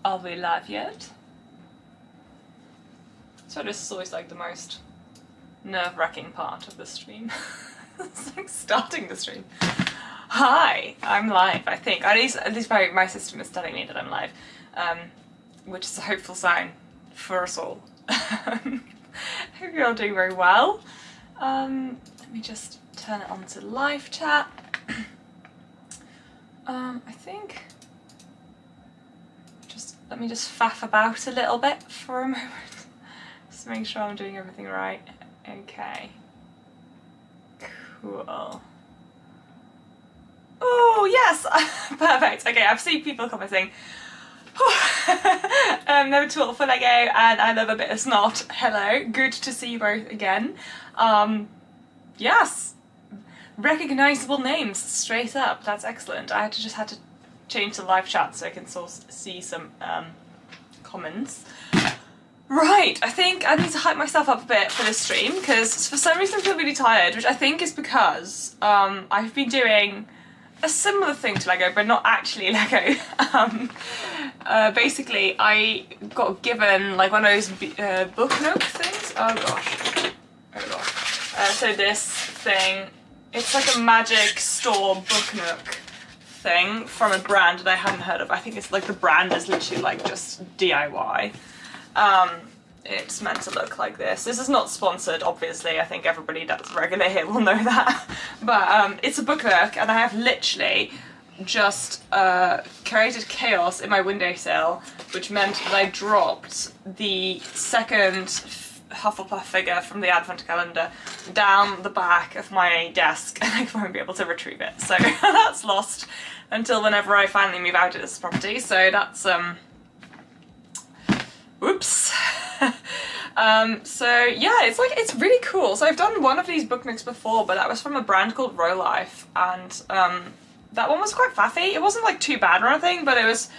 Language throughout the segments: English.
Are we live yet? So this is always like the most nerve-wracking part of the stream. It's like starting the stream. Hi, I'm live, I think. At least my system is telling me that I'm live, which is a hopeful sign for us all. Hope you're all doing very well. Let me just turn it on to live chat. I think let me just faff about a little bit for a moment. Just to make sure I'm doing everything right. Okay. Cool. Oh, yes! Perfect. Okay, I've seen people commenting. Never too old for Lego and I love a bit of snot. Hello, good to see you both again. Yes, recognisable names straight up. That's excellent. I just had to change the live chat so I can sort of see some comments. Right, I think I need to hype myself up a bit for this stream because for some reason I feel really tired, which I think is because I've been doing a similar thing to Lego, but not actually Lego. Basically, I got given like one of those book nook things. Oh gosh. So this thing, it's like a magic store book nook thing from a brand that I hadn't heard of. I think it's like the brand is literally like just DIY. It's meant to look like this. This is not sponsored, obviously. I think everybody that's regular here will know that. But it's a book nook, and I have literally just created chaos in my windowsill, which meant that I dropped the second Hufflepuff figure from the advent calendar down the back of my desk, and I won't be able to retrieve it. So that's lost until whenever I finally move out of this property. So that's whoops. So yeah, it's really cool. So I've done one of these book nooks before, but that was from a brand called Row Life, and that one was quite faffy. It wasn't like too bad or anything, but it was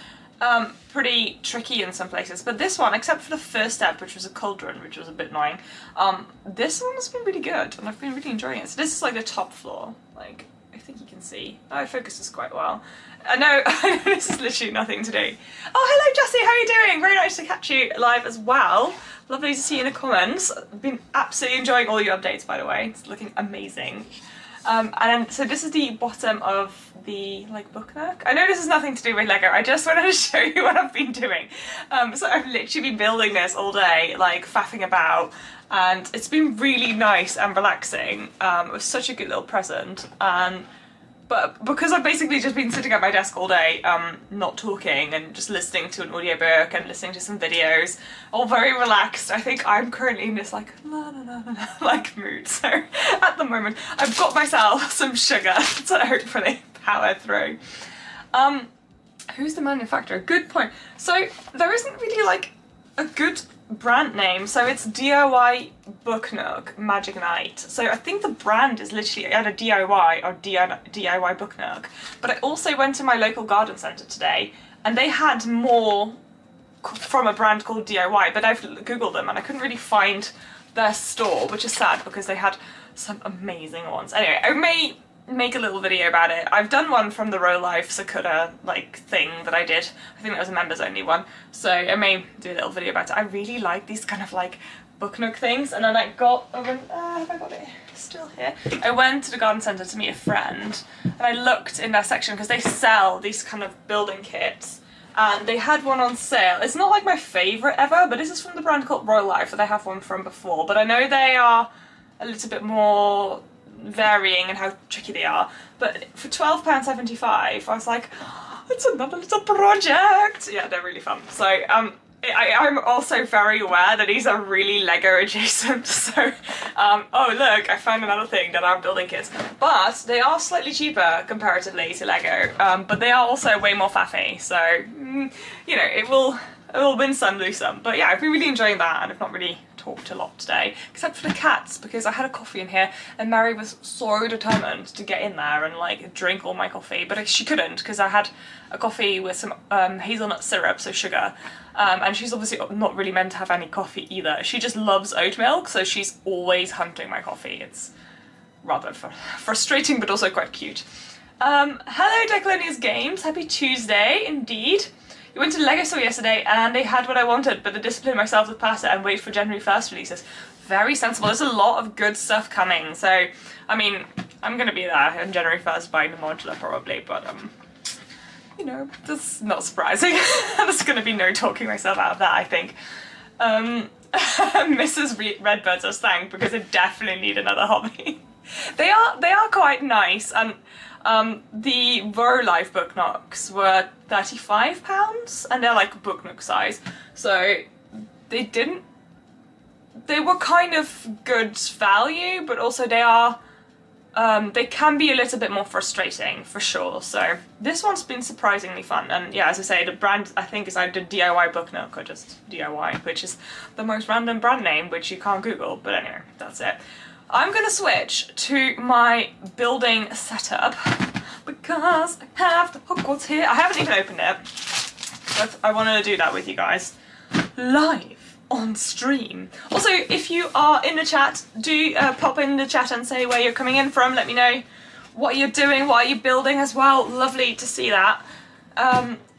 pretty tricky in some places. But this one, except for the first step, which was a cauldron, which was a bit annoying, this one has been really good, and I've been really enjoying it. So this is like the top floor, like I think you can see. Oh, it focuses quite well. I know this is literally nothing to do. Oh, hello Jessie, how are you doing? Very nice to catch you live as well. Lovely to see you in the comments. I've been absolutely enjoying all your updates, by the way. It's looking amazing. And then, so this is the bottom of the like book nook. I know this has nothing to do with Lego. I just wanted to show you what I've been doing. So I've literally been building this all day, like faffing about, and it's been really nice and relaxing. It was such a good little present. But because I've basically just been sitting at my desk all day, not talking and just listening to an audiobook and listening to some videos, all very relaxed, I think I'm currently in this like la la la la like mood. So at the moment, I've got myself some sugar to hopefully power through. Who's the manufacturer? Good point. So there isn't really like a good brand name, so it's DIY Book Nook Magic Night. So I think the brand is literally either DIY or DIY Book Nook. But I also went to my local garden centre today, and they had more from a brand called DIY, but I've googled them and I couldn't really find their store, which is sad because they had some amazing ones. Anyway, I may make a little video about it. I've done one from the Row Life Sakura like thing that I did. I think that was a members only one, so I may do a little video about it. I really like these kind of like book nook things. And then I got have I got it still here? I went to the garden centre to meet a friend, and I looked in their section because they sell these kind of building kits, and they had one on sale. It's not like my favourite ever, but this is from the brand called Row Life that I have one from before, but I know they are a little bit more varying in how tricky they are. But for £12.75 I was like, oh, it's another little project. Yeah, they're really fun. So I'm also very aware that these are really Lego adjacent. So oh look, I found another thing that are building kits, but they are slightly cheaper comparatively to Lego, but they are also way more faffy, so you know, it will win some, lose some. But yeah, I've been really enjoying that, and I've not really talked a lot today, except for the cats, because I had a coffee in here and Mary was so determined to get in there and like drink all my coffee, but she couldn't because I had a coffee with some hazelnut syrup, so sugar, and she's obviously not really meant to have any coffee either. She just loves oat milk, so she's always hunting my coffee. It's rather frustrating, but also quite cute. Hello Declonius Games, happy Tuesday indeed. We went to the Lego store yesterday and they had what I wanted, but I disciplined myself to pass it and wait for January 1st releases. Very sensible. There's a lot of good stuff coming, so I mean, I'm gonna be there on January 1st buying the modular probably, but you know, that's not surprising. There's gonna be no talking myself out of that, I think. Mrs. Redbird says thank, because I definitely need another hobby. They are quite nice, and the Row Life book nooks were £35 and they're like book nook size, so they were kind of good value, but also they can be a little bit more frustrating for sure. So this one's been surprisingly fun, and yeah, as I say, the brand I think is either DIY book nook or just DIY, which is the most random brand name which you can't Google, but anyway, that's it. I'm gonna switch to my building setup because I have the Hogwarts here. I haven't even opened it, but I wanted to do that with you guys live on stream. Also, if you are in the chat, do pop in the chat and say where you're coming in from. Let me know what you're doing, what are you building as well. Lovely to see that.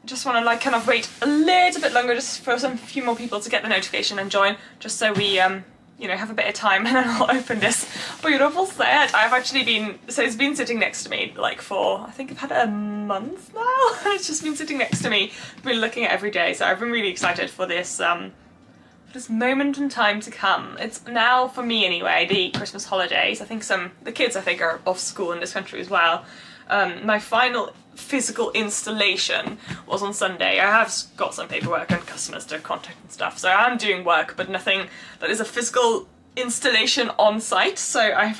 Just want to like kind of wait a little bit longer just for a few more people to get the notification and join, just so we you know, have a bit of time, and then I'll open this beautiful set. I've actually been, so it's been sitting next to me like for, I think I've had it a month now. It's just been sitting next to me, been looking at it every day, so I've been really excited for this moment in time to come. It's now, for me anyway, the Christmas holidays. I think the kids I think are off school in this country as well. My final physical installation was on Sunday. I have got some paperwork and customers to contact and stuff, so I'm doing work, but nothing that is a physical installation on site. So I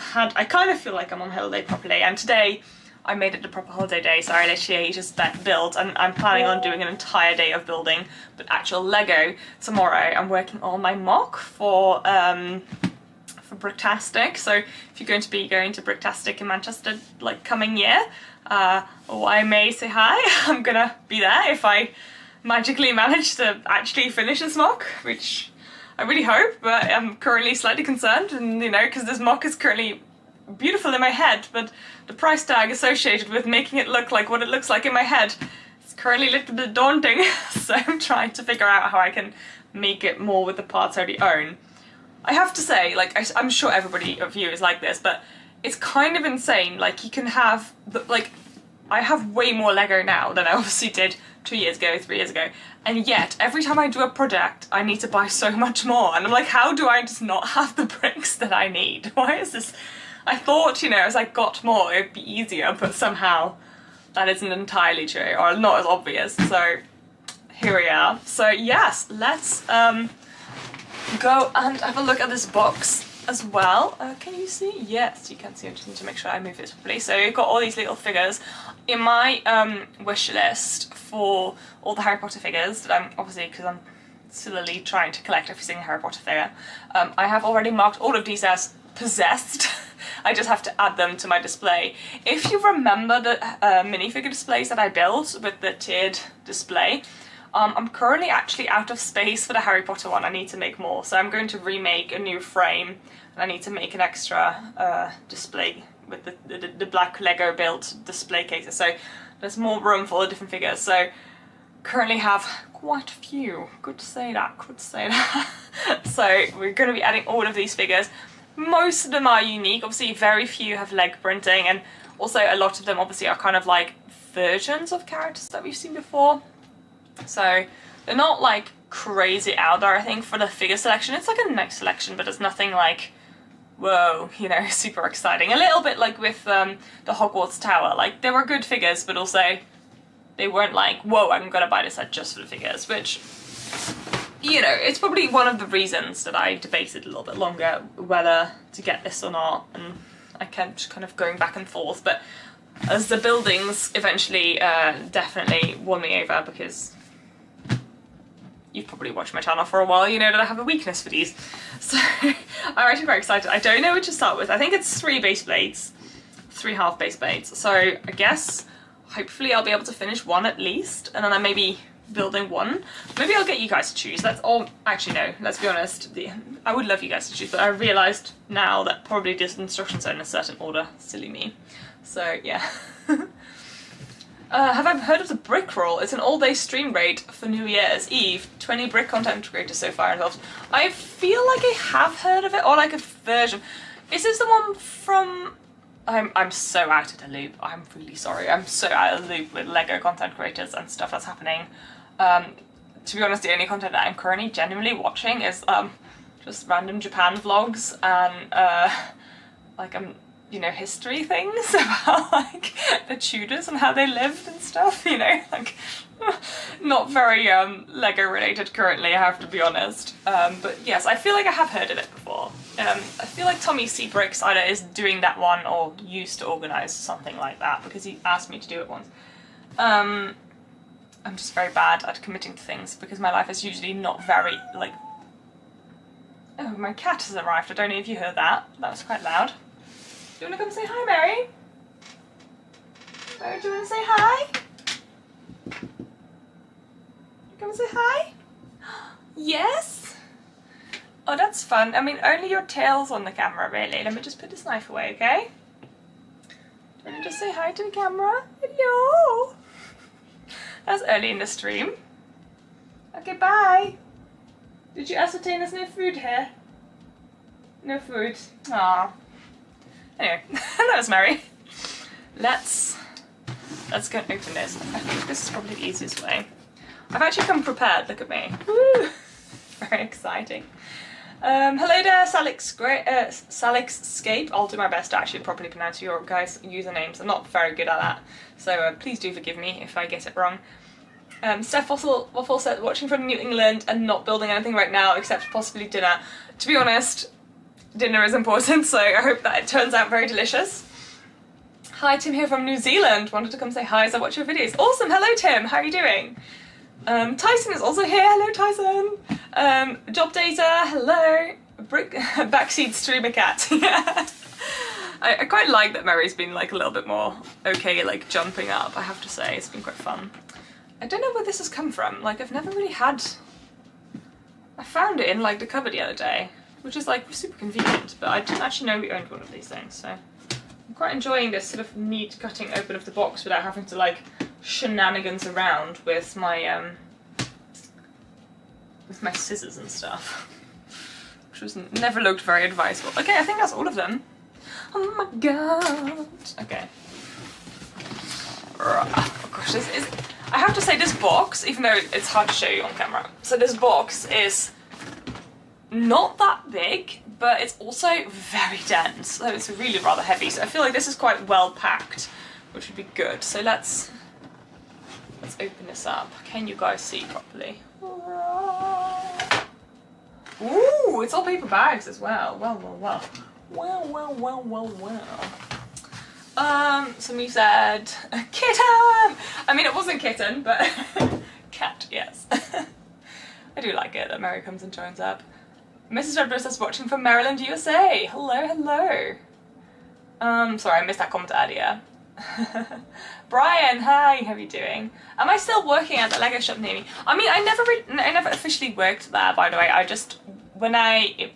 kind of feel like I'm on holiday properly, and today I made it a proper holiday day, so I literally just built, and I'm planning on doing an entire day of building, but actual Lego tomorrow. I'm working on my mock for Bricktastic, so if you're going to be going to Bricktastic in Manchester like coming year, or I may say hi, I'm gonna be there if I magically manage to actually finish this mock, which I really hope, but I'm currently slightly concerned, and you know, because this mock is currently beautiful in my head, but the price tag associated with making it look like what it looks like in my head is currently a little bit daunting. So I'm trying to figure out how I can make it more with the parts I already own. I have to say, like, I'm sure everybody of you is like this, but it's kind of insane. Like, you can have, I have way more Lego now than I obviously did 2 years ago, 3 years ago, and yet every time I do a project I need to buy so much more, and I'm like, how do I just not have the bricks that I need? Why is this? I thought, you know, as I got more it'd be easier, but somehow that isn't entirely true, or not as obvious, so here we are. So yes, let's go and have a look at this box as well. Can you see? Yes, you can see. I just need to make sure I move this properly. So you've got all these little figures. In my wish list for all the Harry Potter figures, that I'm obviously, because I'm sillily trying to collect every single Harry Potter figure, I have already marked all of these as possessed. I just have to add them to my display. If you remember the minifigure displays that I built with the tiered display, I'm currently actually out of space for the Harry Potter one. I need to make more, so I'm going to remake a new frame, and I need to make an extra display with the black Lego built display cases, so there's more room for all the different figures. So currently have quite a few. Good to say that, good to say that. So we're going to be adding all of these figures. Most of them are unique, obviously very few have leg printing, and also a lot of them obviously are kind of like versions of characters that we've seen before. So they're not like crazy out there, I think, for the figure selection. It's like a nice selection, but it's nothing like, whoa, you know, super exciting. A little bit like with the Hogwarts Tower. Like, they were good figures, but also they weren't like, whoa, I'm gonna buy this set just for the figures, which, you know, it's probably one of the reasons that I debated a little bit longer whether to get this or not, and I kept kind of going back and forth, but as the buildings eventually definitely won me over, because you've probably watched my channel for a while, you know that I have a weakness for these. So I'm actually very excited. I don't know which to start with. I think it's 3 base blades, 3 half base blades. So I guess hopefully I'll be able to finish 1 at least, and then I may be building 1. Maybe I'll get you guys to choose. That's all. Actually, no, let's be honest. I would love you guys to choose, but I realised now that probably this instructions are in a certain order. Silly me. So yeah. Have I heard of the brick roll? It's an all-day stream raid for New Year's Eve. 20 brick content creators so far involved. I feel like I have heard of it, or like a version. Is this the one from... I'm so out of the loop. I'm really sorry. I'm so out of the loop with LEGO content creators and stuff that's happening. To be honest, the only content that I'm currently genuinely watching is just random Japan vlogs and like you know, history things about like the Tudors and how they lived and stuff, you know, like not very LEGO related currently, I have to be honest. But yes, I feel like I have heard of it before. I feel like Tommy C. Bricks either is doing that one or used to organise something like that because he asked me to do it once. I'm just very bad at committing to things because my life is usually not very, like... Oh, my cat has arrived. I don't know if you heard that. That was quite loud. Do you want to come say hi, Mary? Mary, do you want to say hi? Come say hi? Yes? Oh, that's fun. I mean, only your tail's on the camera, really. Let me just put this knife away, okay? Do you want to just say hi to the camera? Hello! That's early in the stream. Okay, bye. Did you ascertain there's no food here? No food. Aww. Anyway, that was Mary. Let's go and open this. I think this is probably the easiest way. I've actually come prepared, look at me. Woo! Very exciting. Hello there, Salixscape. I'll do my best to actually properly pronounce your guys' usernames. I'm not very good at that, so please do forgive me if I get it wrong. Steph Waffle said, watching from New England and not building anything right now except possibly dinner. To be honest, dinner is important, so I hope that it turns out very delicious. Hi, Tim here from New Zealand. Wanted to come say hi as I watch your videos. Awesome, hello Tim, how are you doing? Tyson is also here, hello Tyson. Job Data, hello. Backseat streamer cat, yeah. I quite like that Mary's been like a little bit more okay, like jumping up, I have to say, it's been quite fun. I don't know where this has come from, like I've never really had... I found it in like the cupboard the other day, which is like super convenient, but I didn't actually know we owned one of these things, so... I'm quite enjoying this sort of neat cutting open of the box without having to like shenanigans around with my scissors and stuff, which was never looked very advisable. Okay, I think that's all of them. Oh my god. Okay. Oh gosh, this is... I have to say this box, even though it's hard to show you on camera, so this box is not that big, but it's also very dense, so it's really rather heavy, so I feel like this is quite well packed, which would be good. So let's open this up. Can you guys see properly? Ooh, it's all paper bags as well. Well. Somebody said kitten! I mean, it wasn't kitten, but cat, yes. I do like it that Mary comes and joins up. Mrs. Redbreast says watching from Maryland, USA. Hello. Sorry, I missed that comment earlier. Brian, hi, how are you doing? Am I still working at the Lego shop near me? I mean, I never officially worked there, by the way. I just,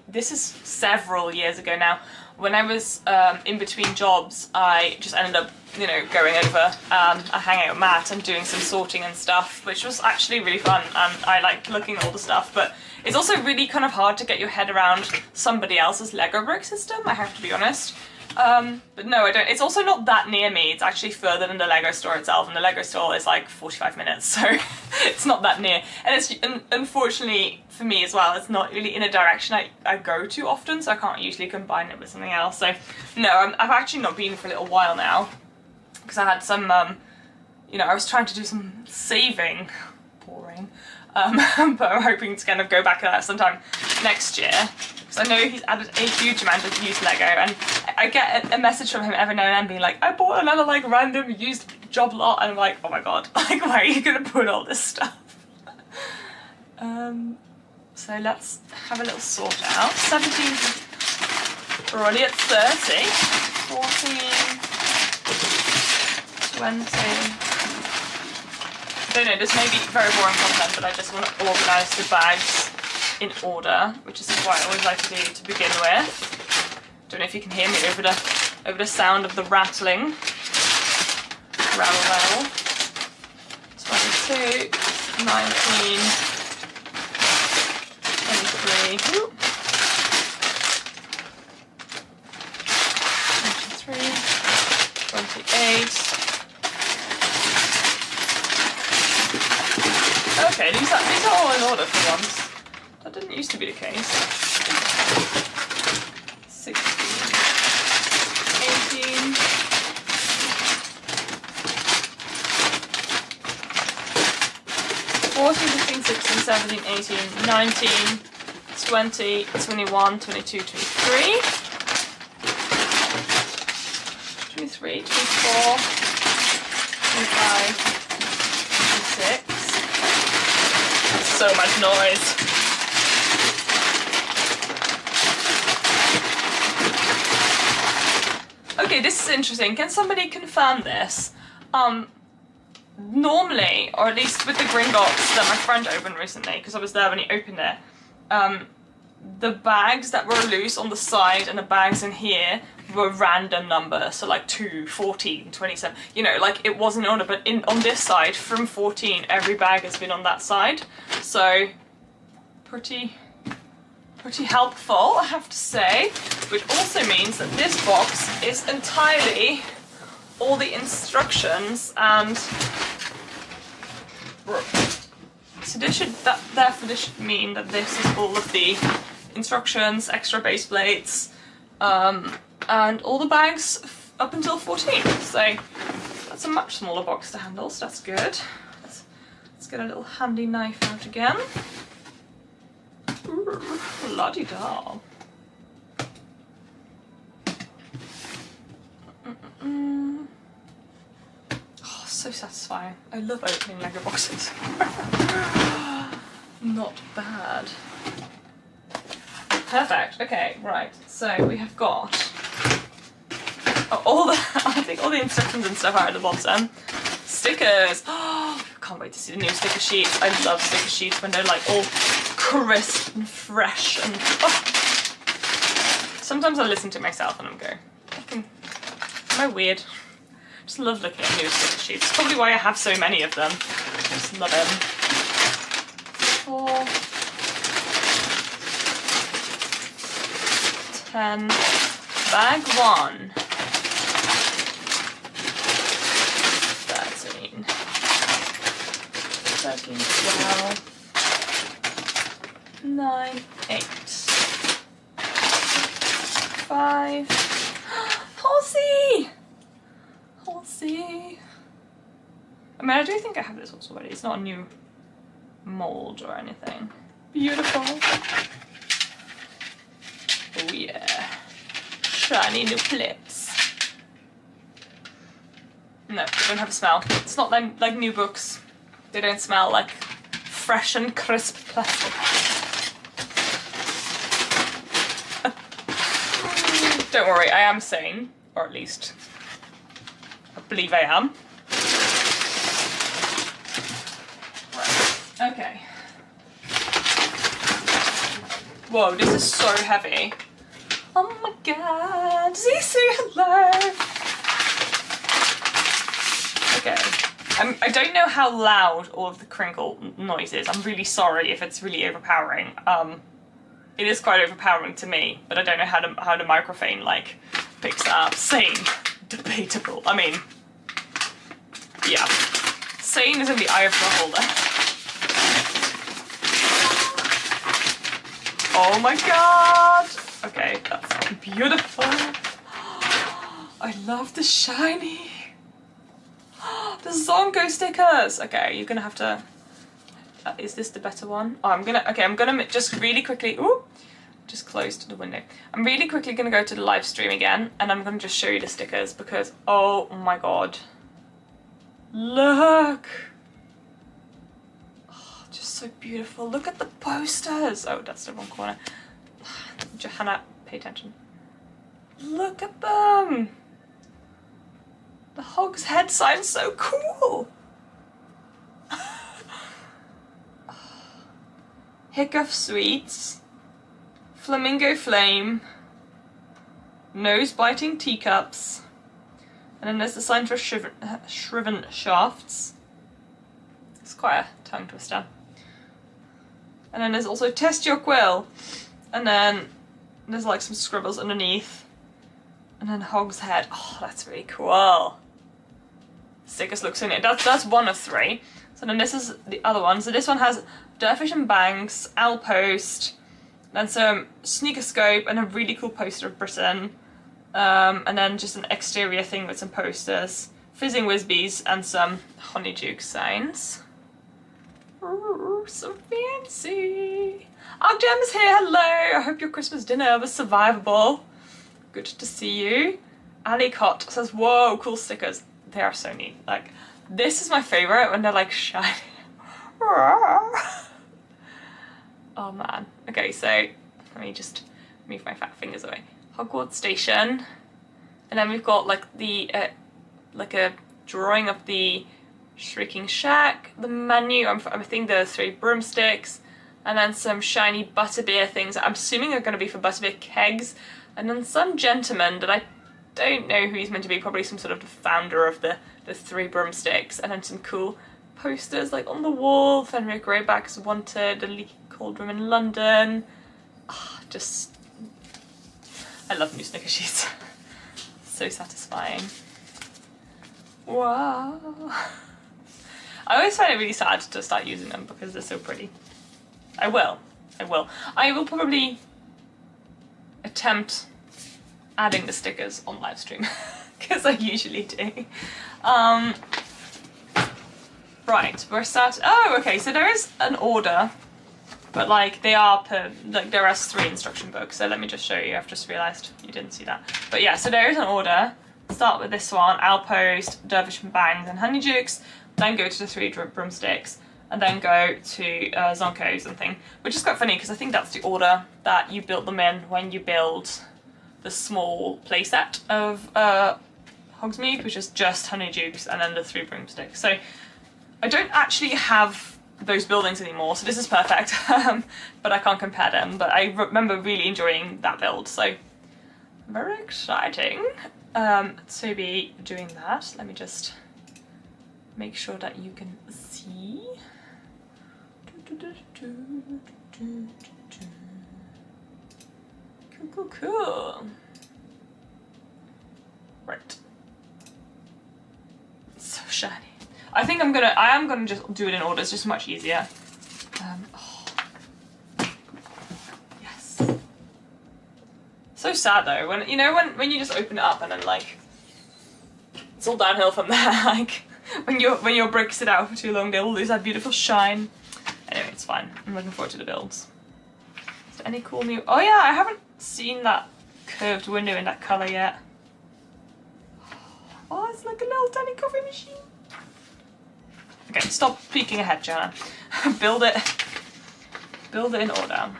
this is several years ago now, when I was in between jobs, I just ended up, you know, going over a hangout mat and doing some sorting and stuff, which was actually really fun, and I liked looking at all the stuff, but it's also really kind of hard to get your head around somebody else's Lego brick system, I have to be honest. But no, I don't. It's also not that near me. It's actually further than the Lego store itself, and the Lego store is like 45 minutes, so it's not that near. And it's unfortunately for me as well, it's not really in a direction I go to often, so I can't usually combine it with something else. So no, I've actually not been for a little while now, because I had some, you know, I was trying to do some saving. Boring. But I'm hoping to kind of go back to that sometime next year. I know he's added a huge amount of used Lego, and I get a message from him every now and then being like, I bought another like random used job lot, and I'm like, oh my god, like why are you gonna put all this stuff? So let's have a little sort out. 17, we're already at 30, 14, 20. I don't know, this may be very boring content, but I just want to organise the bags in order, which is what I always like to do to begin with. Don't know if you can hear me over the sound of the rattling. Rattle. 19, 23, 28. Okay, these are all in order for once. That didn't used to be the case. 16, 18, 14, 15, 16, 17, 18, 19, 20, 21, 22, 23, 23, 24, 25, 26. That's so much noise. Okay, this is interesting. Can somebody confirm this? Normally, or at least with the Gringotts that my friend opened recently, because I was there when he opened it, the bags that were loose on the side and the bags in here were random numbers, so like 2, 14, 27, you know, like it wasn't in order, but on this side, from 14, every bag has been on that side, so pretty helpful, I have to say, which also means that this box is entirely all the instructions, and so this should mean that this is all of the instructions, extra base plates, and all the bags up until 14. So that's a much smaller box to handle, so that's good. Let's get a little handy knife out again. Ooh, la-di-da. Oh, so satisfying. I love opening Lego boxes. Not bad. Perfect. Okay, right. So we have got I think all the instructions and stuff are at the bottom. Stickers. Oh, can't wait to see the new sticker sheets. I love sticker sheets when they're like all crisp and fresh and Sometimes I listen to myself and I'm going, am I weird? I just love looking at new sticker sheets. It's probably why I have so many of them. I just love them. 4, 10, bag 1, 13, 13, 12, 9, 8, 5, Horsey! Horsey! I mean, I do think I have this horse already. It's not a new mould or anything. Beautiful. Oh yeah. Shiny new clips. No, they don't have a smell. It's not like new books. They don't smell like fresh and crisp plastic. Don't worry, I am sane. Or at least, I believe I am. Right, okay. Whoa, this is so heavy. Oh my god, Zizu, hello! Okay, I don't know how loud all of the crinkle noise is. I'm really sorry if it's really overpowering. It is quite overpowering to me, but I don't know how the microphone like picks it up. Sane, debatable. I mean, yeah, sane is in the eye of the beholder. Oh my god! Okay, that's beautiful. I love the shiny. The Zongo stickers. Okay, you're gonna have to. Is this the better one? Oh, I'm gonna just really quickly. Ooh, just closed the window. I'm really quickly gonna go to the live stream again, and I'm gonna just show you the stickers because oh my god, look. So beautiful. Look at the posters. Oh, that's the wrong corner. Johanna, pay attention. Look at them. The Hogshead sign's so cool. Hiccup Sweets, Flamingo Flame, Nose Biting Teacups, and then there's the sign for Shriven Shafts. It's quite a tongue twister. And then there's also Test Your Quill. And then there's like some scribbles underneath. And then Hogshead. Oh, that's really cool. Stickers looks in it. That's one of 3. So then this is the other one. So this one has Dervish and Banks, Owl Post, then some Sneaker Scope, and a really cool poster of Britain. And then just an exterior thing with some posters, Fizzing Whizbees, and some Honeydew signs. Ooh, so fancy. Ogjem is here, hello! I hope your Christmas dinner was survivable. Good to see you. Ali Cott says, whoa, cool stickers. They are so neat. Like, this is my favourite when they're like shiny. Oh man. Okay, so let me just move my fat fingers away. Hogwarts Station. And then we've got like the, like a drawing of the Shrieking Shack, the menu, I think there are 3 broomsticks, and then some shiny butterbeer things I'm assuming are going to be for butterbeer kegs, and then some gentleman that I don't know who he's meant to be, probably some sort of the founder of the 3 broomsticks, and then some cool posters like on the wall, Fenrir Greyback's Wanted, the Leaky Cauldron in London. Oh, just, I love new Snicker sheets. So satisfying. Wow. I always find it really sad to start using them because they're so pretty. I will probably attempt adding the stickers on live stream because I usually do. Right, we're starting. Oh, okay, so there is an order, but like they are per, like there are 3 instruction books, so let me just show you. I've just realised you didn't see that. But yeah, so there is an order. Start with this one, Outpost, Dervish and Bangs and Honeydukes, then go to the 3 broomsticks, and then go to Zonkos and thing, which is quite funny because I think that's the order that you build them in when you build the small playset of Hogsmeade, which is just Honeydukes and then the 3 broomsticks. So I don't actually have those buildings anymore, so this is perfect, but I can't compare them. But I remember really enjoying that build, so very exciting. So be doing that. Let me just make sure that you can see. Cool. Right. So shiny. I am gonna just do it in order. It's just much easier. Oh. Yes. So sad though when when you just open it up and then like it's all downhill from there. Like when your bricks sit out for too long, they'll lose that beautiful shine. Anyway, it's fine. I'm looking forward to the builds. Is there any cool new? Oh yeah, I haven't seen that curved window in that colour yet. Oh, it's like a little tiny coffee machine. Okay, stop peeking ahead, Joanna. Build it in order.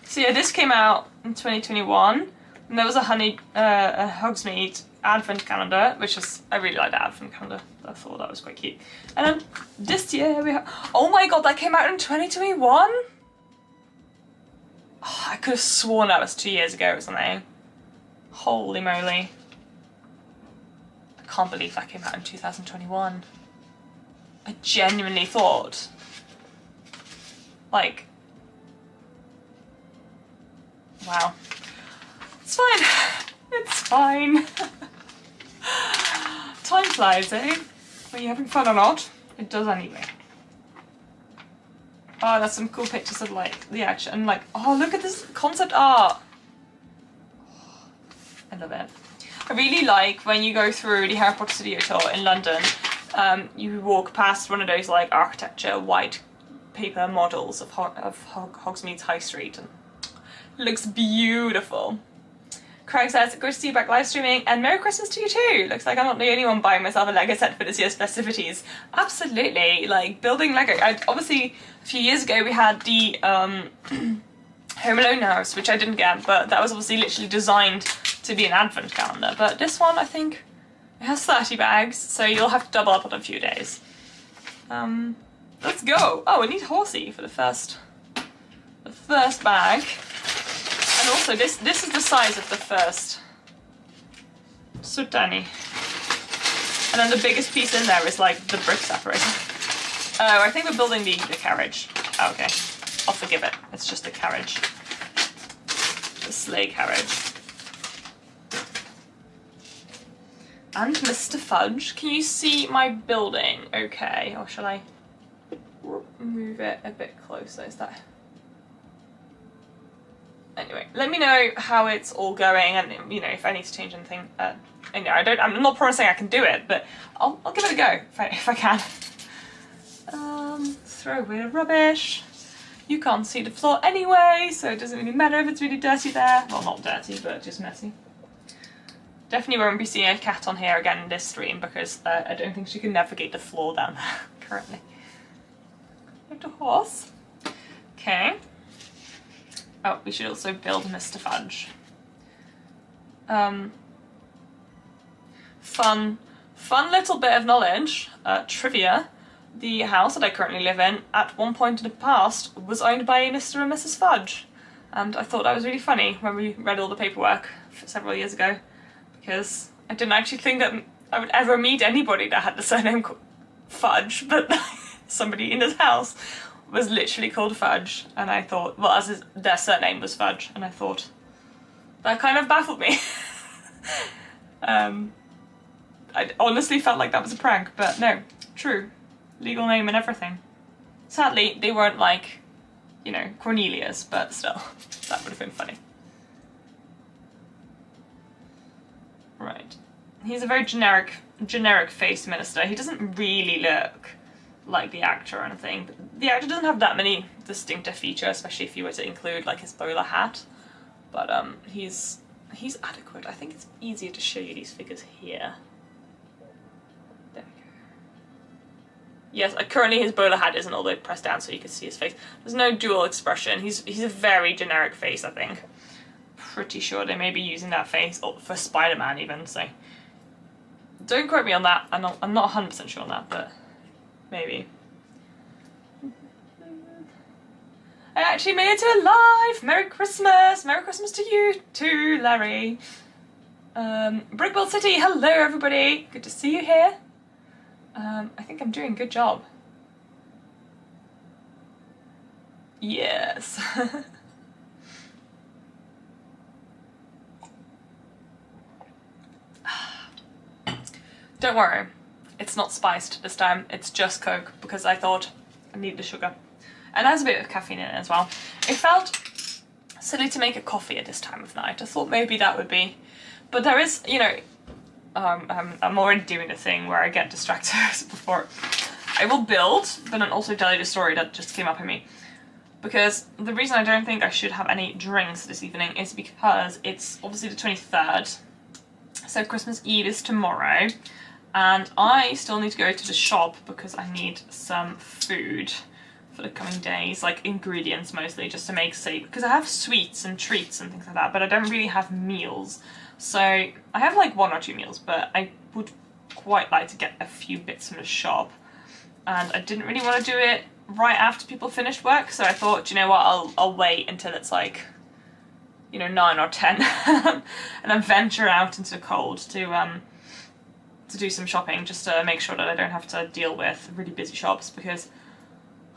So yeah, this came out in 2021, and there was a Hogsmeade advent calendar, which is, I really like the advent calendar. I thought that was quite cute. And then this year we have, oh my god, that came out in 2021? Oh, I could have sworn that was 2 years ago or something. Holy moly. I can't believe that came out in 2021. I genuinely thought, like, wow. It's fine. It's fine. Time flies, eh? Are you having fun or not? It does anyway. Oh, that's some cool pictures of like the action and like, oh look at this concept art. I love it. I really like when you go through the Harry Potter studio tour in London, you walk past one of those like architecture white paper models of Hogsmeade's High Street, and it looks beautiful. Craig says, good to see you back live streaming, and Merry Christmas to you too. Looks like I'm not the only one buying myself a Lego set for this year's festivities. Absolutely, like building Lego. Obviously, a few years ago we had the Home Alone house, which I didn't get, but that was obviously literally designed to be an advent calendar. But this one, I think, it has 30 bags, so you'll have to double up on a few days. Let's go. Oh, we need Horsey for the first bag. And also, this is the size of the first. So tiny. And then the biggest piece in there is like the brick separator. Oh, I think we're building the carriage. Oh, okay, I'll forgive it. It's just the carriage. The sleigh carriage. And Mr. Fudge, can you see my building okay? Or shall I move it a bit closer? Is that... Anyway, let me know how it's all going, and you know, if I need to change anything. You know, I'm not promising I can do it, but I'll give it a go if I can. Throw away the rubbish. You can't see the floor anyway, so it doesn't really matter if it's really dirty there. Well, not dirty, but just messy. Definitely won't be seeing a cat on here again in this stream because I don't think she can navigate the floor down there currently. We have the horse. Okay. Oh, we should also build Mr. Fudge. Fun little bit of knowledge, trivia. The house that I currently live in, at one point in the past, was owned by Mr. and Mrs. Fudge. And I thought that was really funny when we read all the paperwork several years ago, because I didn't actually think that I would ever meet anybody that had the surname Fudge, but somebody in this house was literally called Fudge, and I thought, well, their surname was Fudge, and I thought, that kind of baffled me. I honestly felt like that was a prank, but no, true. Legal name and everything. Sadly, they weren't like, you know, Cornelius, but still, that would have been funny. Right. He's a very generic face minister. He doesn't really look like the actor or anything. The actor doesn't have that many distinctive features, especially if you were to include like his bowler hat. But he's adequate. I think it's easier to show you these figures here. There we go. Yes, currently his bowler hat isn't all the way pressed down so you can see his face. There's no dual expression. He's a very generic face, I think. Pretty sure they may be using that face for Spider-Man even, so don't quote me on that. I'm not 100% sure on that, but maybe. I actually made it to it live! Merry Christmas! Merry Christmas to you too, Larry. Brickbuild City, hello everybody! Good to see you here. I think I'm doing a good job. Yes. Don't worry, it's not spiced this time, it's just Coke, because I thought I need the sugar. And there's a bit of caffeine in it as well. It felt silly to make a coffee at this time of night. I thought maybe that would be... But there is, you know... I'm already doing the thing where I get distracted before... I will build, but then also tell you the story that just came up in me. Because the reason I don't think I should have any drinks this evening is because it's obviously the 23rd. So Christmas Eve is tomorrow. And I still need to go to the shop because I need some food for the coming days, like ingredients mostly, just to make safe, because I have sweets and treats and things like that, but I don't really have meals. So I have like 1 or 2 meals, but I would quite like to get a few bits from the shop. And I didn't really want to do it right after people finished work, so I thought, you know what, I'll wait until it's like, you know, 9 or 10 and then venture out into the cold to do some shopping, just to make sure that I don't have to deal with really busy shops, because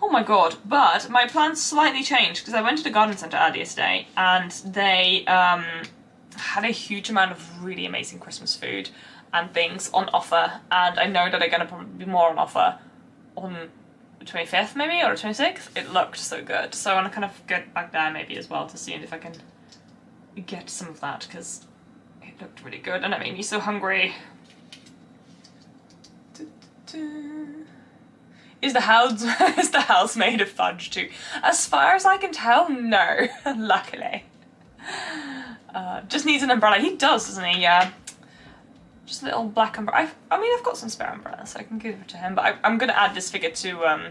oh my god. But my plans slightly changed because I went to the garden centre earlier today and they had a huge amount of really amazing Christmas food and things on offer, and I know that they're going to probably be more on offer on the 25th maybe, or the 26th. It looked so good, so I want to kind of get back there maybe as well to see if I can get some of that, because it looked really good and it made me so hungry. Is the house made of fudge too? As far as I can tell, no. Luckily. Just needs an umbrella. He does, doesn't he? Yeah. Just a little black umbrella. I mean, I've got some spare umbrellas, so I can give it to him. But I'm going to add this figure to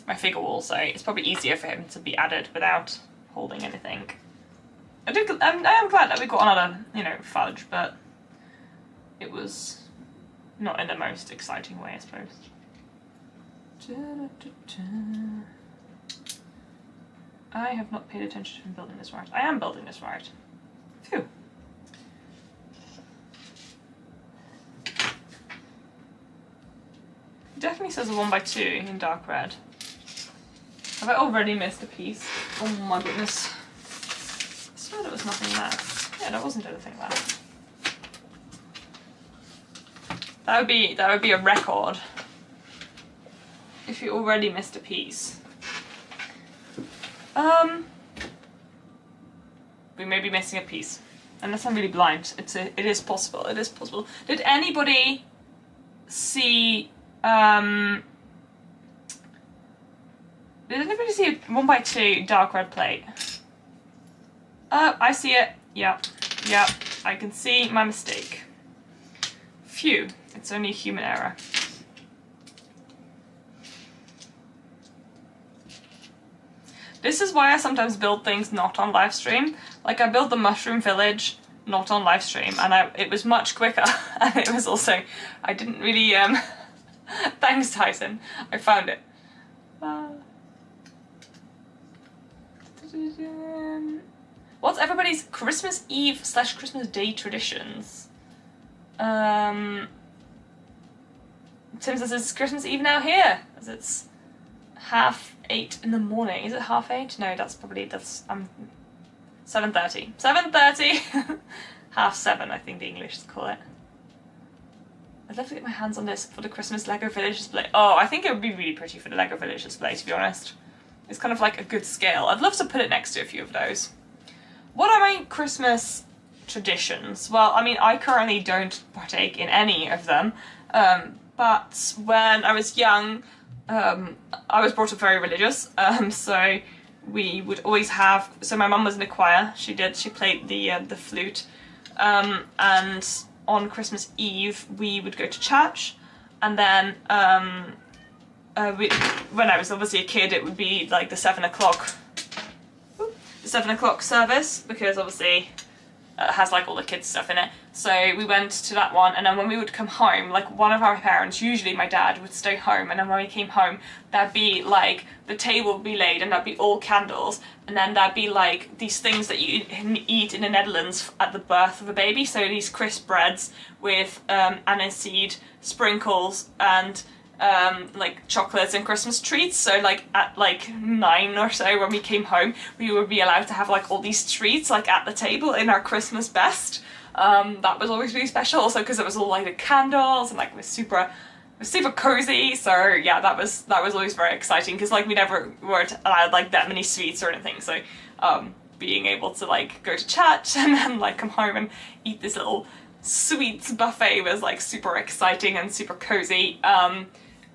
my figure wall, so it's probably easier for him to be added without holding anything. I am glad that we got another, you know, fudge, but it was not in the most exciting way, I suppose. I have not paid attention to building this right. I am building this right. Phew. definitely says a 1x2 in dark red. Have I already missed a piece? Oh my goodness. I swear there was nothing there. Yeah, there wasn't anything there. That would be a record if you already missed a piece. We may be missing a piece. Unless I'm really blind. It is possible. It is possible. Did anybody see did anybody see a 1x2 dark red plate? I see it. Yeah. Yeah. I can see my mistake. Phew. It's only a human error. This is why I sometimes build things not on live stream. Like I built the mushroom village not on live stream, and it was much quicker, and it was also, I didn't really thanks Tyson, I found it. What's everybody's Christmas Eve / Christmas Day traditions? Tim says it's Christmas Eve now here, as it's 8:30 in the morning. Is it 8:30? No, that's 7:30. 7:30! 7:30, I think the English call it. I'd love to get my hands on this for the Christmas Lego Village display. Oh, I think it would be really pretty for the Lego Village display, to be honest. It's kind of like a good scale. I'd love to put it next to a few of those. What are my Christmas traditions? Well, I mean, I currently don't partake in any of them, but when I was young, I was brought up very religious, so we would always have, so my mum was in a choir, she played the flute, and on Christmas Eve we would go to church, and then when I was obviously a kid, it would be like the 7 o'clock service, because obviously it has like all the kids stuff in it. So we went to that one, and then when we would come home, like one of our parents, usually my dad, would stay home, and then when we came home, there'd be like, the table would be laid and there'd be all candles, and then there'd be like these things that you eat in the Netherlands at the birth of a baby, so these crisp breads with aniseed, sprinkles, and like chocolates and Christmas treats. So like at like 9 or so, when we came home, we would be allowed to have like all these treats like at the table in our Christmas best. That was always really special, also because it was all lighted candles, and like it was super cozy. So yeah, that was always very exciting, because like we never were allowed like that many sweets or anything. So being able to like go to church and then like come home and eat this little sweets buffet was like super exciting and super cozy.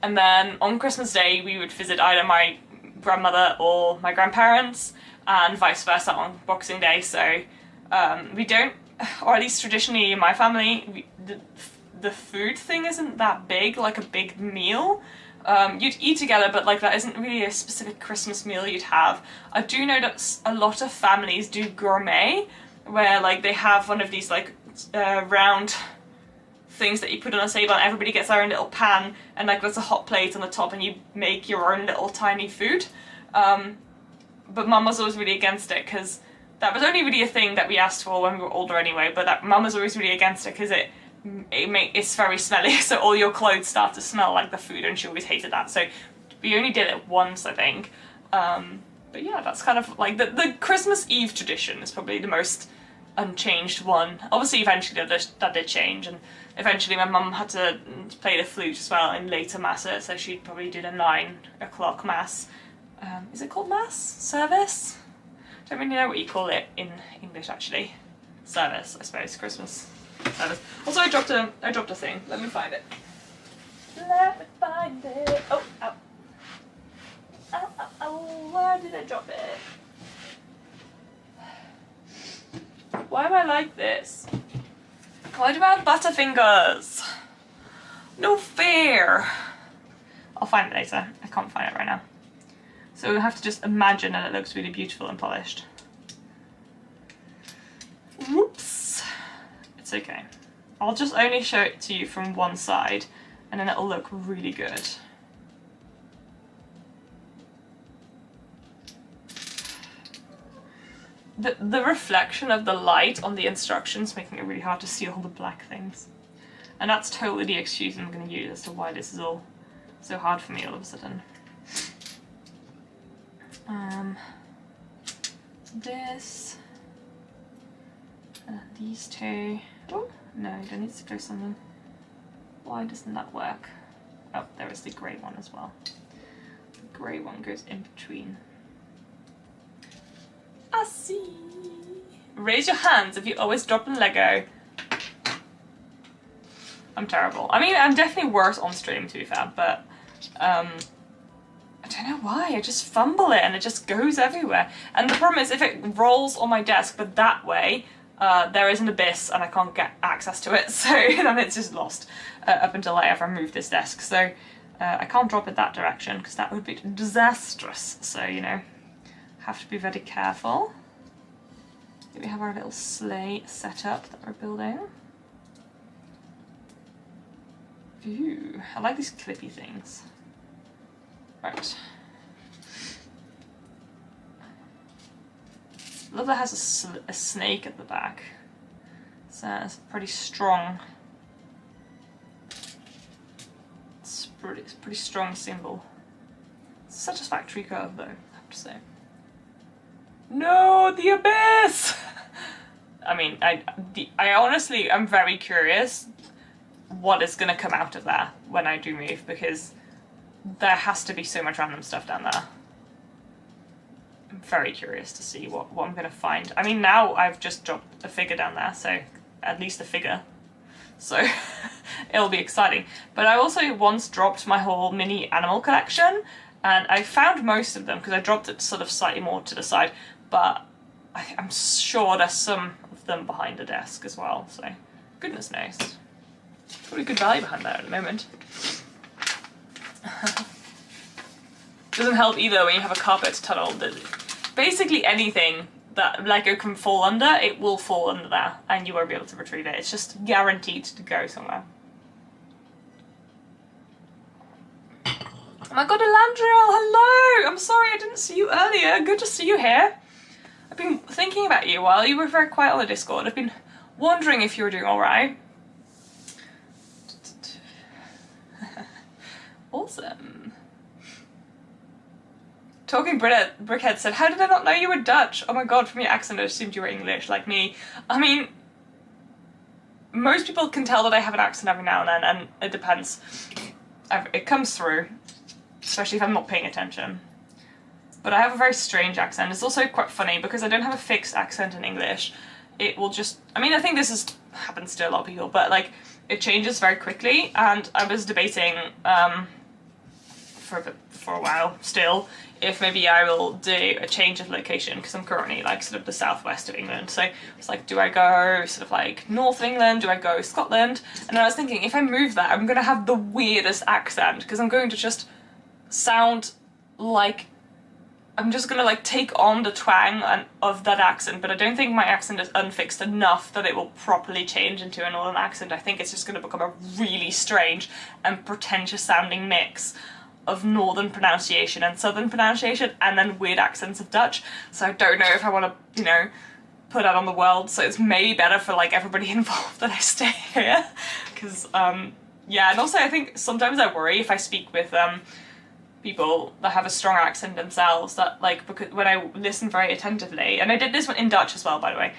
And then on Christmas Day we would visit either my grandmother or my grandparents, and vice versa on Boxing Day. So we don't, or at least traditionally in my family, the food thing isn't that big, like a big meal. You'd eat together, but like that isn't really a specific Christmas meal you'd have. I do know that a lot of families do gourmet, where like they have one of these like round things that you put on a table, and everybody gets their own little pan, and like there's a hot plate on the top, and you make your own little tiny food. But Mum was always really against it, because that was only really a thing that we asked for when we were older anyway, but that Mum was always really against it because it's very smelly, so all your clothes start to smell like the food, and she always hated that. So we only did it once, I think. But yeah, that's kind of like the Christmas Eve tradition is probably the most unchanged one. Obviously eventually that did change, and eventually my mum had to play the flute as well in later masses, so she'd probably do the 9 o'clock mass. Is it called mass? Service? Don't really know what you call it in English actually. Service, I suppose. Christmas service. Also, I dropped a thing. Let me find it. Let me find it. Oh, ow. Ow, ow, ow. Where did I drop it? Why am I like this? Why do I have butterfingers? No fair. I'll find it later. I can't find it right now. So we have to just imagine that it looks really beautiful and polished. Whoops. It's okay. I'll just only show it to you from one side, and then it'll look really good. The reflection of the light on the instructions making it really hard to see all the black things. And that's totally the excuse I'm going to use as to why this is all so hard for me all of a sudden. This, these two. Oh no, I don't need to go something. Why doesn't that work? Oh, there is the grey one as well. The grey one goes in between. I see. Raise your hands if you always drop a Lego. I'm terrible. I mean, I'm definitely worse on stream, to be fair, but I don't know why. I just fumble it and it just goes everywhere. And the problem is if it rolls on my desk, but that way, there is an abyss and I can't get access to it, so then it's just lost up until I ever move this desk. So I can't drop it that direction because that would be disastrous. So, you know, have to be very careful. Here we have our little sleigh setup that we're building. Ooh, I like these clippy things. Right. Love that has a snake at the back. So it's pretty strong. It's a pretty strong symbol. It's a satisfactory curve though, I have to say. No, the abyss! I mean, I honestly am very curious what is going to come out of there when I do move, because there has to be so much random stuff down there. I'm very curious to see what I'm going to find. I mean, now I've just dropped a figure down there, so at least a figure. So it'll be exciting. But I also once dropped my whole mini animal collection, and I found most of them because I dropped it sort of slightly more to the side, but I'm sure there's some of them behind the desk as well, so goodness knows. Probably good value behind that at the moment. Doesn't help either when you have a carpet tunnel. Basically anything that Lego can fall under, it will fall under there and you won't be able to retrieve it. It's just guaranteed to go somewhere. Oh my god, Elandriel, hello! I'm sorry I didn't see you earlier. Good to see you here. I've been thinking about you while you were very quiet on the Discord. I've been wondering if you were doing alright. Awesome. Talking Brickhead said, how did I not know you were Dutch? Oh my god, from your accent I assumed you were English, like me. I mean, most people can tell that I have an accent every now and then, and it depends. It comes through, especially if I'm not paying attention. But I have a very strange accent. It's also quite funny because I don't have a fixed accent in English. It will just, I mean, I think this happens to a lot of people, but like, it changes very quickly, and I was debating for a while still if maybe I will do a change of location, because I'm currently like sort of the southwest of England, so it's like, do I go sort of like north of England, do I go Scotland? And I was thinking if I move there I'm gonna have the weirdest accent, because I'm going to just sound like I'm just gonna like take on the twang of that accent, but I don't think my accent is unfixed enough that it will properly change into a northern accent. I think it's just gonna become a really strange and pretentious sounding mix of northern pronunciation and southern pronunciation and then weird accents of Dutch. So I don't know if I want to, you know, put that on the world, so it's maybe better for like everybody involved that I stay here. Because, yeah, and also I think sometimes I worry if I speak with people that have a strong accent themselves, that like, because when I listen very attentively, and I did this one in Dutch as well, by the way,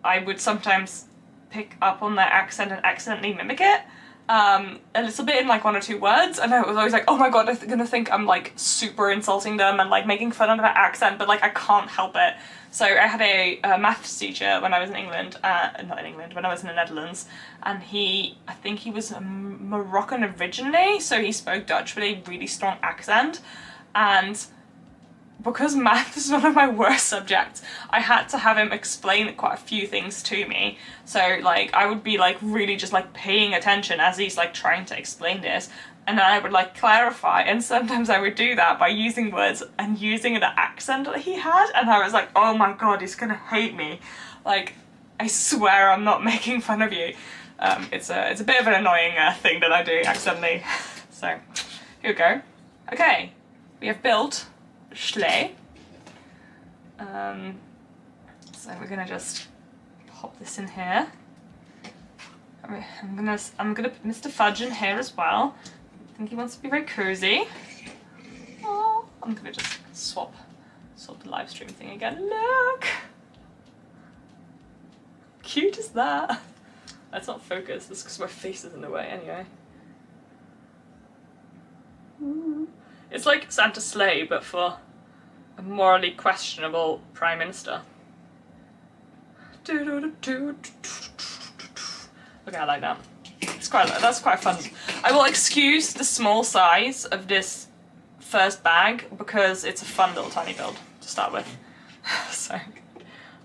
I would sometimes pick up on their accent and accidentally mimic it. A little bit in like one or two words, and I was always like, oh my god, they're gonna think I'm like super insulting them and like making fun of their accent, but like I can't help it. So I had a maths teacher when I was in England, not in England, when I was in the Netherlands, and I think he was Moroccan originally, so he spoke Dutch with a really strong accent, and because math is one of my worst subjects, I had to have him explain quite a few things to me. So like I would be like really just like paying attention as he's like trying to explain this, and then I would like clarify, and sometimes I would do that by using words and using the accent that he had, and I was like, oh my god, he's gonna hate me. Like, I swear I'm not making fun of you. It's a bit of an annoying thing that I do accidentally. So here we go. Okay, we have built sleigh. So we're gonna just pop this in here. I'm gonna put Mr. Fudge in here as well. think he wants to be very cozy. Oh, I'm gonna just swap the live stream thing again. Look! Cute is that? That's not focused, that's because my face is in the way anyway. It's like Santa's sleigh, but for a morally questionable Prime Minister. Okay, I like that. That's quite fun. I will excuse the small size of this first bag because it's a fun little tiny build to start with. So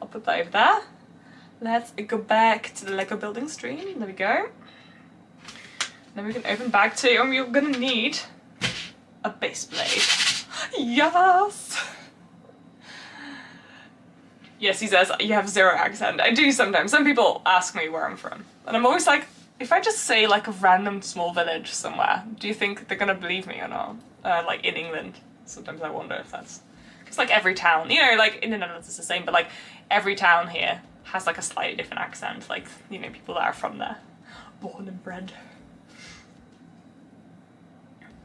I'll put that over there. Let's go back to the Lego building stream. There we go. Then we can open bag 2 and we're gonna need a base blade. Yes! Yes, he says, you have 0 accent. I do sometimes. Some people ask me where I'm from. And I'm always like, if I just say like a random small village somewhere, do you think they're gonna believe me or not? Like in England. Sometimes I wonder if that's... It's like every town, you know, like in the Netherlands it's the same, but like every town here has like a slightly different accent. Like, you know, people that are from there. Born and bred.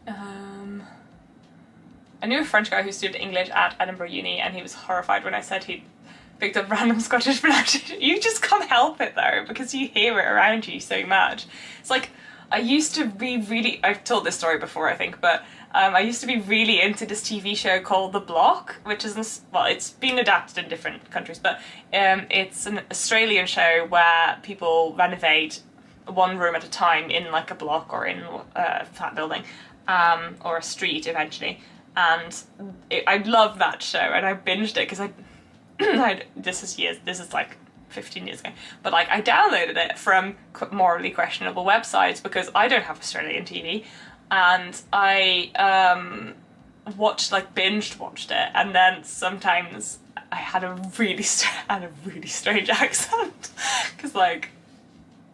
I knew a French guy who studied English at Edinburgh Uni and he was horrified when I said he'd picked up random Scottish pronunciation. You just can't help it though, because you hear it around you so much. It's like, I used to be really, I've told this story before I think, but I used to be really into this TV show called The Block, which is, well, it's been adapted in different countries, but it's an Australian show where people renovate one room at a time in like a block or in a flat building, or a street eventually. And I love that show and I binged it because this is like 15 years ago, but like I downloaded it from morally questionable websites because I don't have Australian TV, and I binge watched it, and then sometimes I had a really strange accent because like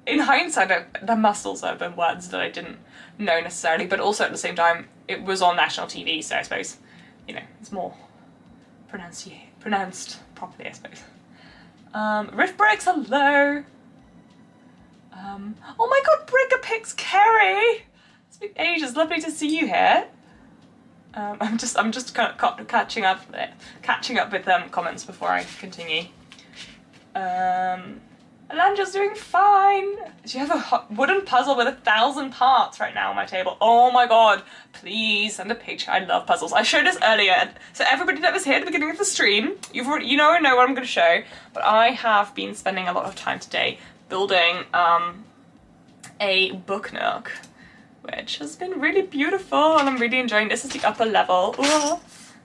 in hindsight there must also have been words that I didn't know necessarily, but also at the same time it was on national TV, so I suppose, you know, it's more pronounced properly, I suppose. Riff Bricks, hello! Oh my god, Brickapix Kerry! It's been ages, lovely to see you here. I'm just kind of catching up with comments before I continue. Alandra's doing fine. Do you have a wooden puzzle with 1,000 parts right now on my table? Oh my god, please send a picture. I love puzzles. I showed this earlier, so everybody that was here at the beginning of the stream, you know what I'm going to show, but I have been spending a lot of time today building a book nook, which has been really beautiful and I'm really enjoying. This is the upper level,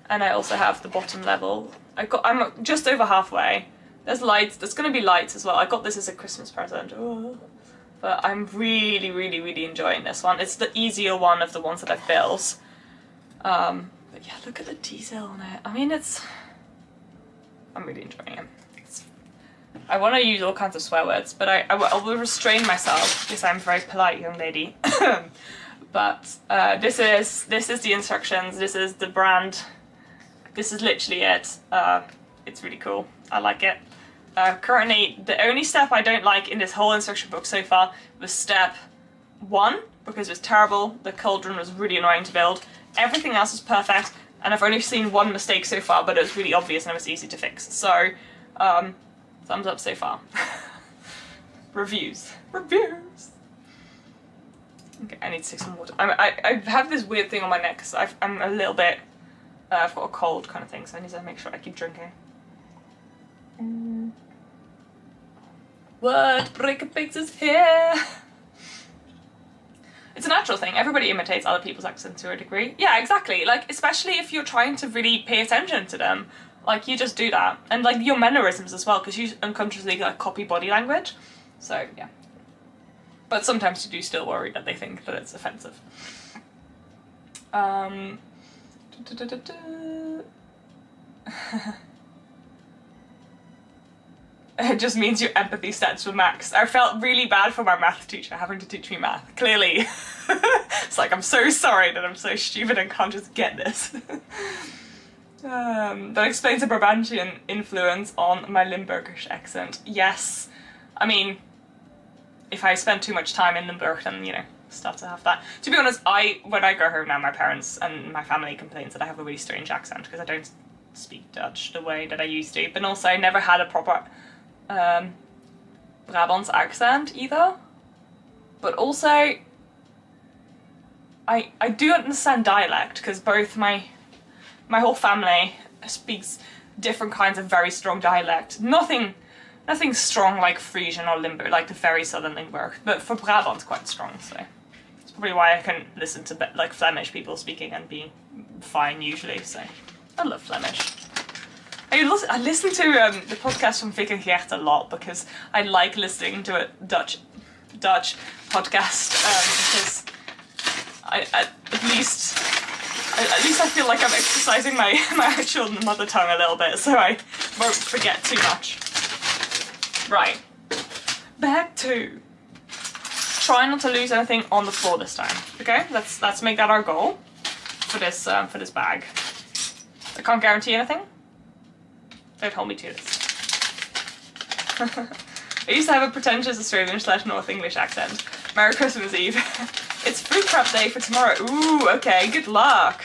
and I also have the bottom level. I'm just over halfway. There's lights, there's going to be lights as well. I got this as a Christmas present. But I'm really, really, really enjoying this one. It's the easier one of the ones that I've built. But yeah, look at the detail on it. I mean, I'm really enjoying it. I want to use all kinds of swear words, but I will restrain myself because I'm a very polite young lady. But this is the instructions, this is the brand. This is literally it. It's really cool. I like it. Currently, the only step I don't like in this whole instruction book so far was step 1, because it was terrible. The cauldron was really annoying to build. Everything else is perfect, and I've only seen one mistake so far, but it was really obvious and it was easy to fix. So, thumbs up so far. Reviews. Okay, I need to take some water. I have this weird thing on my neck, so I'm a little bit... I've got a cold kind of thing, so I need to make sure I keep drinking. What? Brickapix is here! It's a natural thing. Everybody imitates other people's accents to a degree. Yeah, exactly. Like, especially if you're trying to really pay attention to them. Like, you just do that. And, like, your mannerisms as well, because you unconsciously, like, copy body language. So, yeah. But sometimes you do still worry that they think that it's offensive. It just means your empathy stats were maxed. I felt really bad for my math teacher having to teach me math, clearly. It's like, I'm so sorry that I'm so stupid and can't just get this. That explains the Brabantian influence on my Limburgish accent. Yes. I mean, if I spend too much time in Limburg, then, you know, start to have that. To be honest, when I go home now, my parents and my family complains that I have a really strange accent because I don't speak Dutch the way that I used to, but also I never had a proper Brabants accent either. But also, I do understand dialect because both my whole family speaks different kinds of very strong dialect. Nothing strong like Frisian or Limburg, like the very southern Limburg, but for Brabant quite strong, so it's probably why I can listen to like Flemish people speaking and being fine usually, so I love Flemish. I listen to the podcast from Vic and Gert a lot because I like listening to a Dutch podcast because at least I feel like I'm exercising my actual mother tongue a little bit, so I won't forget too much. Right, back to try not to lose anything on the floor this time. Okay, let's make that our goal for this bag. I can't guarantee anything. Don't hold me to this. I used to have a pretentious Australian / North English accent. Merry Christmas Eve. It's food prep day for tomorrow. Ooh, okay, good luck.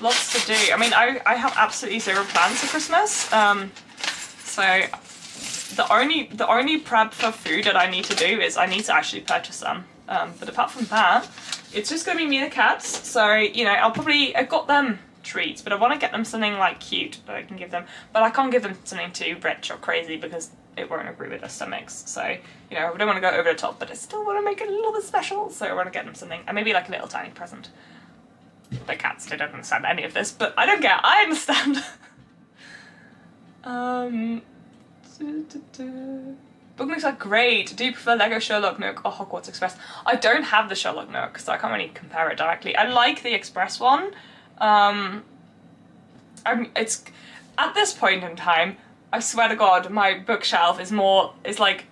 Lots to do. I mean, I have absolutely zero plans for Christmas. So the only prep for food that I need to do is I need to actually purchase some. But apart from that, it's just gonna be me and the cats. So, you know, I've got them treats, but I want to get them something like cute that I can give them. But I can't give them something too rich or crazy because it won't agree with their stomachs. So, you know, I don't want to go over the top, but I still want to make it a little bit special. So I want to get them something, and maybe like a little tiny present. The cats, they don't understand any of this, but I don't care. I understand. Bookmarks are great. Do you prefer Lego Sherlock Nook or Hogwarts Express? I don't have the Sherlock Nook, so I can't really compare it directly. I like the Express one. It's at this point in time, I swear to God, my bookshelf is like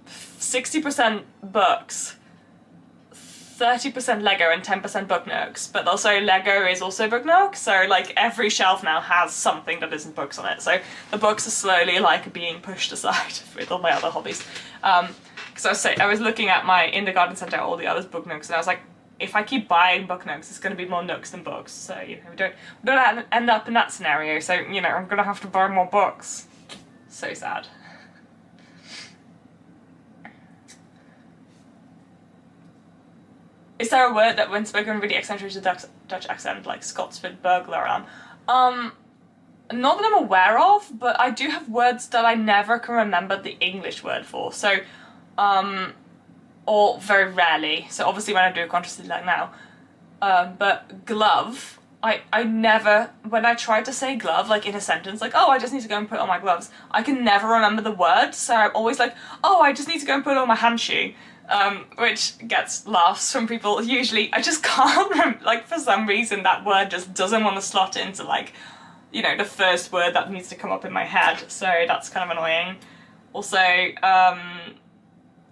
60% books, 30% Lego and 10% Book Nooks, but also Lego is also Book Nook, so like every shelf now has something that isn't books on it, so the books are slowly like being pushed aside with all my other hobbies. Because I was looking at in the garden centre all the other Book Nooks, and I was like, if I keep buying Book Nooks, it's going to be more nooks than books, so you know, we don't end up in that scenario, so you know, I'm going to have to buy more books. So sad. Is there a word that when spoken really accentuates the Dutch accent, like Scots with burglar on? Not that I'm aware of, but I do have words that I never can remember the English word for, so, or very rarely, so obviously when I do it consciously like now, but glove, I never, when I try to say glove, like in a sentence, like, oh, I just need to go and put on my gloves, I can never remember the word, so I'm always like, oh, I just need to go and put on my handshoe, which gets laughs from people. Usually, I just can't remember, like, for some reason that word just doesn't want to slot into, like, you know, the first word that needs to come up in my head, so that's kind of annoying. Also,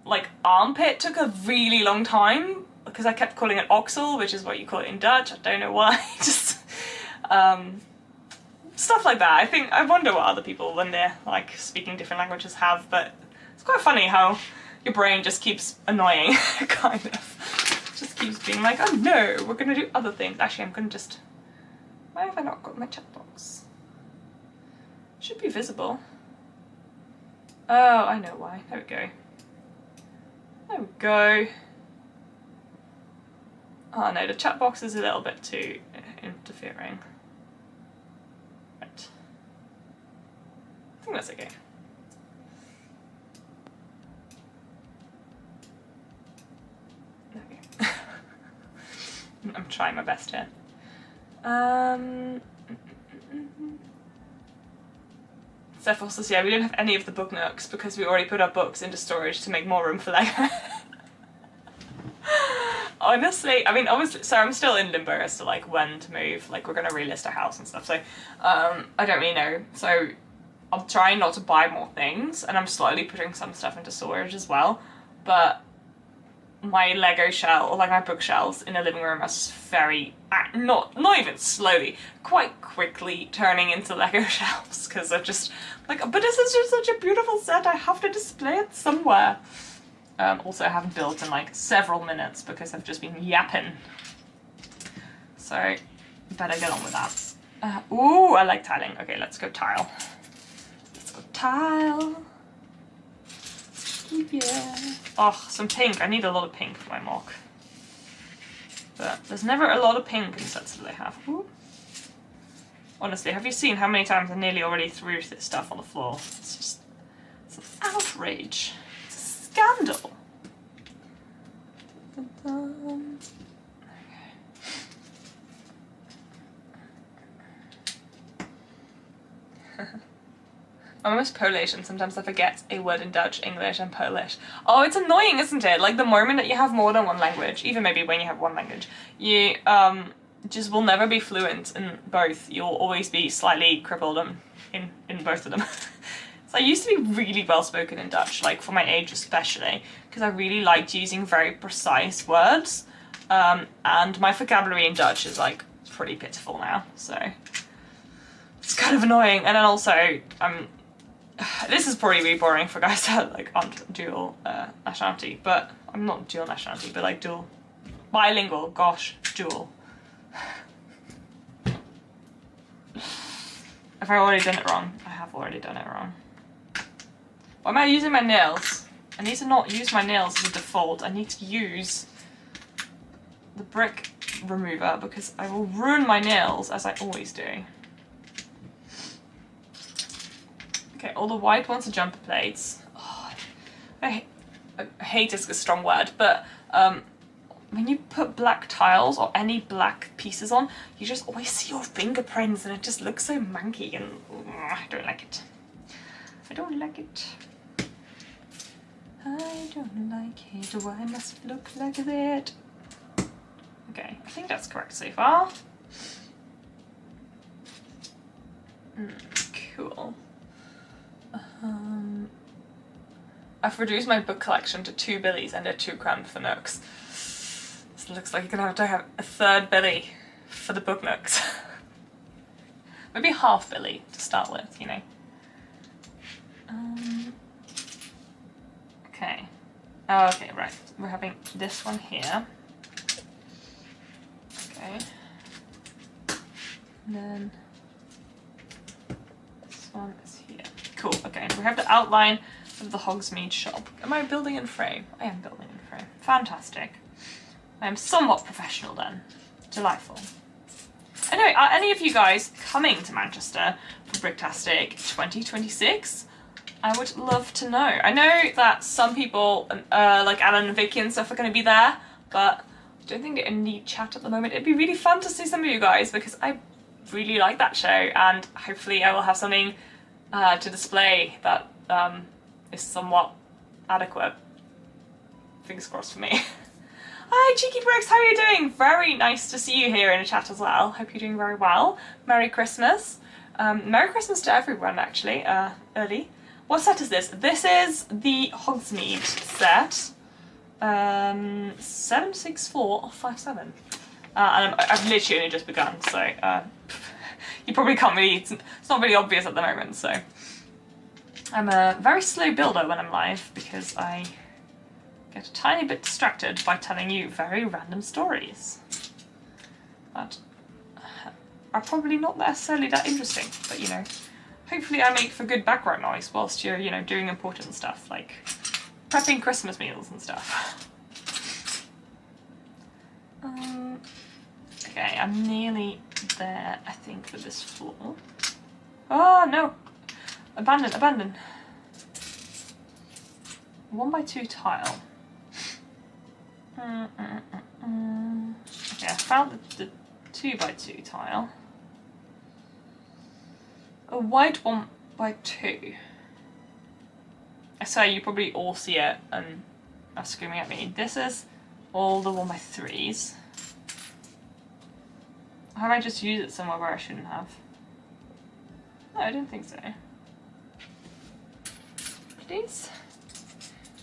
like, armpit took a really long time, because I kept calling it oxel, which is what you call it in Dutch. I don't know why. Just stuff like that. I wonder what other people, when they're like speaking different languages, have. But it's quite funny how your brain just keeps annoying, kind of. Just keeps being like, oh no, we're gonna do other things. Actually, I'm gonna just. Why have I not got my chat box? Should be visible. Oh, I know why. There we go. There we go. Oh no, the chat box is a little bit too interfering. Right. I think that's okay. Okay. I'm trying my best here. Steph also says, yeah, we don't have any of the book nooks because we already put our books into storage to make more room for Lego. Honestly, I mean, obviously, so I'm still in limbo as to like when to move, like we're gonna relist a house and stuff, so I don't really know, so I'm trying not to buy more things, and I'm slowly putting some stuff into storage as well, but my Lego shelf, or like my bookshelves in the living room are very, not even slowly, quite quickly turning into Lego shelves, because they're just like, but this is just such a beautiful set, I have to display it somewhere. Also, I haven't built in like several minutes because I've just been yapping. So, better get on with that. Ooh, I like tiling. Okay, let's go tile. Let's go tile. Yeah. Oh, some pink. I need a lot of pink for my mock. But there's never a lot of pink in sets that I have. Ooh. Honestly, have you seen how many times I nearly already threw this stuff on the floor? It's just, it's an outrage. It's a scandal. I'm almost Polish and sometimes I forget a word in Dutch, English and Polish. Oh, it's annoying, isn't it? Like the moment that you have more than one language, even maybe when you have one language, you just will never be fluent in both. You'll always be slightly crippled in both of them. So I used to be really well spoken in Dutch, like for my age especially, because I really liked using very precise words. And my vocabulary in Dutch is like pretty pitiful now, so it's kind of annoying. And then also, this is probably really boring for guys that like aren't dual nationality, but I'm not dual nationality, but like dual bilingual. Gosh, dual. Have I already done it wrong? I have already done it wrong. Why am I using my nails? I need to not use my nails as a default. I need to use the brick remover because I will ruin my nails as I always do. Okay, all the white ones are jumper plates. Oh, I hate is a strong word, but when you put black tiles or any black pieces on, you just always see your fingerprints and it just looks so manky and I don't like it. I don't like it. I don't like it. Why must it look like that? Okay, I think that's correct so far. Cool. I've reduced my book collection to 2 billies and a 2 crown for nooks. This looks like you're gonna have to have a 3rd billy for the book nooks. Maybe half billy to start with, you know. Okay. Oh, okay, right. We're having this one here. Okay. And then this one is here. Cool, okay. We have the outline of the Hogsmeade shop. Am I building in frame? I am building in frame. Fantastic. I am somewhat professional then. Delightful. Anyway, are any of you guys coming to Manchester for Bricktastic 2026? I would love to know. I know that some people, like Alan and Vicky and stuff, are going to be there, but I don't think they're in the chat at the moment. It'd be really fun to see some of you guys because I really like that show, and hopefully I will have something to display that is somewhat adequate. Fingers crossed for me. Hi Cheeky Bricks, how are you doing? Very nice to see you here in the chat as well. Hope you're doing very well. Merry Christmas. Merry Christmas to everyone actually, early. What set is this? This is the Hogsmeade set. 76457. And I've literally only just begun, so you probably can't really, it's not really obvious at the moment, so. I'm a very slow builder when I'm live because I get a tiny bit distracted by telling you very random stories that are probably not necessarily that interesting, but you know, hopefully I make for good background noise whilst you're, you know, doing important stuff like prepping Christmas meals and stuff. Okay, I'm nearly there, I think, with this floor. Oh no! Abandon, abandon. 1x2 tile. Okay, I found the 2x2 tile. A white 1x2. I swear you probably all see it and are screaming at me. This is all the 1x3s. Or have I just used it somewhere where I shouldn't have? No, I didn't think so. Please.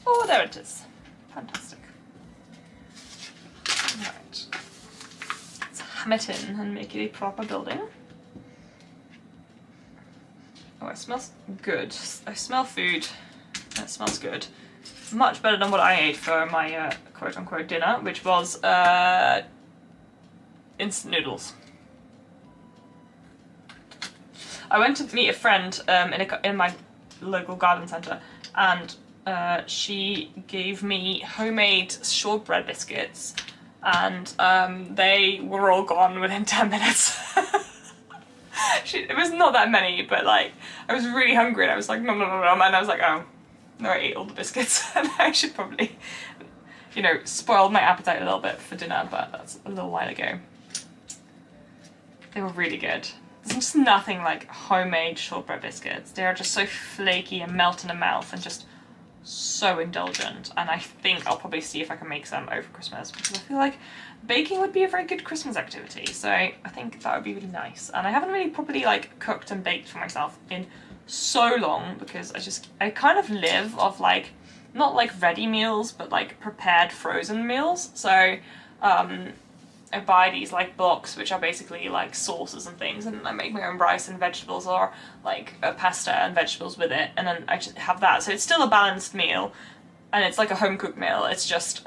Oh, there it is. Fantastic. Alright. Let's ham it in and make it a proper building. Oh, it smells good. I smell food. That smells good. much better than what I ate for my quote-unquote dinner, which was instant noodles. I went to meet a friend in my local garden centre, and she gave me homemade shortbread biscuits, and they were all gone within 10 minutes. It was not that many, but like I was really hungry and I was like nom nom nom nom, and I was like, oh no, I ate all the biscuits. And I should probably, you know, spoiled my appetite a little bit for dinner, but that's a little while ago. They were really good. There's just nothing like homemade shortbread biscuits. They are just so flaky and melt in the mouth and just so indulgent. And I think I'll probably see if I can make some over Christmas, because I feel like baking would be a very good Christmas activity. So I think that would be really nice. And I haven't really properly like cooked and baked for myself in so long, because I kind of live off like, not like ready meals, but like prepared frozen meals. So I buy these like blocks, which are basically like sauces and things, and I make my own rice and vegetables, or like a pasta and vegetables with it, and then I just have that. So it's still a balanced meal, and it's like a home cooked meal. It's just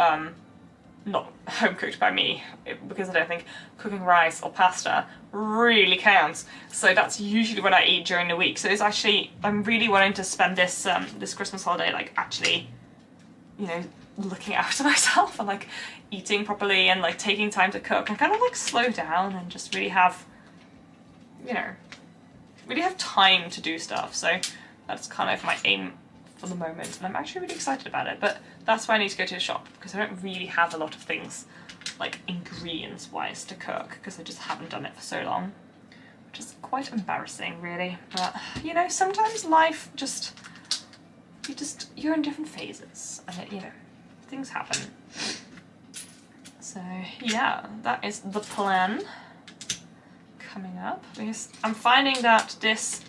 not home cooked by me, because I don't think cooking rice or pasta really counts. So that's usually what I eat during the week. So it's actually, I'm really wanting to spend this this Christmas holiday like actually, you know, looking after myself and like eating properly and like taking time to cook and kind of like slow down and just really have, you know, really have time to do stuff. So that's kind of my aim for the moment, and I'm actually really excited about it. But that's why I need to go to the shop, because I don't really have a lot of things like ingredients wise to cook, because I just haven't done it for so long, which is quite embarrassing really. But you know, sometimes life just, you're in different phases, and it, you know, things happen. So yeah, that is the plan coming up, because I'm finding that this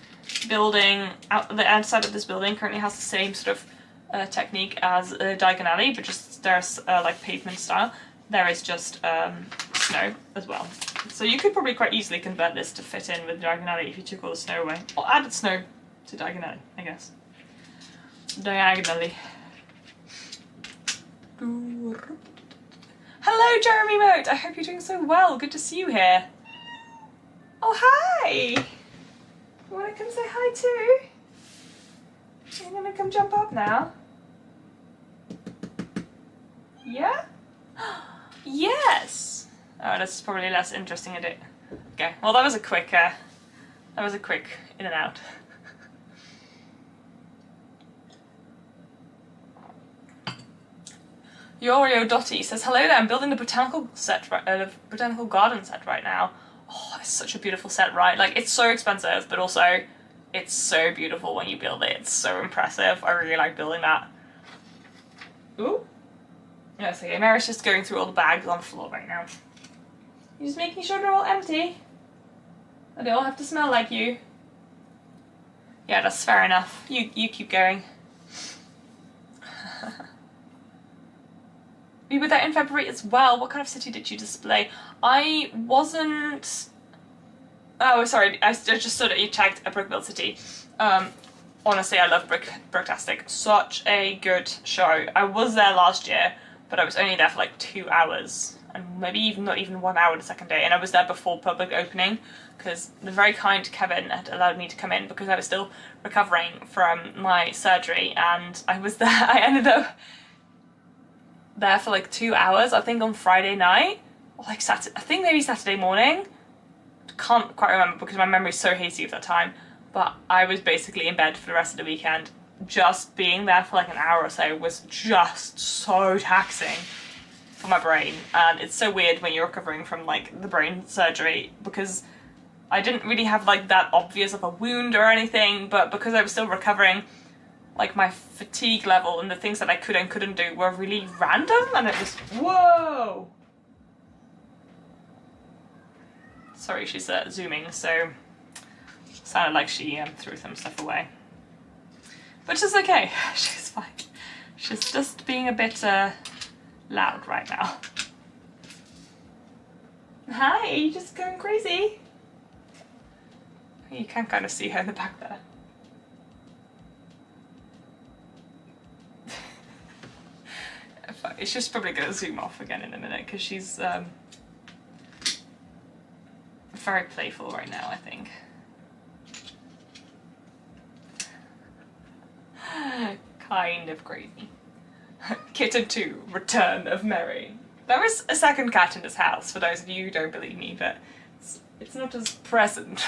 building, the outside of this building currently has the same sort of technique as Diagon Alley, but just there's like pavement style. There is just snow as well. So you could probably quite easily convert this to fit in with Diagon Alley if you took all the snow away. Or added snow to Diagon Alley, I guess. Diagonally. Hello, Jeremy Moat! I hope you're doing so well. Good to see you here. Oh, hi! You wanna come say hi too? You're gonna come jump up now? Yeah? Yes! Oh, that's probably less interesting, isn't it? Okay, well that was a quick in and out. Yorio Dotty says, hello there, I'm building the botanical garden set right now. Oh, it's such a beautiful set, right? Like, it's so expensive, but also it's so beautiful when you build it. It's so impressive. I really like building that. Ooh. Yes, okay, Mary's just going through all the bags on the floor right now. You're just making sure they're all empty. And they all have to smell like you. Yeah, that's fair enough. You keep going. We were there in February as well. What kind of city did you display? I wasn't... Oh, sorry. I just saw that you tagged a brick-built city. Honestly, I love Bricktastic. Such a good show. I was there last year, but I was only there for like 2 hours. And maybe not even 1 hour the second day. And I was there before public opening, because the very kind Kevin had allowed me to come in because I was still recovering from my surgery. And I was there. I ended up there for like 2 hours, I think on Friday night, or like Saturday, I think maybe Saturday morning. Can't quite remember because my memory's so hazy of that time, but I was basically in bed for the rest of the weekend. Just being there for like an hour or so was just so taxing for my brain. And it's so weird when you're recovering from like the brain surgery, because I didn't really have like that obvious of a wound or anything, but because I was still recovering, like my fatigue level and the things that I could and couldn't do were really random, and it was, whoa! Sorry, she's zooming, so sounded like she threw some stuff away. Which is okay, she's fine. She's just being a bit loud right now. Hi, are you just going crazy? You can kind of see her in the back there. It's just probably going to zoom off again in a minute because she's very playful right now, I think. Kind of crazy. Kitten 2, Return of Mary. There is a second cat in this house, for those of you who don't believe me, but it's not as present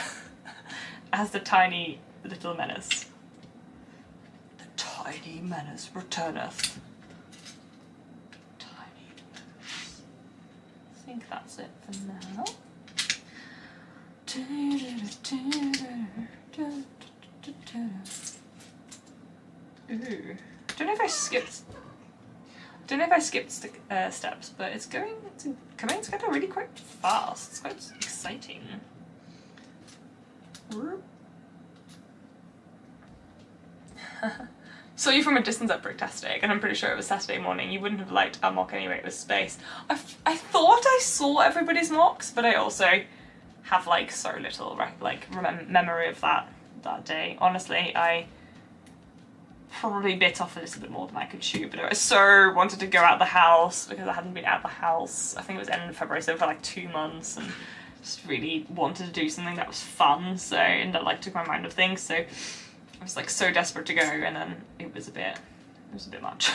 as the tiny little menace. The tiny menace returneth. Tiny menace. I think that's it for now. Ooh. Don't know if I skipped steps, but it's coming together really quite fast. It's quite exciting. Saw you from a distance at Bricktastic, and I'm pretty sure it was Saturday morning. You wouldn't have liked our mock anyway, it was space. I thought I saw everybody's mocks, but I also have like so little memory of that day. Honestly, I probably bit off a little bit more than I could chew, but I so wanted to go out the house because I hadn't been out the house. I think it was end of February, so for like 2 months, and just really wanted to do something that was fun, so and that like took my mind off things, so I was like so desperate to go, and then it was a bit much.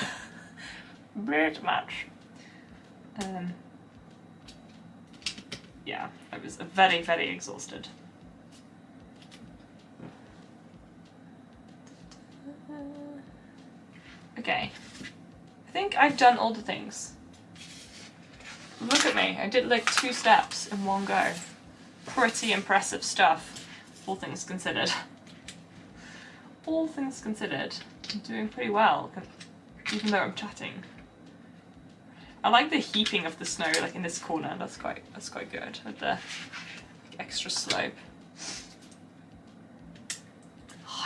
Bit much. Yeah, I was very, very exhausted. Okay, I think I've done all the things. Look at me, I did like 2 steps in one go. Pretty impressive stuff, all things considered. All things considered, I'm doing pretty well, even though I'm chatting. I like the heaping of the snow, like in this corner. That's quite good with the extra slope. Oh,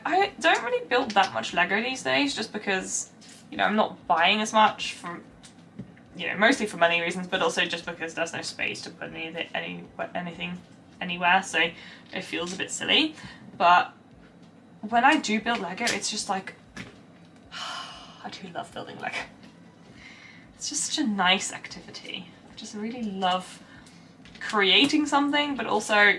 I don't really build that much Lego these days, just because I'm not buying as much from mostly for money reasons, but also just because there's no space to put anything anywhere, so it feels a bit silly. But when I do build Lego, it's just like I do love building Lego. It's just such a nice activity. I just really love creating something, but also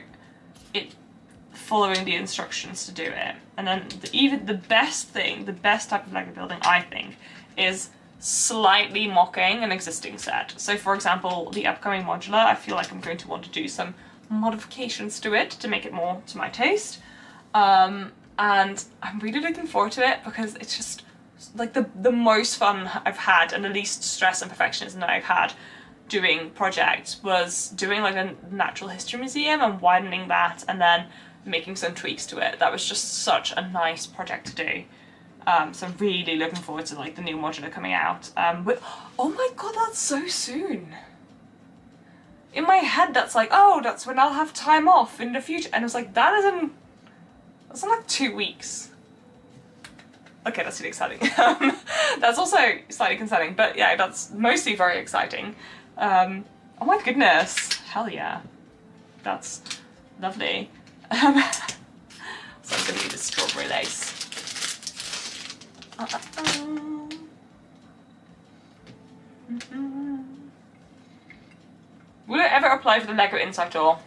following the instructions to do it. And then even the best type of Lego building, I think, is slightly mocking an existing set. So for example, the upcoming modular, I feel like I'm going to want to do some modifications to it to make it more to my taste. And I'm really looking forward to it because it's just like the most fun I've had and the least stress and perfectionism that I've had doing projects was doing like a natural history museum and widening that and then making some tweaks to it. That was just such a nice project to do. So I'm really looking forward to like the new modular coming out. Oh my god, that's so soon. In my head that's like, oh, that's when I'll have time off in the future, and I was like, that's in like 2 weeks. Okay, that's really exciting. That's also slightly concerning, but yeah, that's mostly very exciting. Oh my goodness, hell yeah. That's lovely. So I'm gonna need a strawberry lace. Will it ever apply for the Lego Insight Tour?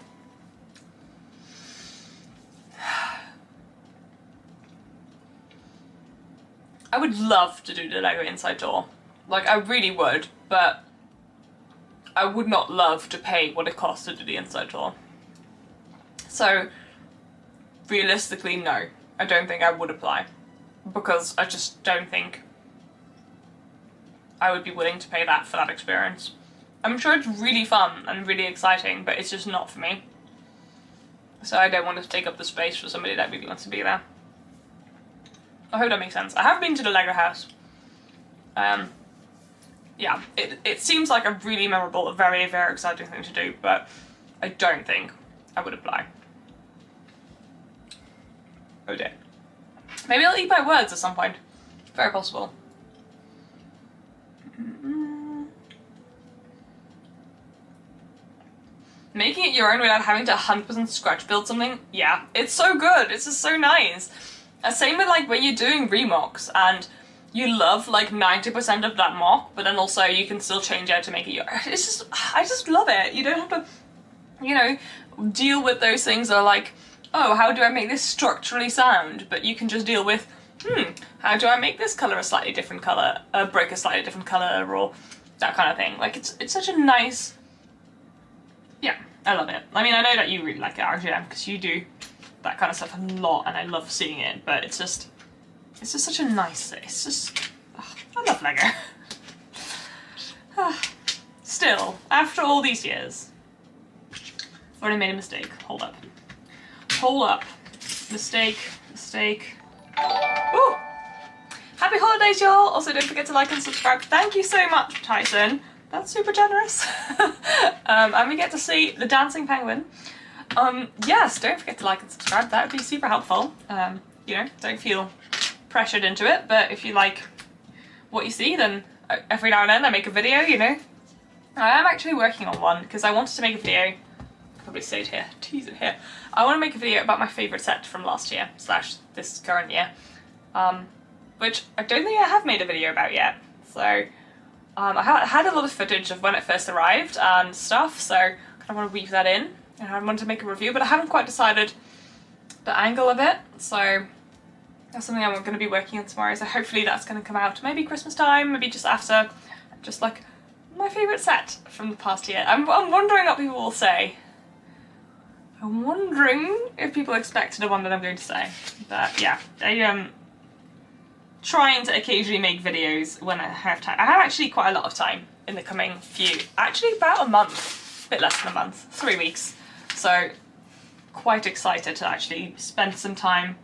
I would love to do the Lego Insight Tour. Like, I really would, but I would not love to pay what it costs to do the Insight Tour. So, realistically, no. I don't think I would apply. Because I just don't think I would be willing to pay that for that experience. I'm sure it's really fun and really exciting, but it's just not for me. So I don't want to take up the space for somebody that really wants to be there. I hope that makes sense. I have been to the Lego house. Yeah, it seems like a really memorable, a very, very exciting thing to do, but I don't think I would apply. Oh dear. Maybe I'll eat my words at some point. Very possible. Making it your own without having to 100% scratch build something, yeah, it's so good. It's just so nice. Same with like when you're doing remocks and you love like 90% of that mock, but then also you can still change it to make it your, it's just, I just love it. You don't have to, you know, deal with those things that are like, oh, how do I make this structurally sound? But you can just deal with, how do I make this colour a slightly different colour, a brick a slightly different colour, or that kind of thing. Like, it's such a nice, yeah, I love it. I mean, I know that you really like it, RGM, because you do that kind of stuff a lot, and I love seeing it, but it's just such a nice, it's just, oh, I love Lego. Still, after all these years, I've already made a mistake. Hold up. Hold up. Mistake. Ooh! Happy holidays, y'all! Also, don't forget to like and subscribe. Thank you so much, Tyson. That's super generous. And we get to see the dancing penguin. Yes, don't forget to like and subscribe. That would be super helpful. You know, don't feel pressured into it, but if you like what you see, then every now and then I make a video, you know. I am actually working on one because I wanted to make a video, probably say it here, tease it here. I want to make a video about my favourite set from last year / this current year, which I don't think I have made a video about yet. So I had a lot of footage of when it first arrived and stuff, so I kind of want to weave that in, and I want to make a review, but I haven't quite decided the angle of it, so that's something I'm going to be working on tomorrow, so hopefully that's going to come out maybe Christmas time, maybe just after, just like my favourite set from the past year. I'm wondering what people will say. I'm wondering if people expected the one that I'm going to say. But yeah, I am trying to occasionally make videos when I have time. I have actually quite a lot of time in the coming actually about a month, a bit less than a month, 3 weeks. So quite excited to actually spend some time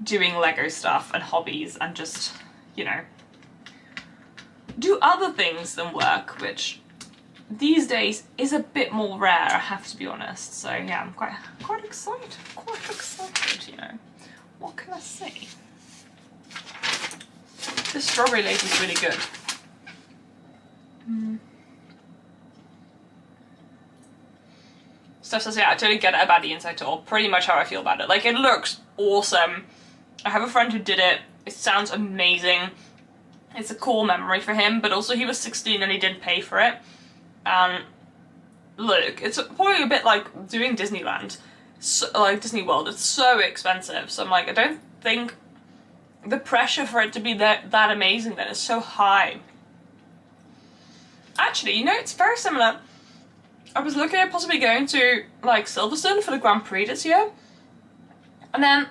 doing Lego stuff and hobbies and just, you know, do other things than work, which these days is a bit more rare, I have to be honest. So yeah, I'm quite excited, you know. What can I say? This strawberry lace is really good. Steph says, yeah, I totally get it about the inside tool. Pretty much how I feel about it. Like, it looks awesome. I have a friend who did it. It sounds amazing. It's a cool memory for him, but also he was 16 and he didn't pay for it. And look, it's probably a bit like doing Disneyland, so, like Disney World. It's so expensive. So I'm like, I don't think the pressure for it to be that amazing then is so high. Actually, you know, it's very similar. I was looking at possibly going to like Silverstone for the Grand Prix this year, and then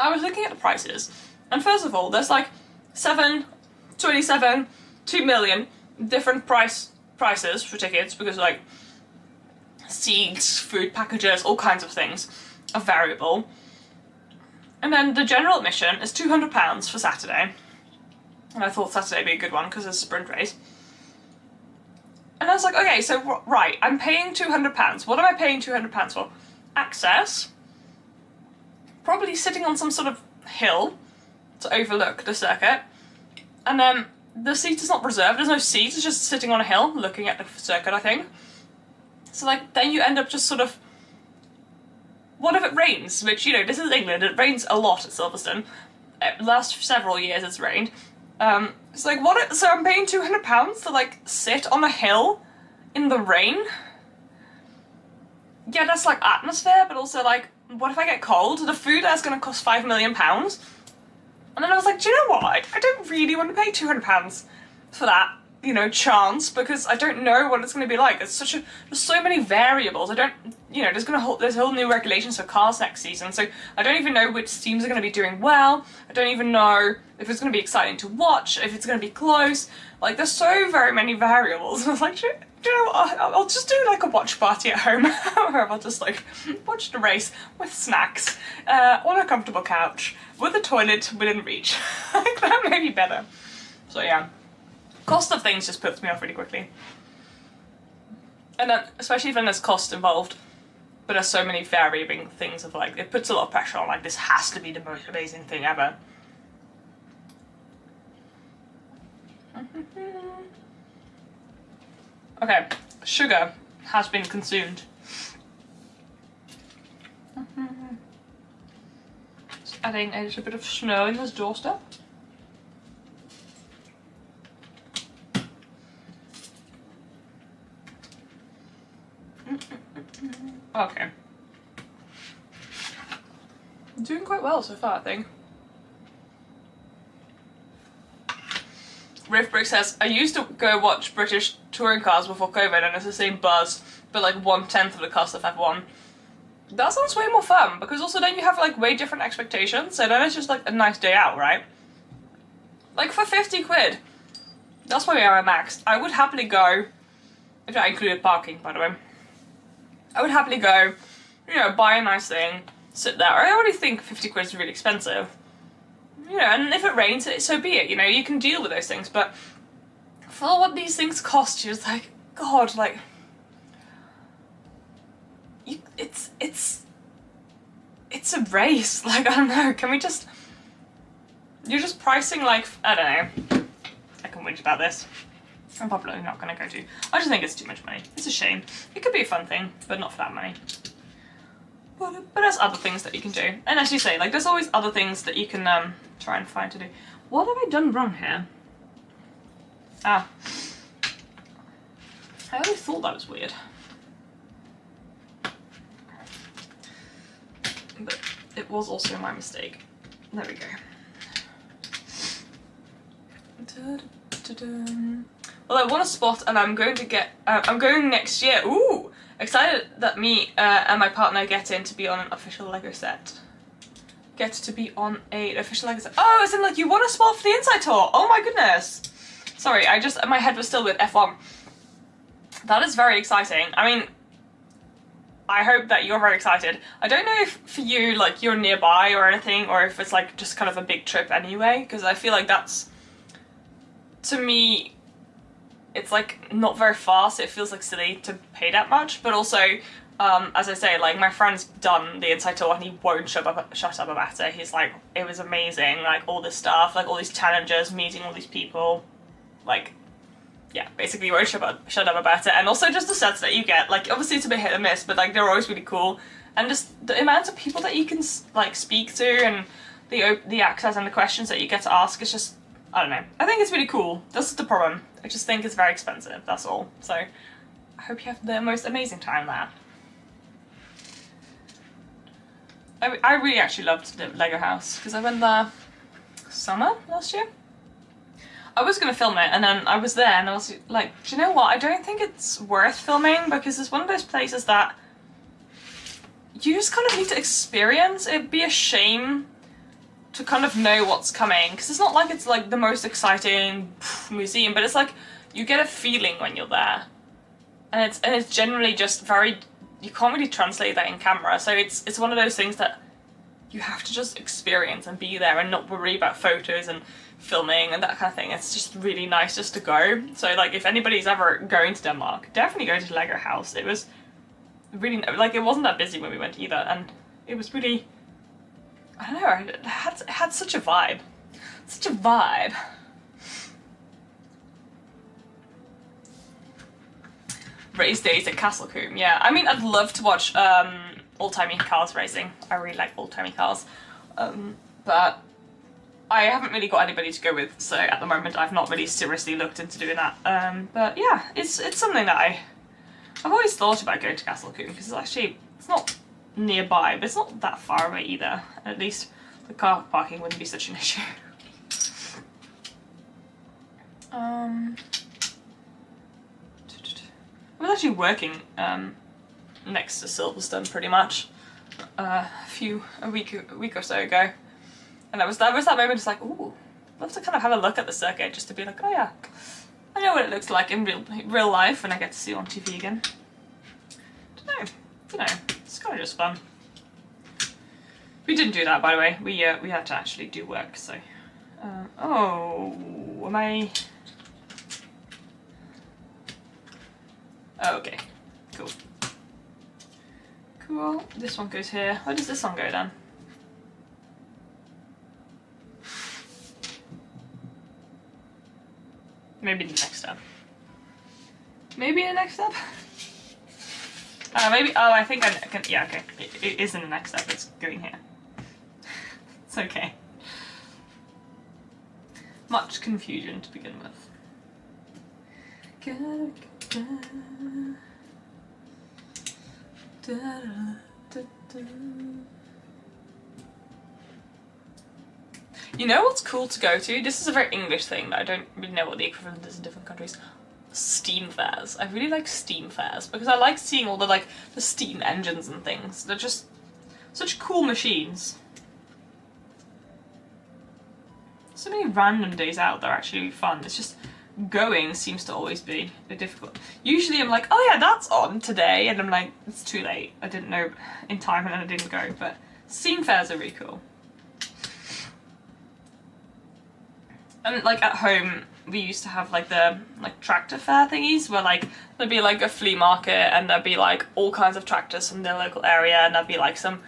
I was looking at the prices, and first of all, there's like 7, 27, 2 million different prices for tickets, because like seats, food packages, all kinds of things are variable. And then the general admission is £200 for Saturday, and I thought Saturday would be a good one because it's a sprint race. And I was like, okay, so right, I'm paying £200. What am I paying £200 for? Access, probably sitting on some sort of hill to overlook the circuit, and then the seat is not reserved, there's no seat, it's just sitting on a hill looking at the circuit, I think. So like, then you end up just sort of, what if it rains? Which, you know, this is England, it rains a lot at Silverstone. The last several years it's rained. It's like, so I'm paying £200 to like sit on a hill in the rain? Yeah, that's like atmosphere, but also like, what if I get cold? The food that's gonna cost £5 million. And then I was like, do you know what? I don't really want to pay £200 for that, you know, chance, because I don't know what it's going to be like. It's there's so many variables. I don't, you know, there's whole new regulations for cars next season, so I don't even know which teams are going to be doing well. I don't even know if it's going to be exciting to watch, if it's going to be close. Like, there's so very many variables. And I was like, do you know what? I'll just do like a watch party at home, where I'll just like watch the race with snacks, on a comfortable couch, with a toilet within reach. Like, that may be better. So yeah. Cost of things just puts me off really quickly. And then, especially when there's cost involved, but there's so many varying things of like, it puts a lot of pressure on like, this has to be the most amazing thing ever. Okay, sugar has been consumed. Just adding a little bit of snow in this doorstep. Okay. I'm doing quite well so far, I think. Riffbrick says, I used to go watch British touring cars before COVID and it's the same buzz, but like 1/10 of the cost of F1. That sounds way more fun, because also then you have like way different expectations, so then it's just like a nice day out, right? Like for 50 quid, that's why I'm maxed. I would happily go, if that included parking by the way, I would happily go, you know, buy a nice thing, sit there. I already think 50 quid is really expensive. You know, and if it rains, so be it, you know, you can deal with those things, but for what these things cost you, it's like, God, like, it's a race, like, I don't know, can we just, you're just pricing like, I don't know, I can whinge about this, I'm probably not going to go to, I just think it's too much money, it's a shame, it could be a fun thing, but not for that money. But there's other things that you can do, and as you say, like, there's always other things that you can try and find to do. What have I done wrong here? Ah. I always thought that was weird. But it was also my mistake. There we go. Well, I won a spot and I'm going to get, I'm going next year. Ooh! Excited that me and my partner get in to be on an official LEGO set. Get to be on an official LEGO set. Oh, as in like you won a spot for the Inside Tour. Oh my goodness. Sorry, my head was still with F1. That is very exciting. I mean, I hope that you're very excited. I don't know if for you, like, you're nearby or anything, or if it's like just kind of a big trip anyway, because I feel like that's, to me, it's like not very far, so it feels like silly to pay that much, but also, as I say, like, my friend's done the Inside Tour and he won't shut up about it. He's like, it was amazing, like, all this stuff, like, all these challenges, meeting all these people, like, yeah, basically you won't shut up about it. And also just the sets that you get, like, obviously it's a bit hit and miss, but like, they're always really cool. And just the amount of people that you can, like, speak to, and the access and the questions that you get to ask is just, I don't know. I think it's really cool. That's the problem. I just think it's very expensive, that's all. So, I hope you have the most amazing time there. I really actually loved the LEGO house, because I went there summer last year. I was going to film it and then I was there and I was like, do you know what, I don't think it's worth filming, because it's one of those places that you just kind of need to experience. It'd be a shame to kind of know what's coming, because it's not like it's like the most exciting museum, but it's like you get a feeling when you're there, and it's generally just very, you can't really translate that in camera, so it's one of those things that you have to just experience and be there and not worry about photos and filming and that kind of thing. It's just really nice just to go. So like, if anybody's ever going to Denmark, definitely go to LEGO house. It was really, like, it wasn't that busy when we went either, and it was really, I don't know, it had such a vibe. Such a vibe. Race days at Castlecombe, yeah. I mean, I'd love to watch old-timey cars racing. I really like old-timey cars. But I haven't really got anybody to go with, so at the moment I've not really seriously looked into doing that. But yeah, it's something that I've always thought about going to Castlecombe, because it's actually, it's not nearby, but it's not that far away either. At least the car parking wouldn't be such an issue. I was actually working next to Silverstone pretty much a week or so ago, and that was that moment just like, ooh, I'd love to kind of have a look at the circuit just to be like, oh yeah, I know what it looks like in real life when I get to see it on TV again. Don't know, it's kind of just fun. We didn't do that, by the way. We had to actually do work, so oh, am I? Oh, okay, cool. Cool, this one goes here. Where does this one go then? Maybe the next step. Maybe the next step? Maybe, oh, I think I can, yeah, okay. It is in the next step, it's going here. It's okay. Much confusion to begin with. You know what's cool to go to? This is a very English thing, but I don't really know what the equivalent is in different countries. Steam fairs. I really like steam fairs because I like seeing all the the steam engines and things. They're just such cool machines. So many random days out that are actually fun. It's just going seems to always be a bit difficult. Usually I'm like, oh yeah, that's on today, and I'm like, it's too late. I didn't know in time and then I didn't go, but steam fairs are really cool. And like at home, we used to have like the tractor fair thingies where like there'd be like a flea market and there'd be like all kinds of tractors from the local area, and there'd be like some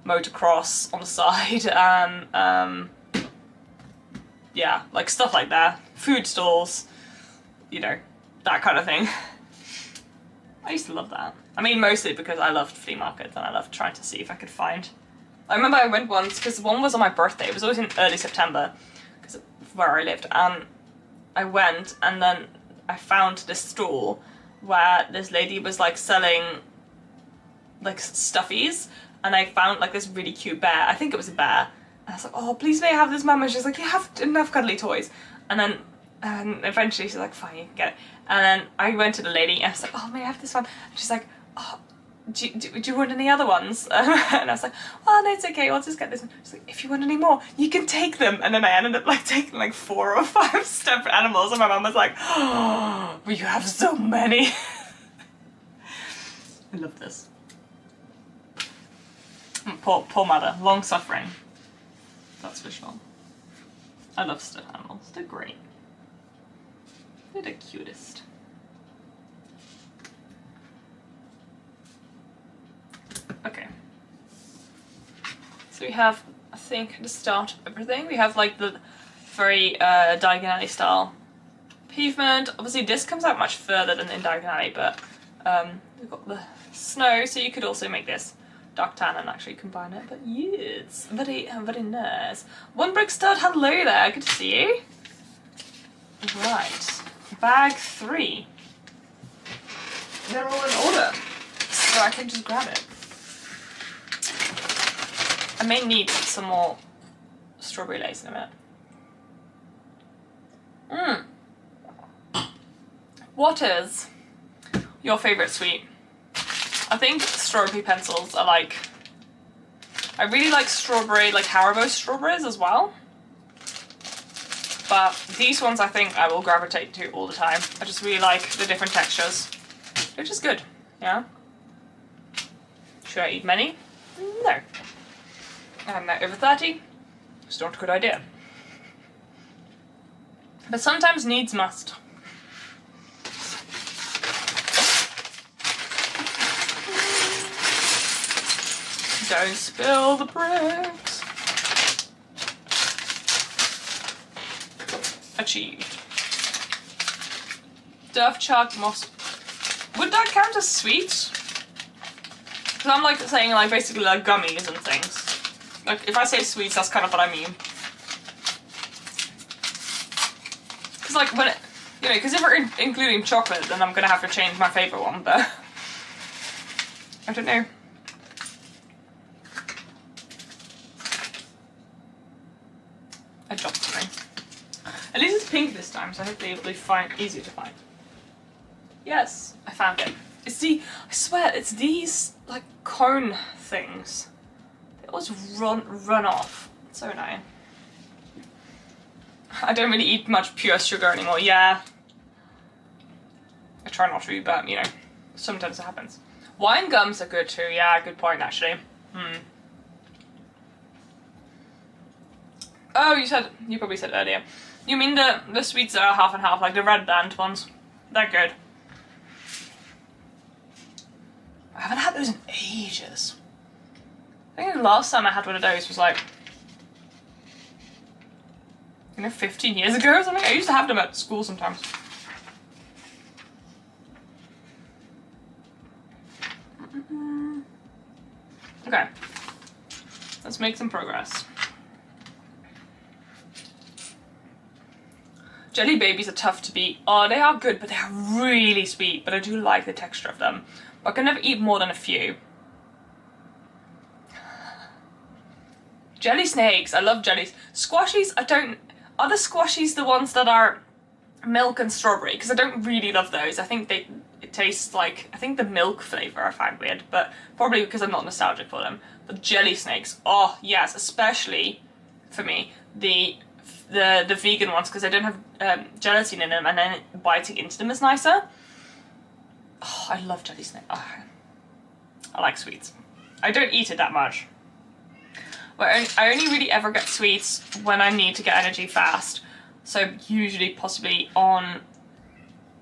motocross on the side and yeah, like stuff like that. Food stalls, you know, that kind of thing. I used to love that. I mean, mostly because I loved flea markets and I loved trying to see if I could find. I remember I went once because one was on my birthday. It was always in early September because of where I lived, and I went and then I found this stall where this lady was like selling like stuffies, and I found like this really cute bear. I think it was a bear. And I was like, oh, please may I have this, Mum? And she's like, you have enough cuddly toys. And then eventually she's like, fine, you can get it. And then I went to the lady and I was like, oh, may I have this one? And she's like, oh, do you want any other ones? And I was like, oh, no, it's okay, I'll just get this one. She's like, if you want any more, you can take them. And then I ended up like taking like 4 or 5 separate animals, and my mum was like, oh, but you have so many. I love this. Poor mother, long suffering. That's for sure. I love stuffed animals. They're great. They're the cutest. Okay. So we have, I think, the start of everything. We have like the very Diagon Alley style pavement. Obviously this comes out much further than in Diagon Alley, but we've got the snow, so you could also make this dark tan and actually combine it, but yes, very nice. One brick stud, hello there, good to see you. Right, bag 3. They're all in order, so I can just grab it. I may need some more strawberry lace in a minute. What is your favourite sweet? I think strawberry pencils are like, I really like strawberry, like Haribo strawberries as well. But these ones I think I will gravitate to all the time. I just really like the different textures. They're just good, yeah? Should I eat many? No. I'm now over 30. It's not a good idea. But sometimes needs must. Don't spill the bricks. Achieved. Duff Chuck Moss. Would that count as sweets? Because I'm like saying like basically like gummies and things. Like if I say sweets, that's kind of what I mean. Because like when it, you know, because if we're including chocolate, then I'm gonna have to change my favourite one. But I don't know. I dropped something. At least it's pink this time, so hopefully it'll be easier to find. Yes, I found it. It's I swear, it's these like cone things. They always run off. It's so annoying. I don't really eat much pure sugar anymore. Yeah, I try not to, but you know, sometimes it happens. Wine gums are good too. Yeah, good point actually. Oh, you probably said earlier. You mean the sweets that are half and half, like the red band ones? They're good. I haven't had those in ages. I think the last time I had one of those was like, you know, 15 years ago or something. I used to have them at school sometimes. Okay, let's make some progress. Jelly babies are tough to beat. Oh, they are good, but they are really sweet, but I do like the texture of them. But I can never eat more than a few. Jelly snakes, I love jellies. Squashies, I don't... Are the squashies the ones that are milk and strawberry? Because I don't really love those. I think it tastes like... I think the milk flavour I find weird, but probably because I'm not nostalgic for them. But jelly snakes, oh yes, especially for me, the vegan ones, because they don't have gelatin in them, and then biting into them is nicer. Oh, I love jelly snake. Oh, I like sweets. I don't eat it that much. But I only really ever get sweets when I need to get energy fast. So usually possibly on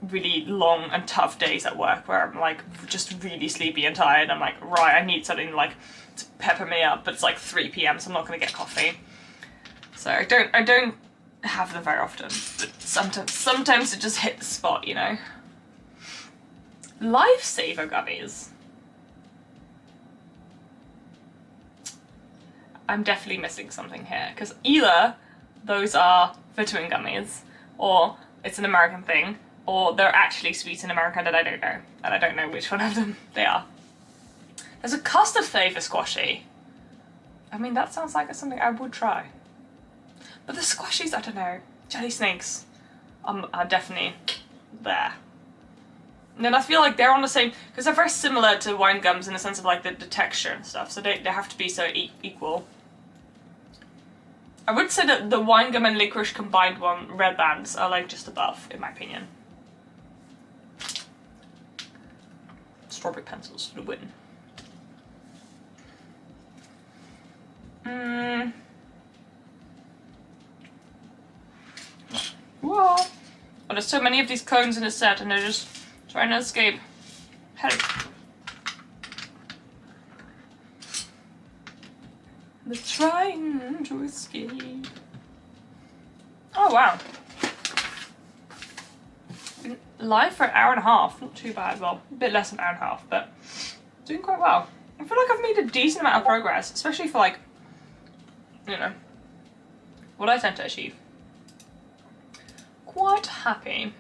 really long and tough days at work where I'm like just really sleepy and tired. I'm like, right, I need something like to pepper me up, but it's like 3 PM, so I'm not gonna get coffee. So I don't have them very often, but sometimes it just hit the spot, you know. Lifesaver gummies. I'm definitely missing something here, because either those are vitamin gummies, or it's an American thing, or they're actually sweet in America that I don't know, and I don't know which one of them they are. There's a custard flavour squashy. I mean, that sounds like something I would try. But the squashies, I don't know. Jelly snakes are definitely there. And then I feel like they're on the same, because they're very similar to wine gums in the sense of like the texture and stuff, so they have to be so equal. I would say that the wine gum and licorice combined one, red bands, are like just above, in my opinion. Strawberry pencils for the win. Whoa! Oh, there's so many of these cones in the set, and they're just trying to escape. Help! They're trying to escape. Oh wow! Been live for an hour and a half. Not too bad. Well, a bit less than an hour and a half, but doing quite well. I feel like I've made a decent amount of progress, especially for like, you know, what I tend to achieve. Quite happy.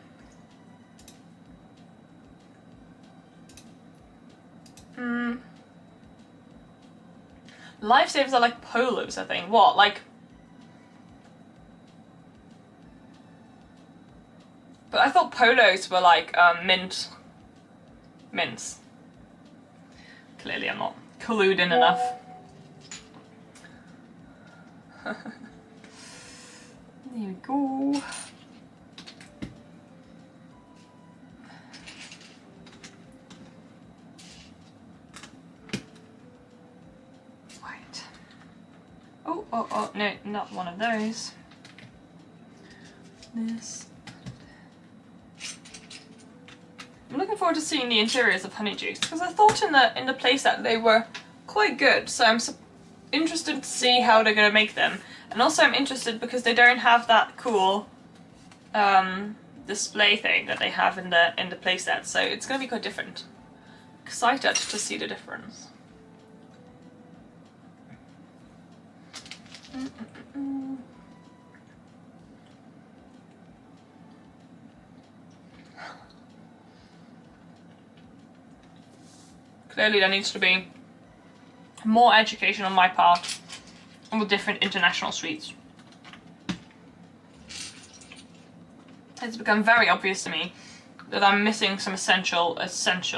Lifesavers are like polos, I think. What, like... But I thought polos were like mints. Clearly I'm not clued in enough. There we go. Oh, no, not one of those. This. I'm looking forward to seeing the interiors of Honeyjuice, because I thought in the playset they were quite good, so I'm interested to see how they're going to make them. And also I'm interested because they don't have that cool display thing that they have in the playset, so it's going to be quite different. Excited to see the difference. Clearly there needs to be more education on my part on the different international sweets. It's become very obvious to me that I'm missing some essential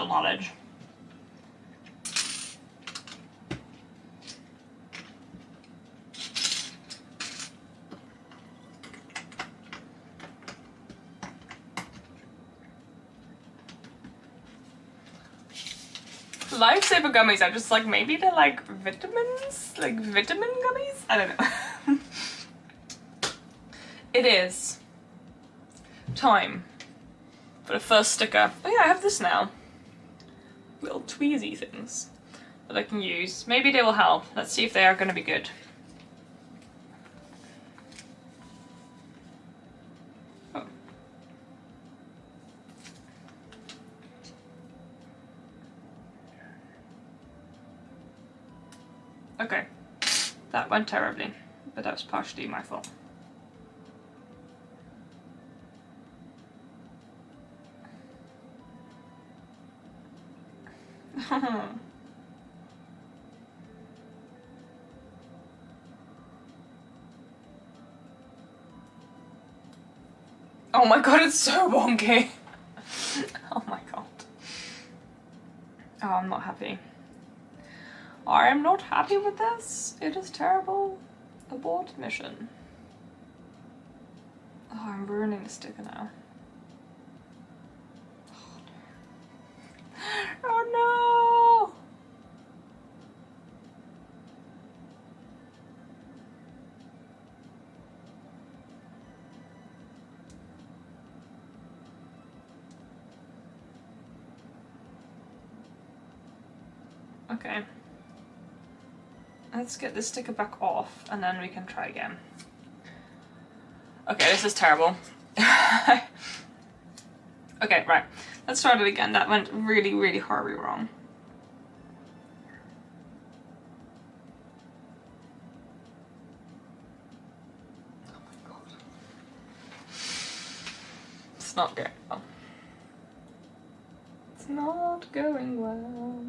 knowledge. Lifesaver gummies are just like, maybe they're like vitamins? Like vitamin gummies? I don't know. It is time for the first sticker. Oh yeah, I have this now. Little tweezy things that I can use. Maybe they will help. Let's see if they are going to be good. Oh. Okay, that went terribly, but that was partially my fault. Oh my god, it's so wonky. Oh my god. Oh, I'm not happy. I am not happy with this. It is terrible. Abort mission. Oh, I'm ruining the sticker now. Oh no! Okay. Let's get this sticker back off and then we can try again. Okay, this is terrible. Okay, right. Let's try it again. That went really, really horribly wrong. Oh my god. It's not going well. It's not going well.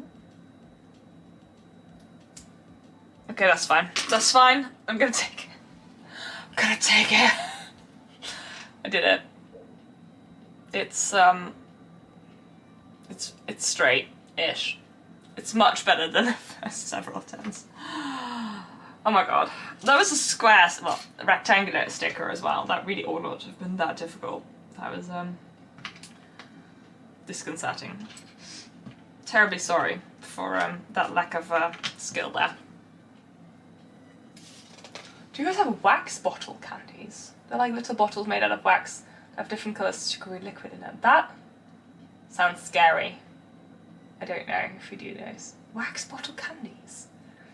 Okay, that's fine. That's fine. I'm gonna take it. I'm gonna take it. I did it. It's straight-ish. It's much better than the first several attempts. Oh my god. That was a square, well, a rectangular sticker as well. That really ought not to have been that difficult. That was disconcerting. Terribly sorry for that lack of skill there. Do you guys have wax bottle candies? They're like little bottles made out of wax that have different colours sugary liquid in it. That sounds scary. I don't know if we do those. Wax bottle candies.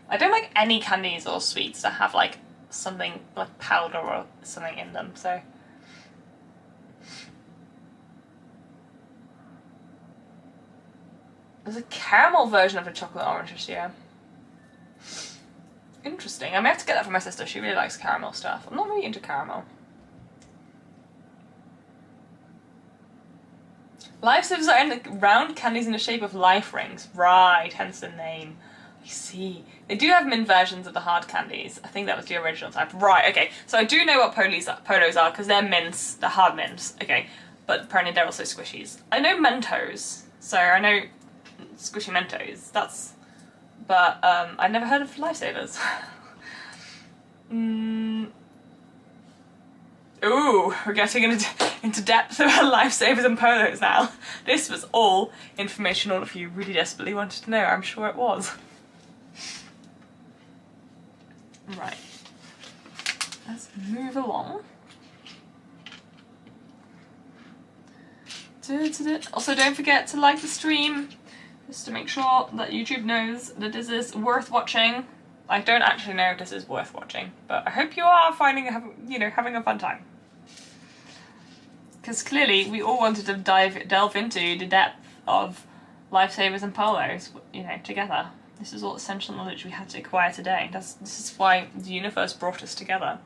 I don't like any candies or sweets that have like something like powder or something in them, so. There's a caramel version of a chocolate orange this year. Interesting. I may have to get that for my sister. She really likes caramel stuff. I'm not really into caramel. Lifesavers are in the round candies in the shape of life rings. Right, hence the name. I see. They do have mint versions of the hard candies. I think that was the original type. Right, okay. So I do know what polos are because they're mints. They're hard mints. Okay. But apparently they're also squishies. I know Mentos. So I know squishy Mentos. That's... But I've never heard of Lifesavers. Ooh, we're getting into depth about Lifesavers and polos now. This was all information all of you really desperately wanted to know. I'm sure it was. Right. Let's move along. Also, don't forget to like the stream. Just to make sure that YouTube knows that this is worth watching. I don't actually know if this is worth watching, but I hope you are having a fun time. Because clearly we all wanted to delve into the depth of Lifesavers and polos, together. This is all essential knowledge we had to acquire today. This is why the universe brought us together.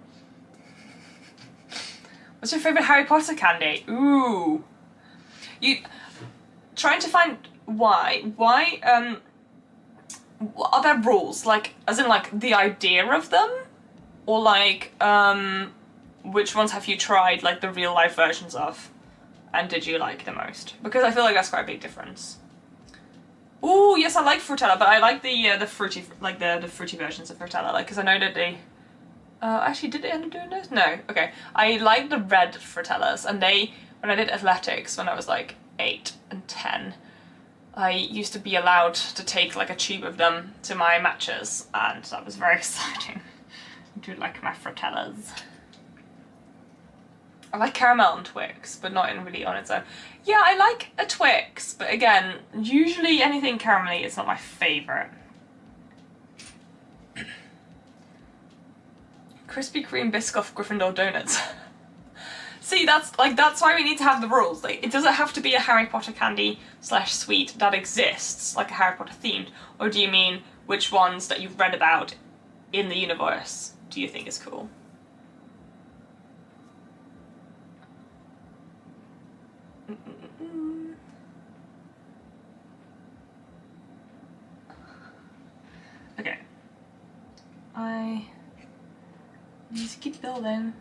What's your favourite Harry Potter candy? Ooh. Trying to find why are there rules, like as in like the idea of them, or like which ones have you tried like the real life versions of and did you like the most? Because I feel like that's quite a big difference. Ooh, yes, I like Frutella, but I like the fruity, like the fruity versions of Frutella, like because I know that they actually, did they end up doing those? No. Okay, I like the red Frutellas, and when I did athletics when I was like 8 and 10, I used to be allowed to take like a tube of them to my matches, and that was very exciting. I do like my Frutellas. I like caramel and Twix, but not really on its own. Yeah, I like a Twix, but again, usually anything caramelly is not my favourite. Krispy Kreme Biscoff Gryffindor donuts. See, that's why we need to have the rules. Like, it doesn't have to be a Harry Potter candy / sweet that exists, like a Harry Potter themed, or do you mean which ones that you've read about in the universe do you think is cool? Okay. I need to keep building.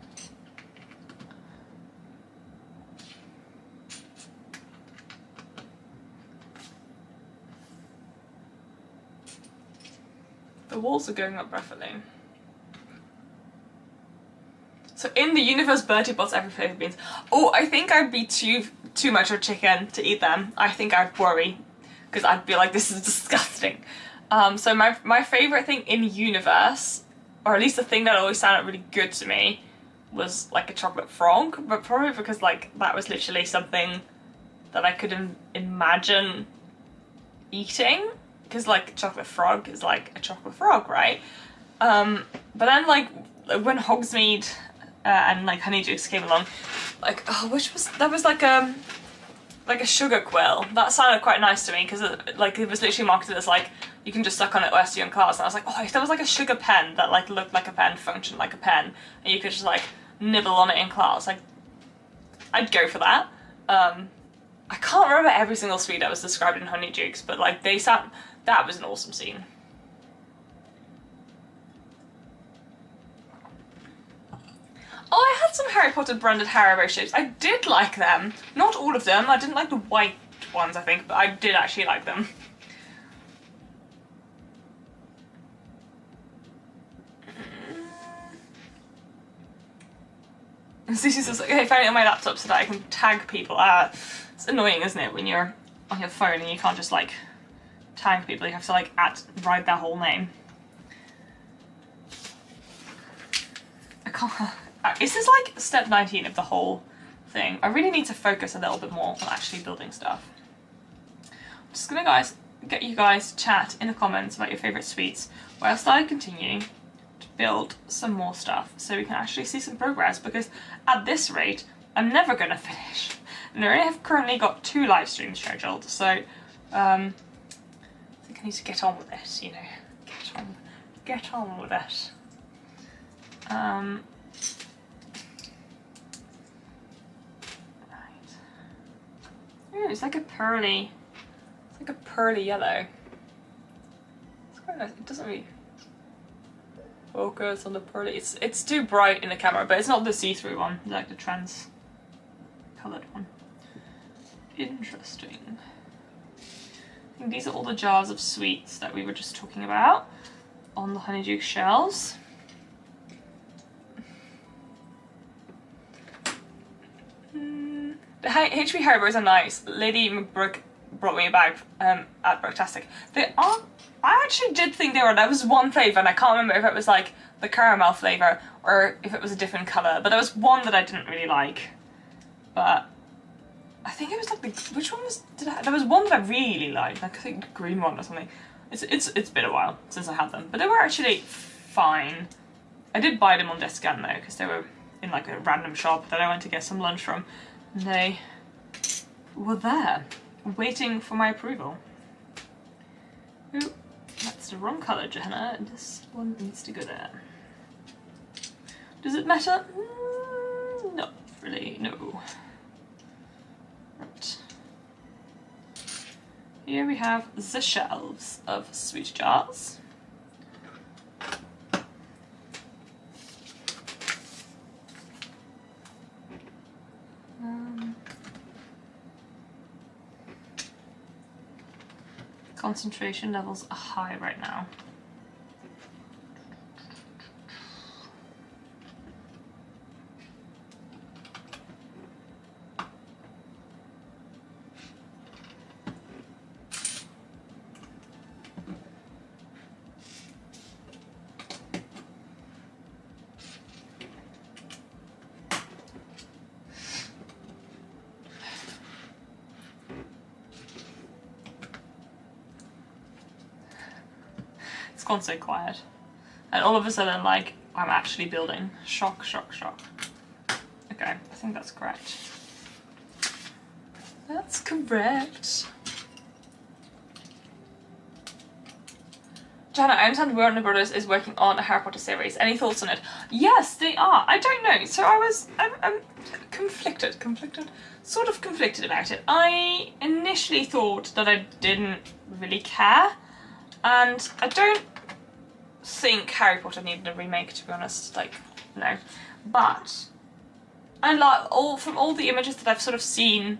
The walls are going up rapidly. So in the universe, Bertie bots every flavour of beans. Oh, I think I'd be too much of a chicken to eat them. I think I'd worry, because I'd be like, this is disgusting. So my favourite thing in universe, or at least the thing that always sounded really good to me, was like a chocolate frog, but probably because like that was literally something that I could imagine eating, because like chocolate frog is like a chocolate frog, right? But then like when Hogsmeade and like Honeydukes came along, like, oh, that was like a sugar quill. That sounded quite nice to me, because like it was literally marketed as like you can just suck on it whilst you're in class, and I was like, oh, if there was like a sugar pen that like looked like a pen, functioned like a pen, and you could just like nibble on it in class, like I'd go for that. I can't remember every single sweet that was described in Honeydukes, but like that was an awesome scene. Oh, I had some Harry Potter branded Haribo shapes. I did like them. Not all of them. I didn't like the white ones, I think, but I did actually like them. Susie says, okay, I found it on my laptop so that I can tag people. It's annoying, isn't it, when you're on your phone and you can't just like tag people, you have to like write their whole name. I can't. Is this like step 19 of the whole thing? I really need to focus a little bit more on actually building stuff. I'm just gonna get you guys to chat in the comments about your favourite sweets whilst I continue to build some more stuff so we can actually see some progress, because at this rate I'm never gonna finish. And I have currently got 2 live streams scheduled, so I think I need to get on with it, you know. Get on with it. Ooh, it's like a pearly yellow. It's quite nice. It doesn't really focus on the pearly. It's too bright in the camera, but it's not the see-through one. It's like the trans-coloured one. Interesting. I think these are all the jars of sweets that we were just talking about on the Honeydew shelves. The HP Haribos are nice. Lady McBrook brought me a bag at Brooktastic. They are. I actually did think there was one flavour, and I can't remember if it was like the caramel flavour or if it was a different colour, but there was one that I didn't really like. But I think it was like which one was, there was one that I really liked, like I think the green one or something. It's been a while since I had them, but they were actually fine. I did buy them on Descan though, because they were in like a random shop that I went to get some lunch from. And they were there, waiting for my approval. Ooh, that's the wrong colour, Johanna. This one needs to go there. Does it matter? Not really, no. Right. Here we have the shelves of sweet jars. Concentration levels are high right now. Gone so quiet, and all of a sudden like I'm actually building. Shock, shock, shock. Okay, I think that's correct. That's correct. Jana, I understand Warner Brothers is working on a Harry Potter series. Any thoughts on it? Yes, they are. I don't know. So I'm conflicted, sort of conflicted about it. I initially thought that I didn't really care, and I don't think Harry Potter needed a remake, to be honest, like, no. But I like from all the images that I've sort of seen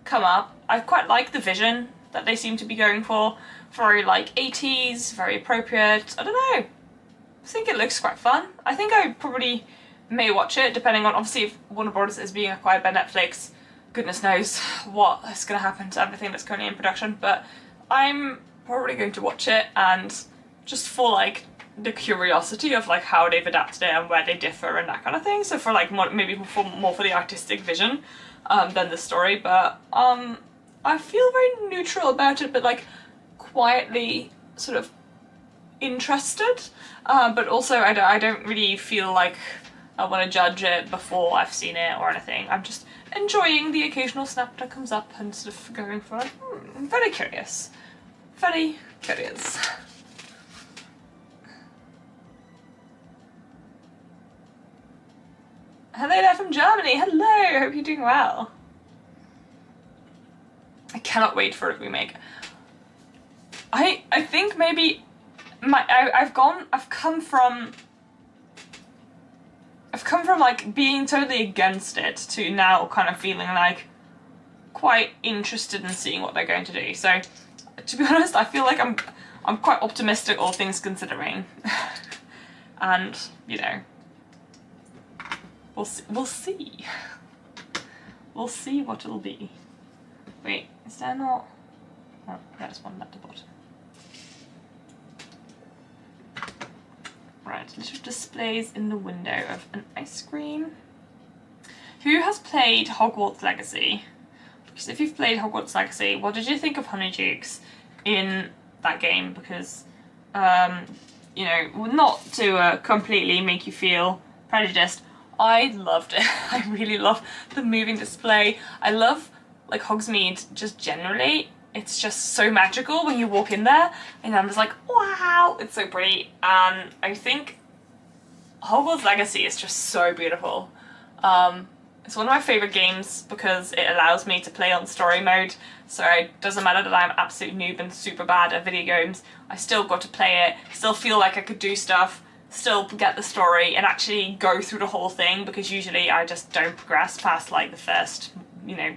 come up, I quite like the vision that they seem to be going for, very like 80s, very appropriate. I don't know. I think it looks quite fun. I think I probably may watch it, depending on, obviously, if Warner Bros. Is being acquired by Netflix. Goodness knows what is going to happen to everything that's currently in production, but I'm probably going to watch it, and just for like the curiosity of like how they've adapted it and where they differ and that kind of thing. So for like more, maybe more for the artistic vision than the story, but I feel very neutral about it, but like quietly sort of interested, but also I don't really feel like I want to judge it before I've seen it or anything. I'm just enjoying the occasional snap that comes up and sort of going for like, I'm very curious. Very curious. Hello there from Germany. Hello, hope you're doing well. I cannot wait for a remake. I think maybe I've come from like being totally against it to now kind of feeling like quite interested in seeing what they're going to do. So to be honest, I feel like I'm quite optimistic, all things considering. And you know, we'll see. We'll see what it'll be. Wait, is there not? Oh, there's one at the bottom. Right, little displays in the window of an ice cream. Who has played Hogwarts Legacy? Because if you've played Hogwarts Legacy, what did you think of Honeydukes in that game? Because, you know, not to completely make you feel prejudiced, I loved it. I really love the moving display. I love, like, Hogsmeade just generally. It's just so magical when you walk in there, and I'm just like, wow, it's so pretty. And I think Hogwarts Legacy is just so beautiful. It's one of my favourite games because it allows me to play on story mode, so it doesn't matter that I'm an absolute noob and super bad at video games, I still got to play it, still feel like I could do stuff, still get the story, and actually go through the whole thing, because usually I just don't progress past like the first, you know,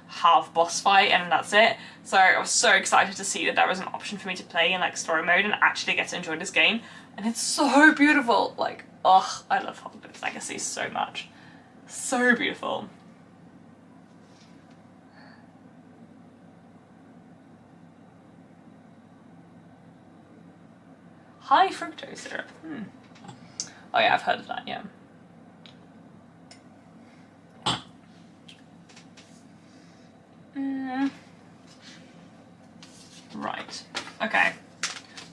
half boss fight and that's it. So I was so excited to see that there was an option for me to play in like story mode and actually get to enjoy this game, and it's so beautiful. Like, oh, I love Hogwarts Legacy so much. So beautiful. High fructose syrup. Oh yeah, I've heard of that, yeah. Right. Okay.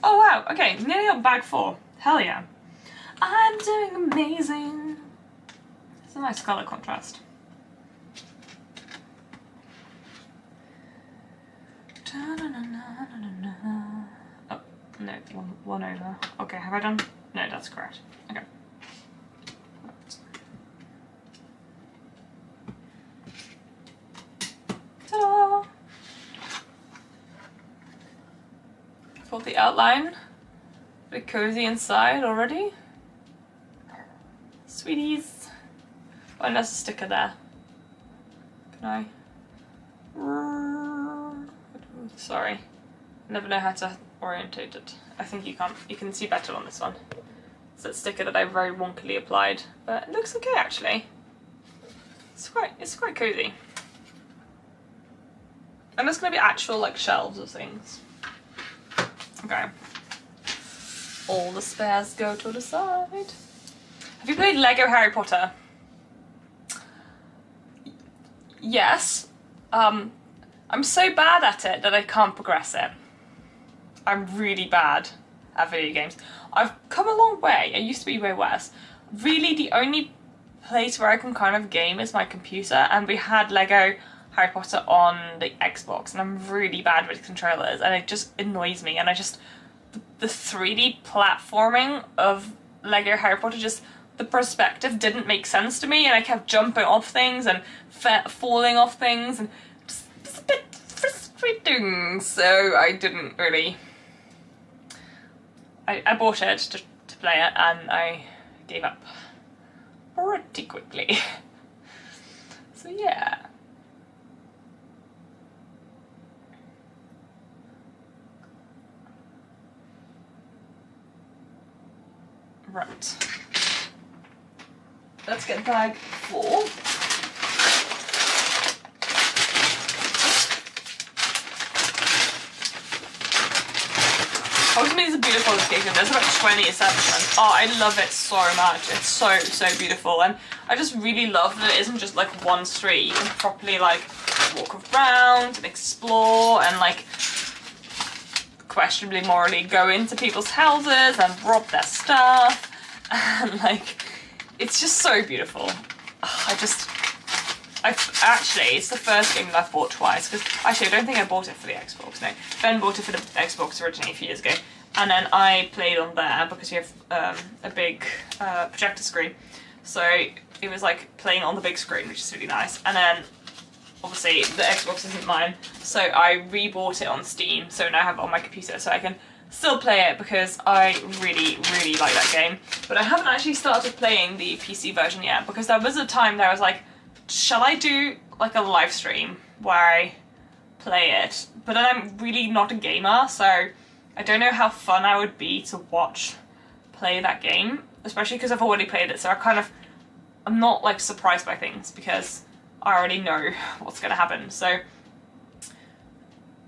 Oh wow, okay, nearly on bag 4. Hell yeah. I'm doing amazing. It's a nice colour contrast. Oh, no, one over. Okay, have I done? No, that's correct. Okay. Ta-da! For the outline, a bit cozy inside already. Sweeties. Oh, and there's a sticker there. Can I? Sorry. Never know how to orientate it. I think you can't. You can see better on this one. It's that sticker that I very wonkily applied, but it looks okay actually. It's quite cozy. And there's gonna be actual like shelves of things. Okay. All the spares go to the side. Have you played Lego Harry Potter? Yes. I'm so bad at it that I can't progress it. I'm really bad at video games. I've come a long way. I used to be way worse. Really, the only place where I can kind of game is my computer, and we had Lego Harry Potter on the Xbox, and I'm really bad with controllers, and it just annoys me. And the 3D platforming of Lego Harry Potter, just the perspective didn't make sense to me, and I kept jumping off things and falling off things, and just it's a bit frustrating. So I didn't really. I bought it to play it, and I gave up pretty quickly. So yeah. Right. Let's get bag 4. Hogsmeade is a beautiful location. There's about 20 establishments. Oh, I love it so much. It's so, so beautiful. And I just really love that it isn't just like one street. You can properly like walk around and explore and like questionably morally go into people's houses and rob their stuff. And like, it's just so beautiful. Actually, it's the first game that I've bought twice, because actually I don't think I bought it for the Xbox, no. Ben bought it for the Xbox originally a few years ago, and then I played on there because you have a big projector screen, so it was like playing on the big screen, which is really nice. And then obviously the Xbox isn't mine, so I rebought it on Steam, so now I have it on my computer so I can still play it because I really, really like that game. But I haven't actually started playing the PC version yet, because there was a time that I was like, shall I do like a live stream where I play it? But then I'm really not a gamer, so I don't know how fun I would be to watch play that game, especially because I've already played it, so I'm not like surprised by things because I already know what's gonna happen. So,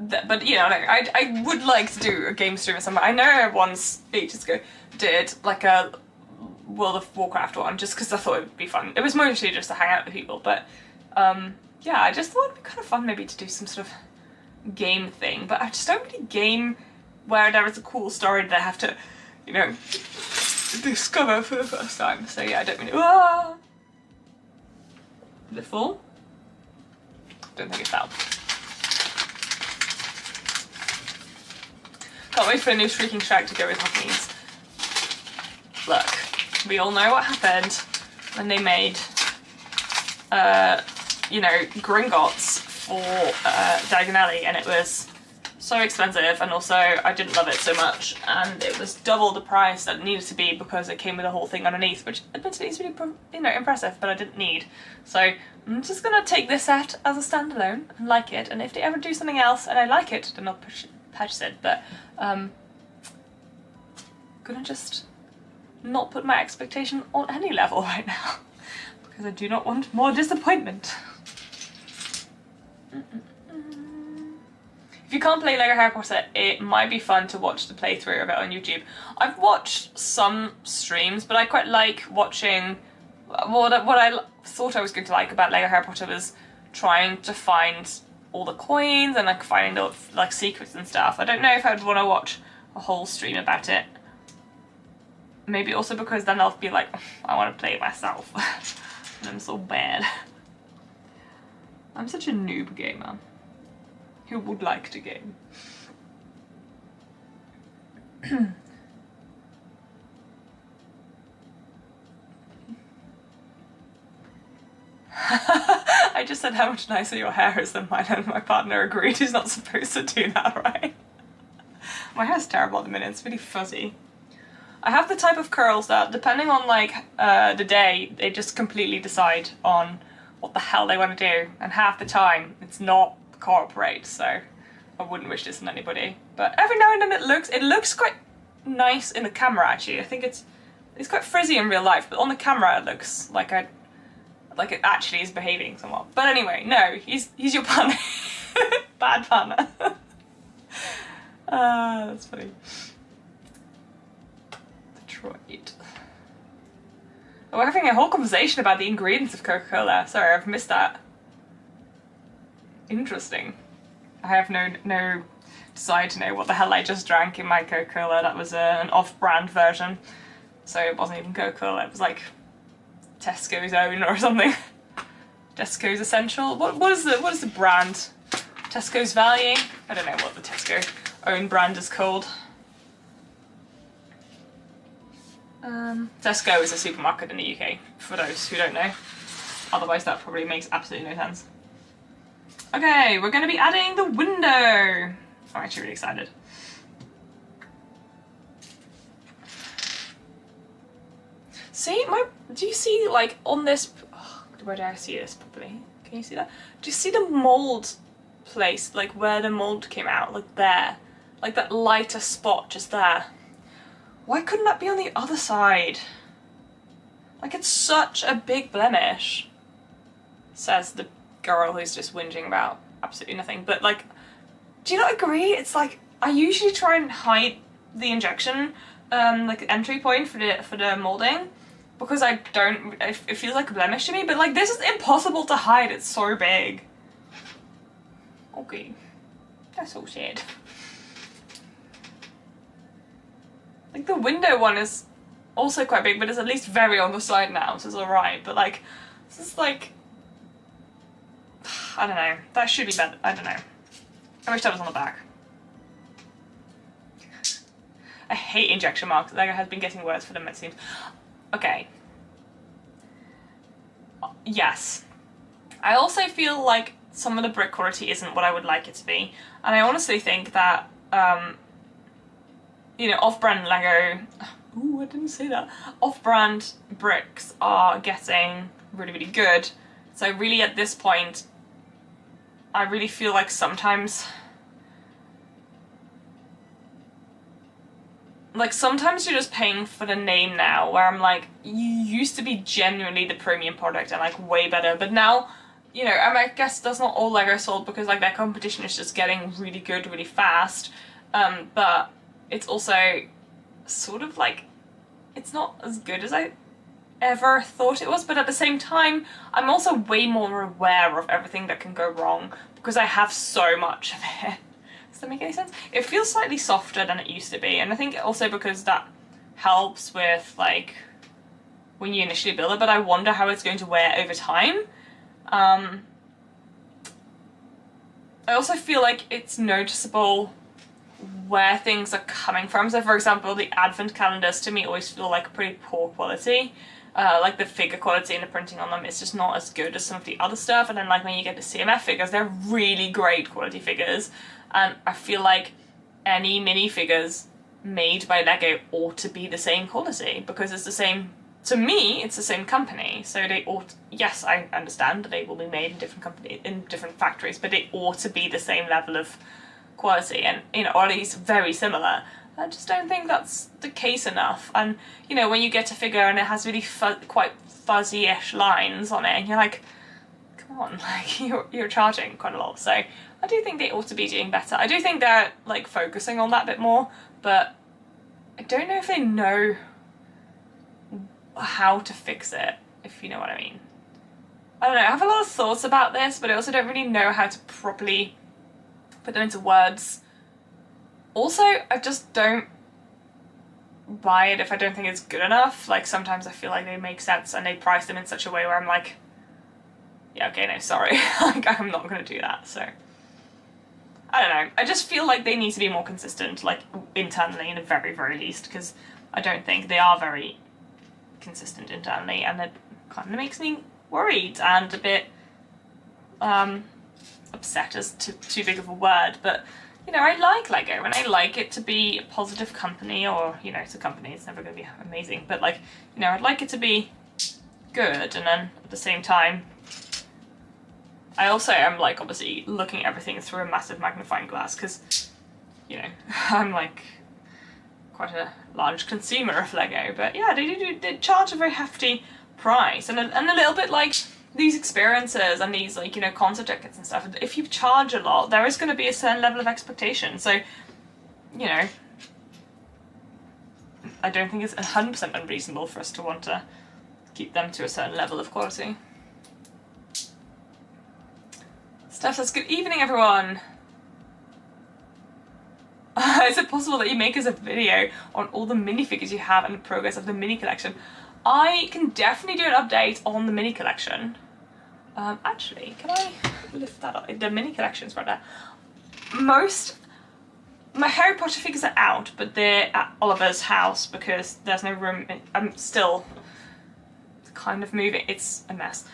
but you know, I would like to do a game stream or something. I know I once ages ago did like a World of Warcraft one, just because I thought it would be fun. It was mostly just to hang out with people, but yeah, I just thought it'd be kind of fun maybe to do some sort of game thing. But I just don't really game where there is a cool story that I have to, you know, discover for the first time. So yeah, I don't really. Is it full? Don't think it's out. Can't wait for a new Shrieking Shack to go with Hogsmeade. Look, we all know what happened when they made, you know, Gringotts for Diagon Alley, and it was so expensive, and also I didn't love it so much, and it was double the price that it needed to be because it came with a whole thing underneath, which admittedly is really, you know, impressive, but I didn't need. So I'm just gonna take this set as a standalone and like it, and if they ever do something else and I like it, then I'll purchase it. But gonna just not put my expectation on any level right now because I do not want more disappointment. If you can't play Lego Harry Potter, it might be fun to watch the playthrough of it on YouTube. I've watched some streams, but I quite like watching. What I thought I was going to like about Lego Harry Potter was trying to find all the coins and like finding the like secrets and stuff. I don't know if I'd want to watch a whole stream about it. Maybe also because then I'll be like, I want to play it myself. And I'm so bad. I'm such a noob gamer who would like to game. I just said how much nicer your hair is than mine, and my partner agreed he's not supposed to do that, right? My hair's terrible at the minute, it's really fuzzy. I have the type of curls that, depending on like the day, they just completely decide on what the hell they want to do, and half the time it's not cooperate, so I wouldn't wish this on anybody. But every now and then it looks quite nice in the camera actually. I think it's quite frizzy in real life, but on the camera it looks like it actually is behaving somewhat. But anyway, no, he's your partner. Bad partner. That's funny. Detroit. Oh, we're having a whole conversation about the ingredients of Coca-Cola. Sorry, I've missed that. Interesting. I have no desire to know what the hell I just drank in my Coca-Cola. That was an off-brand version, so it wasn't even Coca-Cola. It was like Tesco's own or something. Tesco's Essential. What is the brand? Tesco's Value? I don't know what the Tesco own brand is called. Tesco is a supermarket in the UK, for those who don't know. Otherwise that probably makes absolutely no sense. Okay, we're going to be adding the window. I'm actually really excited. See, do you see like on this, where do I see this properly? Can you see that? Do you see the mold place, like where the mold came out, like there? Like that lighter spot just there. Why couldn't that be on the other side? Like, it's such a big blemish, says the girl who's just whinging about absolutely nothing. But, like, do you not agree? It's like, I usually try and hide the injection, like, entry point for the moulding, because it feels like a blemish to me, but, like, this is impossible to hide, it's so big. Okay. That's all shit. Like, the window one is also quite big, but it's at least very on the side now, so it's alright. But, like, this is like... I don't know. That should be better. I don't know. I wish that was on the back. I hate injection marks. Lego has been getting worse for them, it seems. Okay. Yes. I also feel like some of the brick quality isn't what I would like it to be. And I honestly think that, you know, off-brand Lego... Ooh, I didn't say that. Off-brand bricks are getting really, really good. So really at this point, I really feel like sometimes... Like, sometimes you're just paying for the name now, where I'm like, you used to be genuinely the premium product and, like, way better, but now, you know, I guess that's not all Lego sold because, like, their competition is just getting really good really fast, but it's also sort of, like, it's not as good as I ever thought it was, but at the same time, I'm also way more aware of everything that can go wrong because I have so much of it. Does that make any sense? It feels slightly softer than it used to be, and I think also because that helps with, like, when you initially build it, but I wonder how it's going to wear over time. I also feel like it's noticeable where things are coming from. So, for example, the advent calendars to me always feel like pretty poor quality. Like, the figure quality and the printing on them is just not as good as some of the other stuff, and then, like, when you get the CMF figures, they're really great quality figures. And I feel like any minifigures made by Lego ought to be the same quality because it's the same, to me, it's the same company. So they ought, yes, I understand that they will be made in different factories, but they ought to be the same level of quality and, you know, or at least very similar. I just don't think that's the case enough. And, you know, when you get a figure and it has really quite fuzzy-ish lines on it, and you're like, come on, like, you're charging quite a lot. So I do think they ought to be doing better. I do think they're, like, focusing on that a bit more, but I don't know if they know how to fix it, if you know what I mean. I don't know, I have a lot of thoughts about this, but I also don't really know how to properly put them into words. Also, I just don't buy it if I don't think it's good enough. Like, sometimes I feel like they make sense and they price them in such a way where I'm like, yeah, okay, no, sorry. Like, I'm not gonna do that, so. I don't know. I just feel like they need to be more consistent, like, internally, in the very, very least, because I don't think they are very consistent internally, and it kind of makes me worried and a bit upset is too big of a word, but, you know, I like Lego, and I like it to be a positive company, or, you know, it's a company, it's never going to be amazing, but, like, you know, I'd like it to be good, and then at the same time, I also am, like, obviously looking at everything through a massive magnifying glass because, you know, I'm, like, quite a large consumer of Lego. But yeah, they charge a very hefty price. And a little bit like these experiences and these, like, you know, concert tickets and stuff. If you charge a lot, there is going to be a certain level of expectation. So, you know, I don't think it's 100% unreasonable for us to want to keep them to a certain level of quality. Steph says, good evening, everyone. Is it possible that you make us a video on all the minifigures you have and the progress of the mini collection? I can definitely do an update on the mini collection. Actually, can I lift that up? The mini collection's right there. My Harry Potter figures are out, but they're at Oliver's house because there's no room. I'm still kind of moving. It's a mess.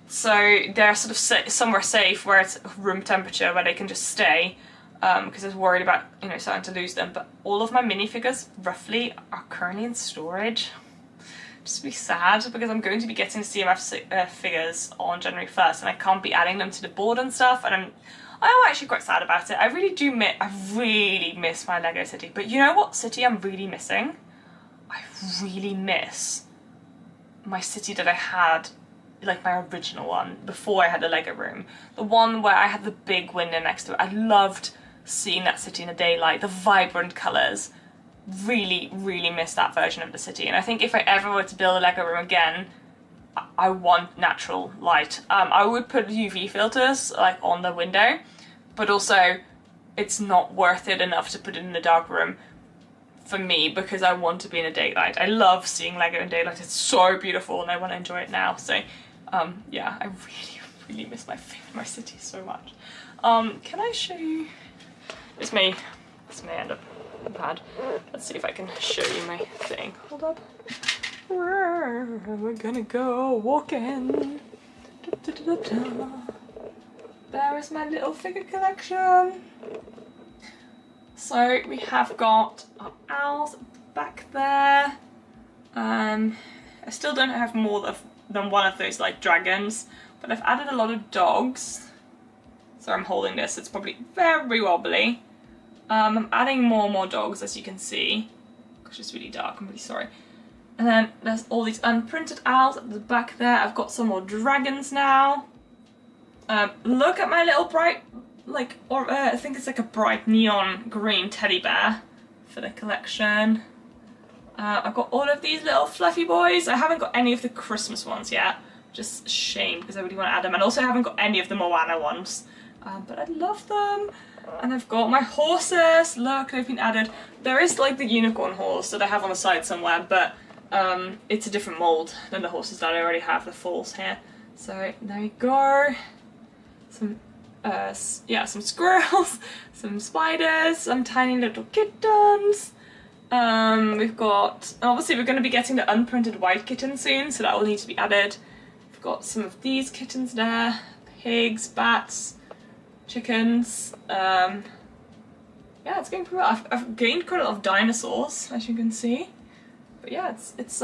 So they're sort of somewhere safe where it's room temperature where they can just stay because I was worried about, you know, starting to lose them. But all of my minifigures, roughly, are currently in storage. Just be sad because I'm going to be getting CMF figures on January 1st and I can't be adding them to the board and stuff, and I'm actually quite sad about it. I really miss my Lego city. But you know what city I'm really missing? I really miss my city that I had, like my original one, before I had the Lego room. The one where I had the big window next to it. I loved seeing that city in the daylight, the vibrant colours. Really miss that version of the city. And I think if I ever were to build a Lego room again, I want natural light. I would put UV filters like on the window, but also it's not worth it enough to put it in the dark room for me because I want to be in the daylight. I love seeing Lego in daylight. It's so beautiful and I want to enjoy it now. So yeah, I really miss my city so much. Can I show you? This may end up bad. Let's see if I can show you my thing. Hold up. We're gonna go walking. There is my little figure collection. So we have got our owls back there. I still don't have more than one of those like dragons, but I've added a lot of dogs. So I'm holding this, it's probably very wobbly. I'm adding more and more dogs, as you can see. Gosh, it's really dark, I'm really sorry. And then there's all these unprinted owls at the back there. I've got some more dragons now. Look at my little bright, like, I think it's like a bright neon green teddy bear for the collection. I've got all of these little fluffy boys. I haven't got any of the Christmas ones yet. Just a shame because I really want to add them. And also I haven't got any of the Moana ones. But I love them. And I've got my horses. Look, they've been added. There is like the unicorn horse that I have on the side somewhere, but it's a different mould than the horses that I already have, the foals here. So there you go. Some squirrels, some spiders, some tiny little kittens. We've got, obviously we're going to be getting the unprinted white kitten soon, so that will need to be added. We've got some of these kittens there, pigs, bats, chickens. Yeah, it's going pretty well. I've gained quite a lot of dinosaurs, as you can see. But yeah, it's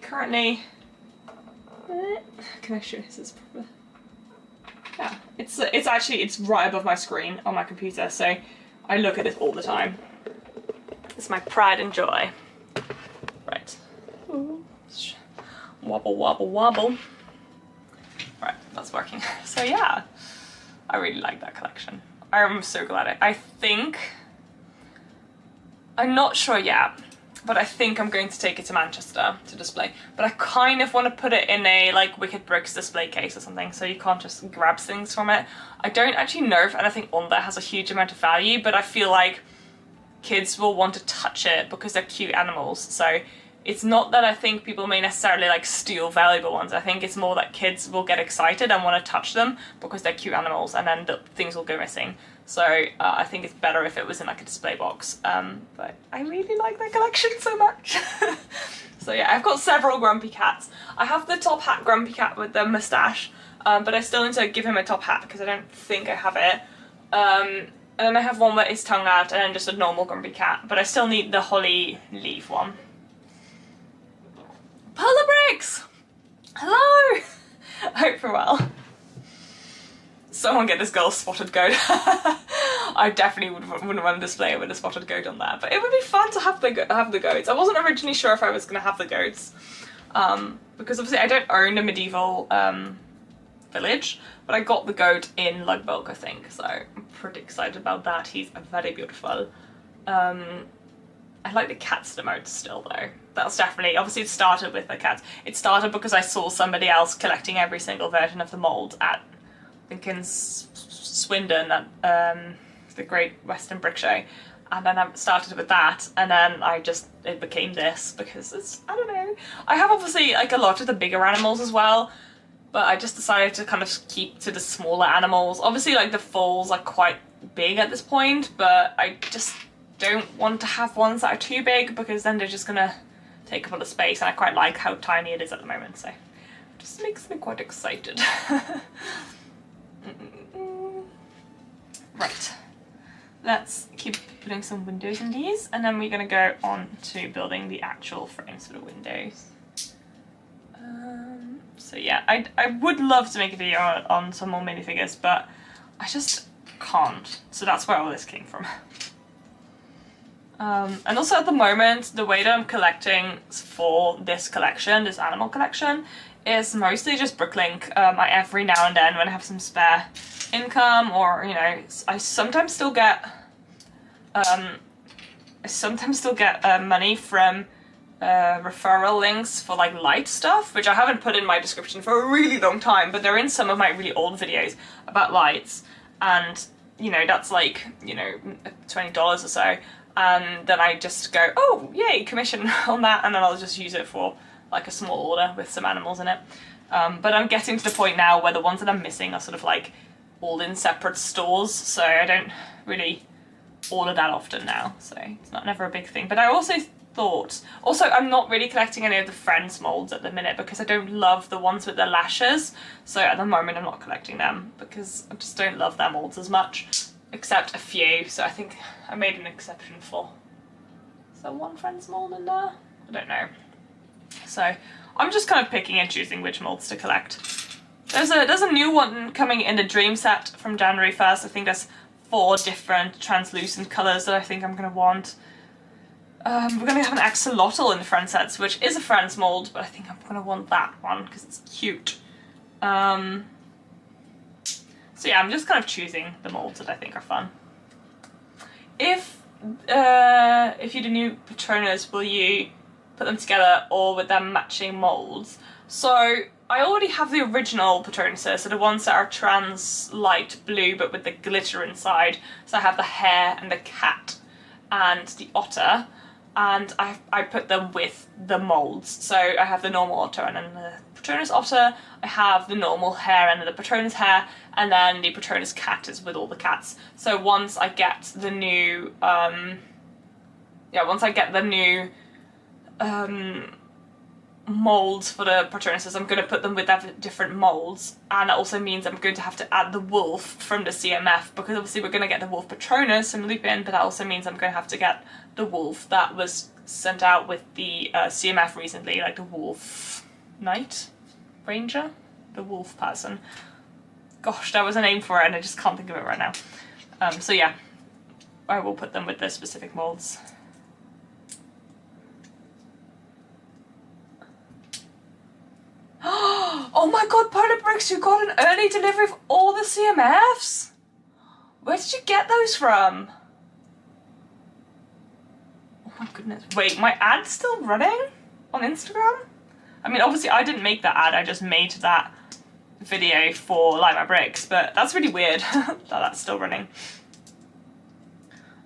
currently. Can I show this? Is proper? Yeah, it's right above my screen on my computer, so I look at it all the time. It's my pride and joy. Right. Ooh. Wobble, wobble, wobble. Right, that's working. So yeah, I really like that collection. I'm so glad. I think, I'm not sure yet, but I think I'm going to take it to Manchester to display. But I kind of want to put it in a like Wicked Bricks display case or something, so you can't just grab things from it. I don't actually know if anything on there has a huge amount of value, but I feel like kids will want to touch it because they're cute animals. So it's not that I think people may necessarily like steal valuable ones. I think it's more that kids will get excited and want to touch them because they're cute animals, and then the things will go missing. So I think it's better if it was in like a display box. But I really like that collection so much. So yeah, I've got several Grumpy Cats. I have the top hat Grumpy Cat with the moustache, but I still need to give him a top hat because I don't think I have it. And then I have one with his tongue out, and then just a normal Grumpy Cat, but I still need the holly leaf one. Polar Bricks! Hello! I hope you're well. Someone get this girl's spotted goat. I definitely wouldn't want to display it with a spotted goat on there, but it would be fun to have the goats. I wasn't originally sure if I was going to have the goats, because obviously I don't own a medieval village, but I got the goat in Lugbolk, I think, so I'm pretty excited about that. He's very beautiful. I like the cats the most still though. That's definitely, obviously it started with the cats. It started because I saw somebody else collecting every single version of the mould at, I think in Swindon at the Great Western Brick Show. And then I started with that, and then it became this because it's, I don't know. I have obviously like a lot of the bigger animals as well, but I just decided to kind of keep to the smaller animals. Obviously like the foals are quite big at this point, but I just don't want to have ones that are too big because then they're just gonna take up a lot of space, and I quite like how tiny it is at the moment, so it just makes me quite excited. Right, let's keep putting some windows in these, and then we're gonna go on to building the actual frames for the windows. So yeah, I would love to make a video on some more minifigures, but I just can't. So that's where all this came from. And also at the moment, the way that I'm collecting for this collection, this animal collection, is mostly just Brooklink. Every now and then when I have some spare income, or, you know, I sometimes still get money from referral links for like light stuff, which I haven't put in my description for a really long time, but they're in some of my really old videos about lights, and you know, that's like, you know, $20 or so, and then I just go, oh yay, commission on that, and then I'll just use it for like a small order with some animals in it. But I'm getting to the point now where the ones that I'm missing are sort of like all in separate stores, so I don't really order that often now, so it's never a big thing. But I also thought, I'm not really collecting any of the Friends molds at the minute because I don't love the ones with the lashes, so at the moment I'm not collecting them because I just don't love their molds as much, except a few. So I think I made an exception for, is there one Friends mold in there? I don't know. So I'm just kind of picking and choosing which molds to collect. There's a new one coming in the Dream set from January 1st. I think there's 4 different translucent colours that I think I'm going to want. We're going to have an axolotl in the Friends sets, which is a Friends mold, but I think I'm going to want that one because it's cute. So yeah, I'm just kind of choosing the molds that I think are fun. If you do new Patronas, will you put them together or with them matching molds? So I already have the original Patronuses, so the ones that are trans light blue but with the glitter inside. So I have the hare and the cat and the otter, and I put them with the molds. So I have the normal otter and then the Patronus otter, I have the normal hare and the Patronus hare, and then the Patronus cat is with all the cats. So once I get the new molds for the Patronuses, I'm going to put them with different molds, and that also means I'm going to have to add the wolf from the CMF, because obviously we're going to get the wolf Patronus from Lupin, but that also means I'm going to have to get the wolf that was sent out with the CMF recently, like the wolf knight ranger, the wolf person. Gosh, that was a name for it and I just can't think of it right now. So yeah, I will put them with the specific molds. Oh my god, Polar Bricks, you got an early delivery of all the CMFs? Where did you get those from? Oh my goodness. Wait, my ad's still running on Instagram? I mean, obviously I didn't make that ad, I just made that video for Light My Bricks, but that's really weird that that's still running.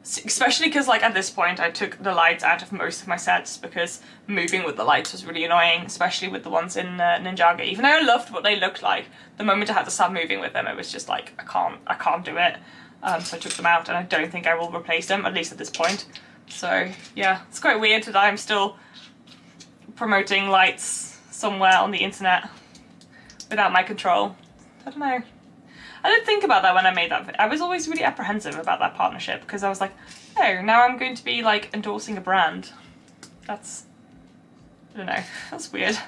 Especially because, like, at this point I took the lights out of most of my sets because moving with the lights was really annoying, especially with the ones in Ninjaga. Even though I loved what they looked like, the moment I had to start moving with them, it was just like, I can't do it. So I took them out, and I don't think I will replace them, at least at this point. So yeah, it's quite weird that I'm still promoting lights somewhere on the internet without my control. I don't know. I didn't think about that when I made that video. I was always really apprehensive about that partnership because I was like, oh, now I'm going to be like endorsing a brand. That's, I don't know, that's weird.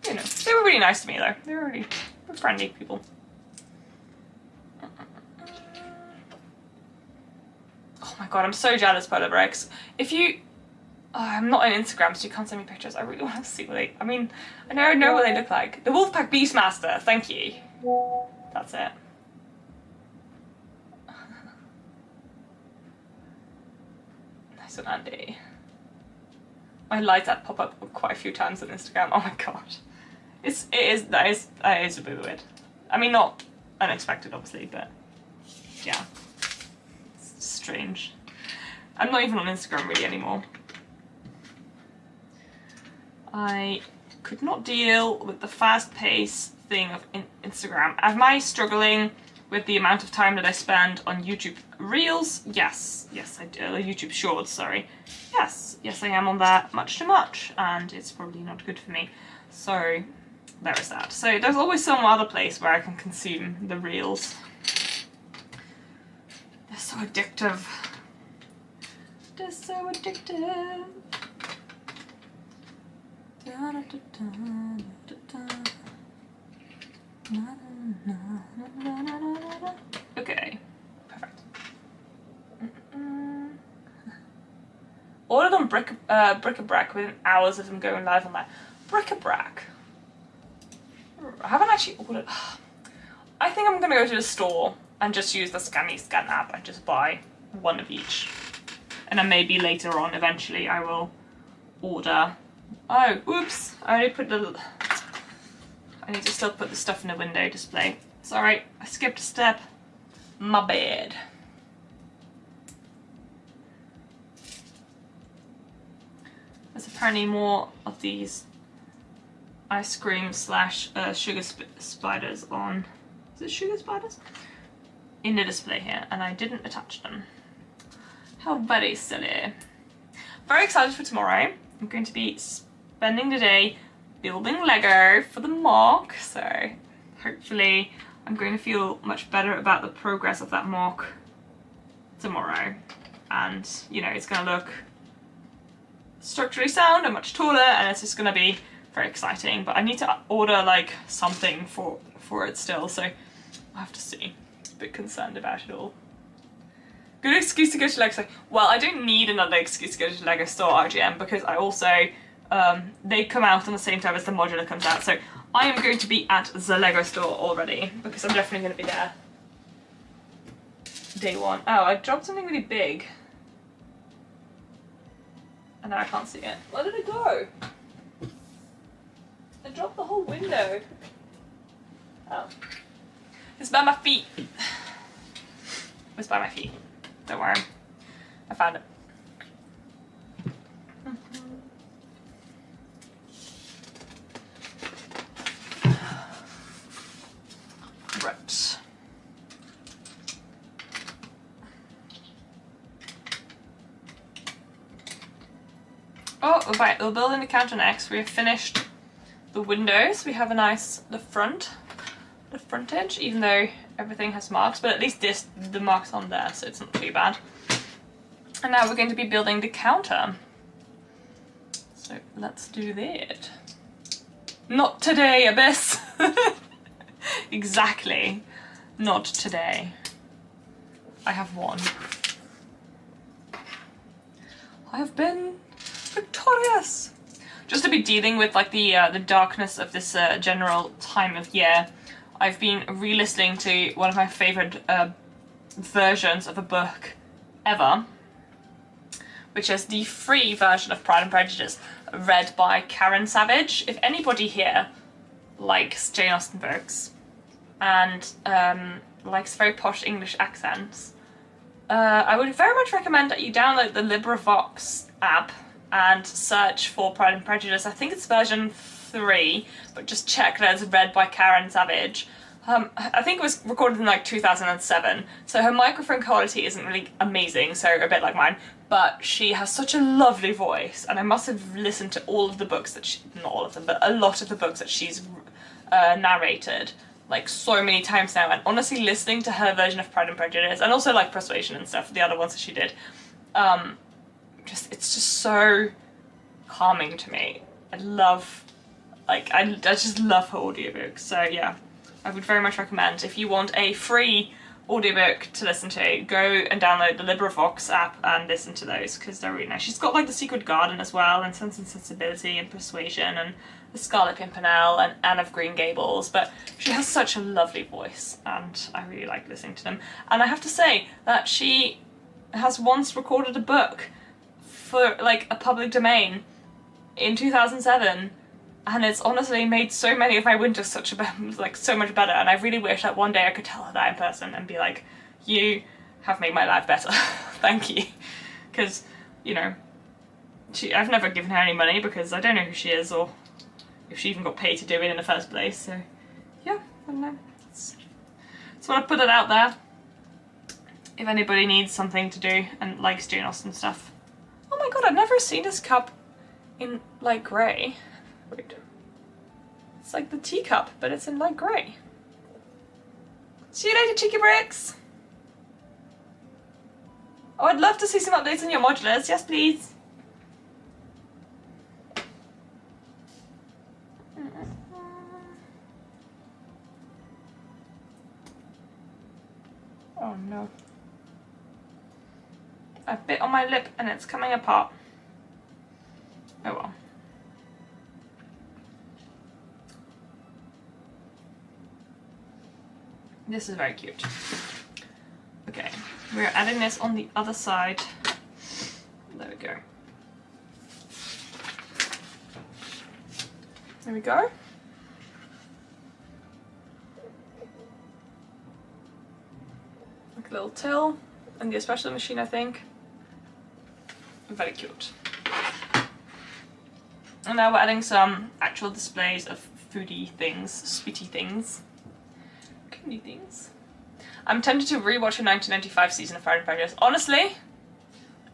You know, they were really nice to me though. They were really friendly people. Oh my god, I'm so jealous, Polar Bricks. If you, I'm not on Instagram, so you can't send me pictures. I really want to see what they, I mean, I know what they look like. The Wolfpack Beastmaster, thank you. That's it. Nice one, Andy. My lights ad pop up quite a few times on Instagram. Oh my god. That is a bit weird. I mean, not unexpected, obviously, but yeah. It's strange. I'm not even on Instagram really anymore. I could not deal with the fast pace thing of Instagram. Am I struggling with the amount of time that I spend on YouTube Reels? Yes, I do. YouTube Shorts, sorry. Yes, I am on that much too much, and it's probably not good for me. So there is that. So there's always some other place where I can consume the Reels. They're so addictive. They're so addictive. Da, da, da, da, da, da. Okay, Ordered on Bric-a-Brac within hours of them going live on that. Bric-a-Brac. I haven't actually ordered. I think I'm gonna go to the store and just use the Scan app and just buy one of each. And then maybe later on, eventually, I will order. Oh, oops! I need to still put the stuff in the window display. Sorry, I skipped a step. My bad. There's apparently more of these ice cream slash sugar spiders on. Is it sugar spiders? In the display here, and I didn't attach them. How very silly. Very excited for tomorrow. I'm going to be spending the day building Lego for the mock, so hopefully I'm going to feel much better about the progress of that mock tomorrow. And, you know, it's going to look structurally sound and much taller, and it's just going to be very exciting. But I need to order, like, something for it still, so I'll have to see. A bit concerned about it all. Good excuse to go to Lego store. Well, I don't need another excuse to go to Lego store RGM because I also, they come out on the same time as the modular comes out. So I am going to be at the Lego store already because I'm definitely going to be there day one. Oh, I dropped something really big. And now I can't see it. Where did it go? I dropped the whole window. Oh. It's by my feet. It's by my feet. Don't worry. I found it. Right. Oh, right, we're building the counter next. We have finished the windows. We have a nice, the frontage, even though everything has marks, but at least the mark's on there, so it's not too bad. And now we're going to be building the counter. So let's do that. Not today, Abyss! Exactly. Not today. I have won. I have been victorious! Just to be dealing with like the darkness of this general time of year, I've been re-listening to one of my favourite versions of a book ever, which is the free version of Pride and Prejudice, read by Karen Savage. If anybody here likes Jane Austen books and likes very posh English accents, I would very much recommend that you download the LibriVox app and search for Pride and Prejudice. I think it's version 3, but just check that it's read by Karen Savage. I think it was recorded in like 2007, so her microphone quality isn't really amazing, so a bit like mine, but she has such a lovely voice, and I must have listened to all of the books that not all of them, but a lot of the books that she's narrated like so many times now, and honestly listening to her version of Pride and Prejudice, and also like Persuasion and stuff, the other ones that she did, it's just so calming to me. I just love her audiobooks, so yeah. I would very much recommend, if you want a free audiobook to listen to, go and download the LibriVox app and listen to those, because they're really nice. She's got like The Secret Garden as well, and Sense and Sensibility, and Persuasion, and The Scarlet Pimpernel, and Anne of Green Gables, but she has such a lovely voice, and I really like listening to them. And I have to say that she has once recorded a book for like a public domain in 2007, and it's honestly made so many of my winters so much better, and I really wish that one day I could tell her that in person and be like, you have made my life better. Thank you. Because, you know, I've never given her any money because I don't know who she is or if she even got paid to do it in the first place, so yeah, I don't know. Just want to put it out there if anybody needs something to do and likes Jane Austen stuff. Oh my god, I've never seen this cup in light grey. Wait. It's like the teacup, but it's in light grey. See you later, cheeky bricks! Oh, I'd love to see some updates on your modulars. Yes, please. Oh no. I bit on my lip and it's coming apart. Oh well. This is very cute. Okay, we're adding this on the other side. There we go. There we go. Like a little till and the espresso machine, I think. Very cute. And now we're adding some actual displays of foodie things, sweetie things, candy things. I'm tempted to rewatch a 1995 season of Pride and Prejudice. Honestly,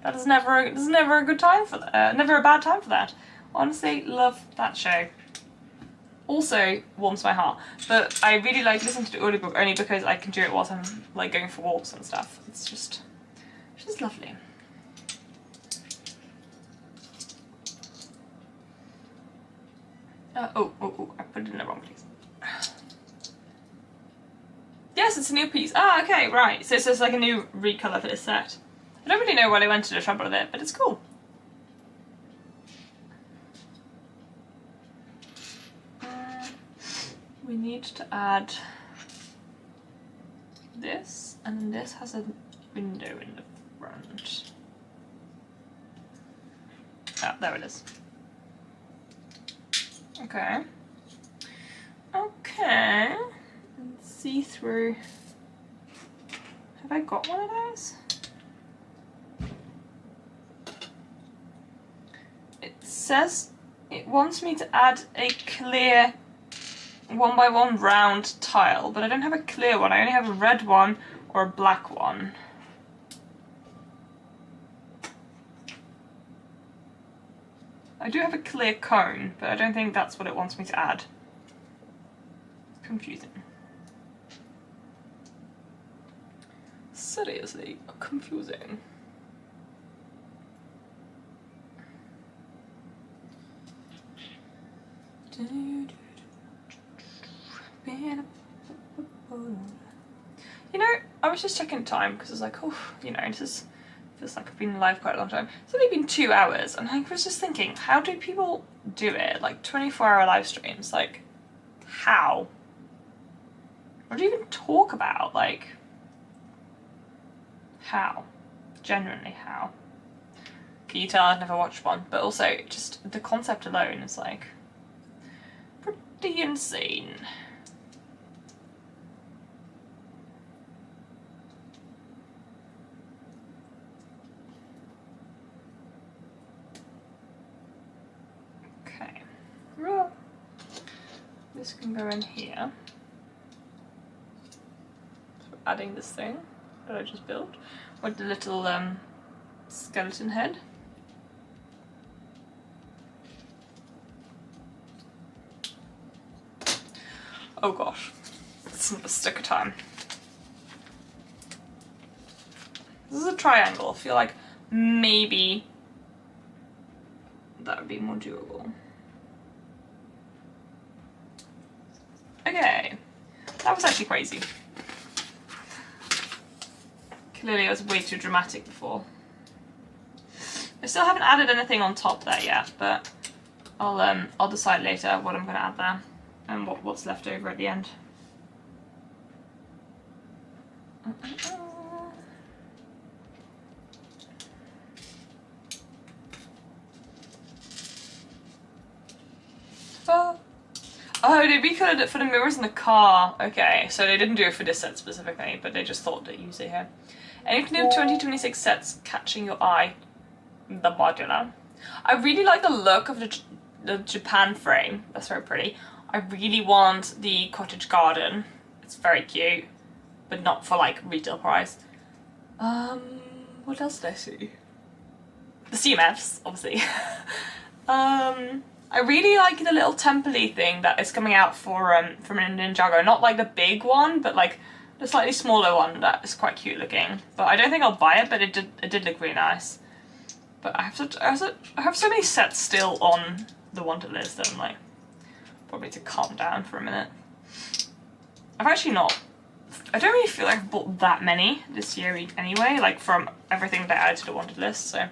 that is never a good time for that. Never a bad time for that. Honestly, love that show. Also warms my heart, but I really like listening to the audiobook only because I can do it whilst I'm like going for walks and stuff. It's just lovely. Oh, I put it in the wrong place. Yes, it's a new piece. Ah, okay, right. So it's just like a new recolour for this set. I don't really know why they went to the trouble with it, but it's cool. We need to add this, and this has a window in the front. Ah, there it is. Okay. Okay. See through. Have I got one of those? It says it wants me to add a clear 1x1 round tile, but I don't have a clear one. I only have a red one or a black one. I do have a clear cone, but I don't think that's what it wants me to add. Confusing. Seriously confusing. You know, I was just checking time because I was like, oh, you know, this feels like I've been live quite a long time. It's only been 2 hours, and I was just thinking, how do people do it? Like 24-hour live streams, like how? What do you even talk about? Like, how? Genuinely, how? Can you tell I've never watched one? But also, just the concept alone is like pretty insane. Okay. This can go in here. So we're adding this thing that I just built with the little skeleton head. Oh gosh, it's another sticker time. This is a triangle. I feel like maybe that would be more doable. Okay, that was actually crazy. Clearly I was way too dramatic before. I still haven't added anything on top there yet, but I'll decide later what I'm going to add there and what's left over at the end. Oh, they recolored it for the mirrors in the car. Okay, so they didn't do it for this set specifically, but they just thought to use it here. Any new 2026 sets catching your eye? The modular. I really like the look of the Japan frame. That's very pretty. I really want the cottage garden. It's very cute, but not for like retail price. What else did I see? The CMFs, obviously. I really like the little temple-y thing that is coming out for from Ninjago. Not like the big one, but like the slightly smaller one that is quite cute looking. But I don't think I'll buy it, but it did look really nice. But I have so many sets still on the wanted list that I'm like, probably to calm down for a minute. I don't really feel like I've bought that many this year anyway, like from everything that I added to the wanted list, so.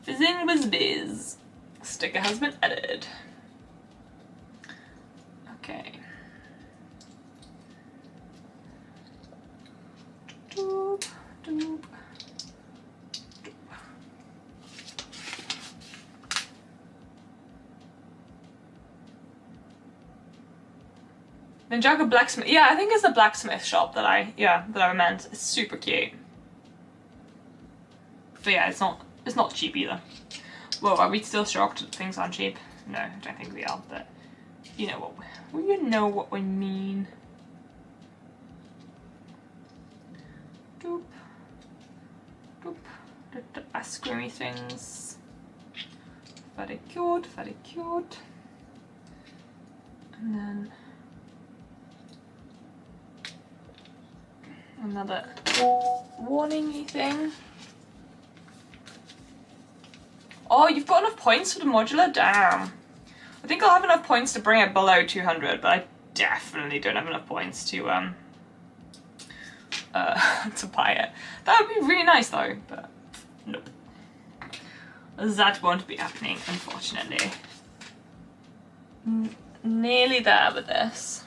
Fizzing Whiz Biz. Sticker has been added. Okay. Doop, doop. Ninjago Blacksmith. Yeah, I think it's the blacksmith shop that I meant. It's super cute. But yeah, it's not cheap either. Whoa, are we still shocked that things aren't cheap? No, I don't think we are, but you know what we mean. Doop. Doop. The ice creamy things. Very cute, very cute. And then another warning-y thing. Oh, you've got enough points for the modular? Damn. I think I'll have enough points to bring it below 200, but I definitely don't have enough points to to buy it. That would be really nice though, but nope. That won't be happening, unfortunately. Nearly there with this.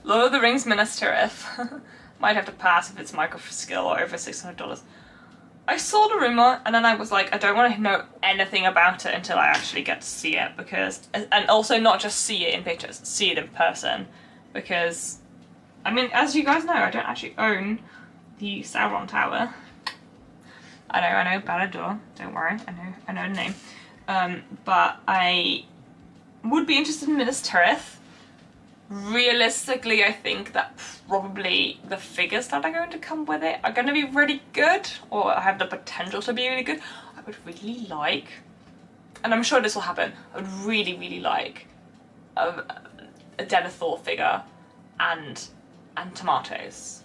Lord of the Rings Minas Tirith. Might have to pass if it's micro skill or over $600. I saw the rumor and then I was like, I don't want to know anything about it until I actually get to see it, because, and also not just see it in pictures, see it in person, because, I mean, as you guys know, I don't actually own the Sauron Tower. I know, Barad-dûr, don't worry, I know the name. But I would be interested in Minas Tirith. Realistically, I think that probably the figures that are going to come with it are going to be really good, or have the potential to be really good. I would really like, and I'm sure this will happen, I would really, really like a Denethor figure and tomatoes.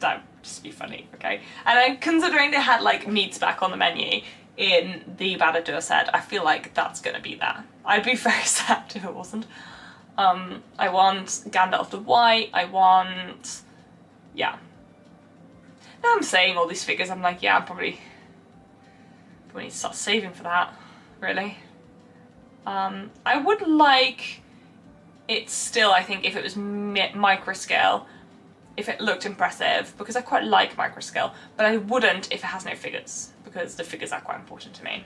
That would just be funny, okay? And then considering they had like meats back on the menu in the Barad-dûr set, I feel like that's going to be that. I'd be very sad if it wasn't. I want Gandalf the White, I want, yeah. Now I'm saying all these figures, I'm like, yeah, I'm probably need to start saving for that, really. I would like it still, I think, if it was micro scale, if it looked impressive, because I quite like micro scale, but I wouldn't if it has no figures, because the figures are quite important to me.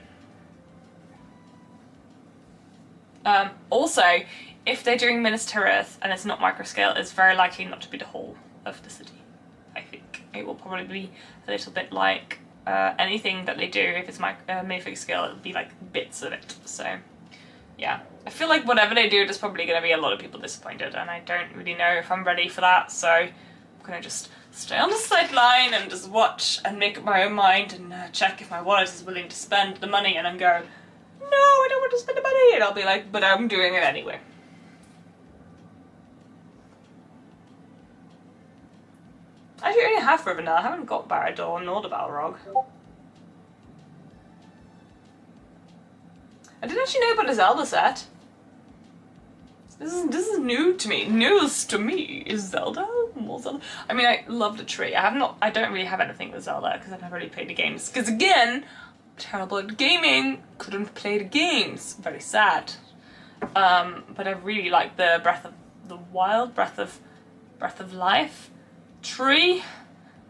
Also, if they're doing Minas Tirith and it's not micro scale, it's very likely not to be the whole of the city. I think it will probably be a little bit like anything that they do. If it's minifig scale, it'll be like bits of it. So yeah, I feel like whatever they do, there's probably going to be a lot of people disappointed, and I don't really know if I'm ready for that. So I'm gonna just stay on the sideline and just watch and make up my own mind and check if my wallet is willing to spend the money, and then go, no, I don't want to spend the money, and I'll be like, but I'm doing it anyway. I do only have Rivendell, I haven't got Barad-dûr nor the Balrog. I didn't actually know about the Zelda set. This is new to me. News to me. Is Zelda? More Zelda? I mean, I love the tree. I don't really have anything with Zelda because I've never really played the games. Because again, terrible at gaming, couldn't play the games. Very sad. But I really like the Breath of the Wild, Breath of Life tree,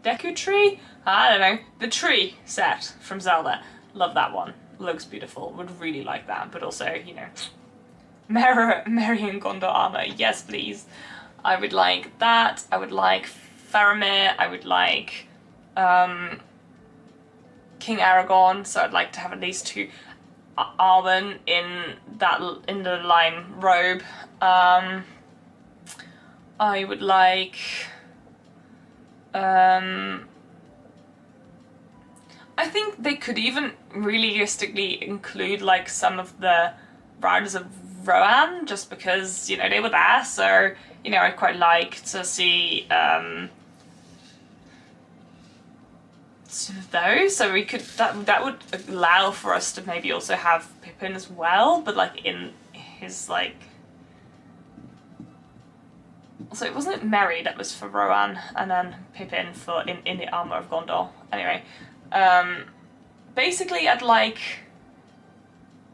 Deku tree. I don't know. The tree set from Zelda. Love that one. Looks beautiful. Would really like that. But also, you know, Merry and Gondor armor. Yes, please. I would like that. I would like Faramir. I would like King Aragorn. So I'd like to have at least 2 Arwen in the lime robe. I would like I think they could even realistically include like some of the Riders of Rohan, just because, you know, they were there, so, you know, I'd quite like to see some of those, so we could, that would allow for us to maybe also have Pippin as well, but like in his like So it wasn't Merry that was for Rowan, and then Pippin for in the Armour of Gondor. Anyway, basically I'd like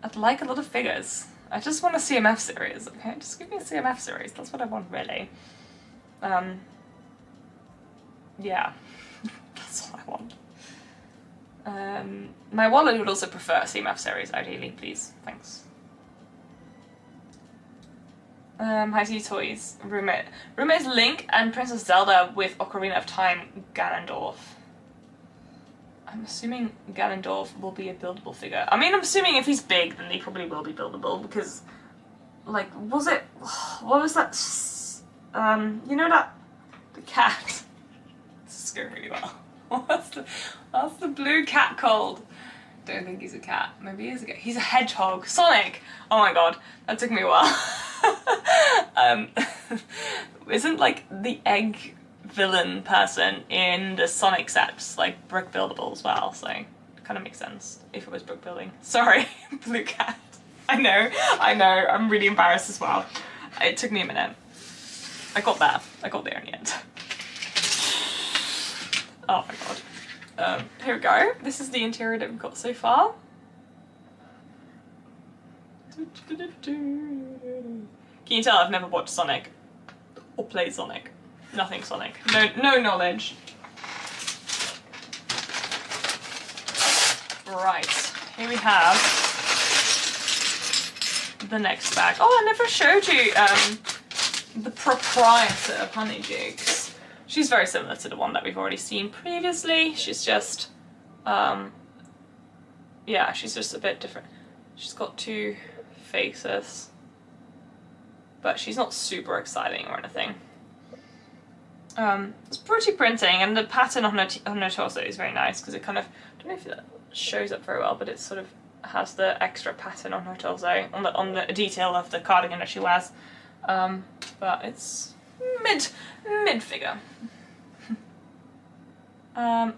a lot of figures. I just want a CMF series, okay? Just give me a CMF series, that's what I want really. Yeah, that's all I want. My wallet would also prefer a CMF series, ideally, please. Thanks. HighTeaToys. Roommate is Link and Princess Zelda with Ocarina of Time Ganondorf. I'm assuming Ganondorf will be a buildable figure. I mean, I'm assuming if he's big, then he probably will be buildable, because, like, what was that, you know that, the cat? This is going really well. What's the blue cat called? Don't think he's a cat. Maybe he is a cat. He's a hedgehog. Sonic! Oh my god, that took me a while. Isn't, like, the egg villain person in the Sonic sets, like, brick buildable as well, so it kind of makes sense if it was brick building. Sorry, blue cat. I know, I'm really embarrassed as well. It took me a minute. I got there in the end. Oh my god. Here we go. This is the interior that we've got so far. Can you tell I've never watched Sonic or played Sonic? Nothing Sonic. No knowledge. Right, here we have the next bag. Oh, I never showed you the proprietor of Honeydukes. She's very similar to the one that we've already seen previously. She's just, yeah, she's just a bit different. She's got two faces, but she's not super exciting or anything. It's pretty printing, and the pattern on her torso is very nice, because it kind of, I don't know if that shows up very well, but it sort of has the extra pattern on her torso, on the detail of the cardigan that she wears. But it's mid figure.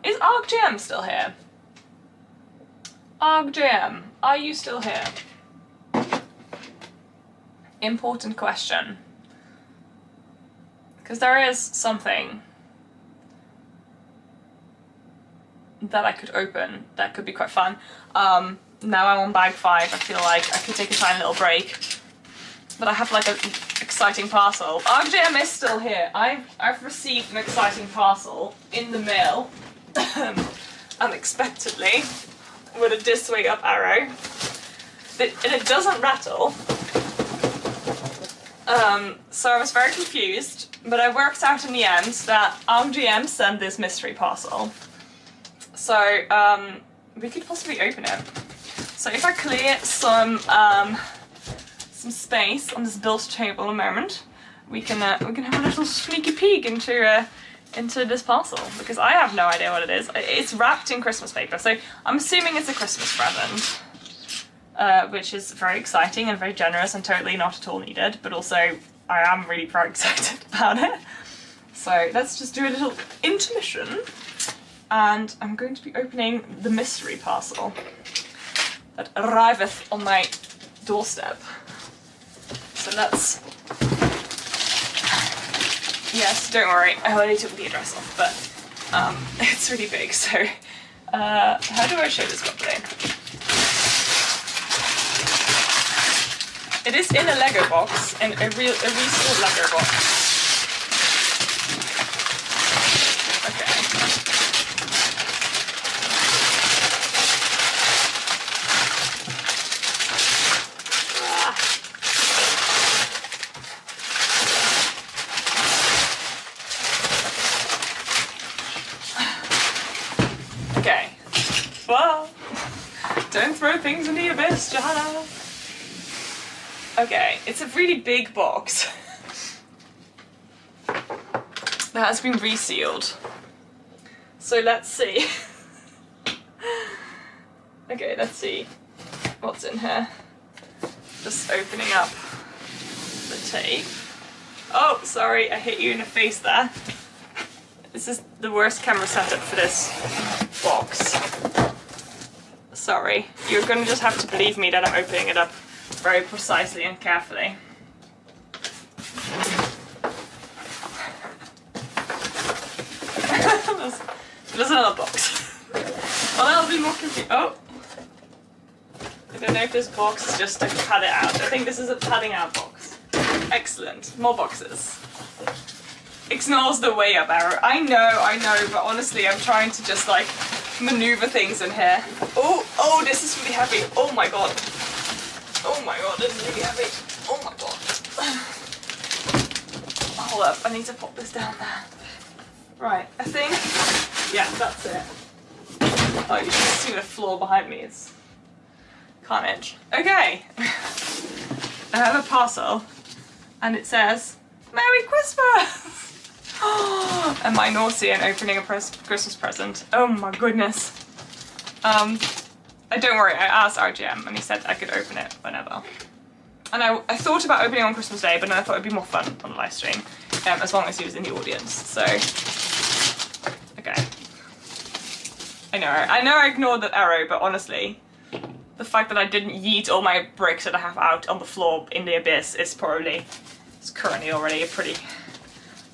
Is ArcGM still here? ArcGM, are you still here? Important question. Because there is something that I could open that could be quite fun. Now I'm on bag 5, I feel like I could take a tiny little break. But I have like an exciting parcel. ArcGM is still here. I've received an exciting parcel in the mail, unexpectedly, with a this way up arrow. And it doesn't rattle. So I was very confused, but I worked out in the end that ArcGM sent this mystery parcel. So we could possibly open it. So if I clear some space on this build table a moment, we can have a little sneaky peek into this parcel, because I have no idea what it is. It's wrapped in Christmas paper, so I'm assuming it's a Christmas present, which is very exciting and very generous and totally not at all needed, but also I am really very excited about it. So let's just do a little intermission, and I'm going to be opening the mystery parcel that arriveth on my doorstep. So let's, yes, don't worry, I already took the address off, but it's really big, so how do I show this properly? It is in a Lego box, and a restored Lego box. Okay. Okay. Well, don't throw things in the abyss, Johanna. Okay, it's a really big box that has been resealed. So let's see. Okay, let's see what's in here. Just opening up the tape. Oh, sorry, I hit you in the face there. This is the worst camera setup for this box. Sorry, you're gonna just have to believe me that I'm opening it up very precisely and carefully. There's another box. Well, that'll be more confusing. Oh! I don't know if this box is just to pad it out. I think this is a padding out box. Excellent. More boxes. Ignores the way up arrow. I know, but honestly, I'm trying to just like maneuver things in here. Oh, this is really heavy. Oh my god. Oh my god, this is really heavy. Oh my god. Hold up, I need to pop this down there. Right, I think, yeah, that's it. Oh, you should see the floor behind me. It's carnage. Okay. I have a parcel, and it says, Merry Christmas! Am I naughty and opening a Christmas present? Oh my goodness. Don't worry, I asked RGM and he said I could open it whenever. And I thought about opening on Christmas Day, but then I thought it'd be more fun on the live stream, as long as he was in the audience, so... Okay. I know I ignored that arrow, but honestly, the fact that I didn't yeet all my bricks that I have out on the floor in the abyss is currently already a pretty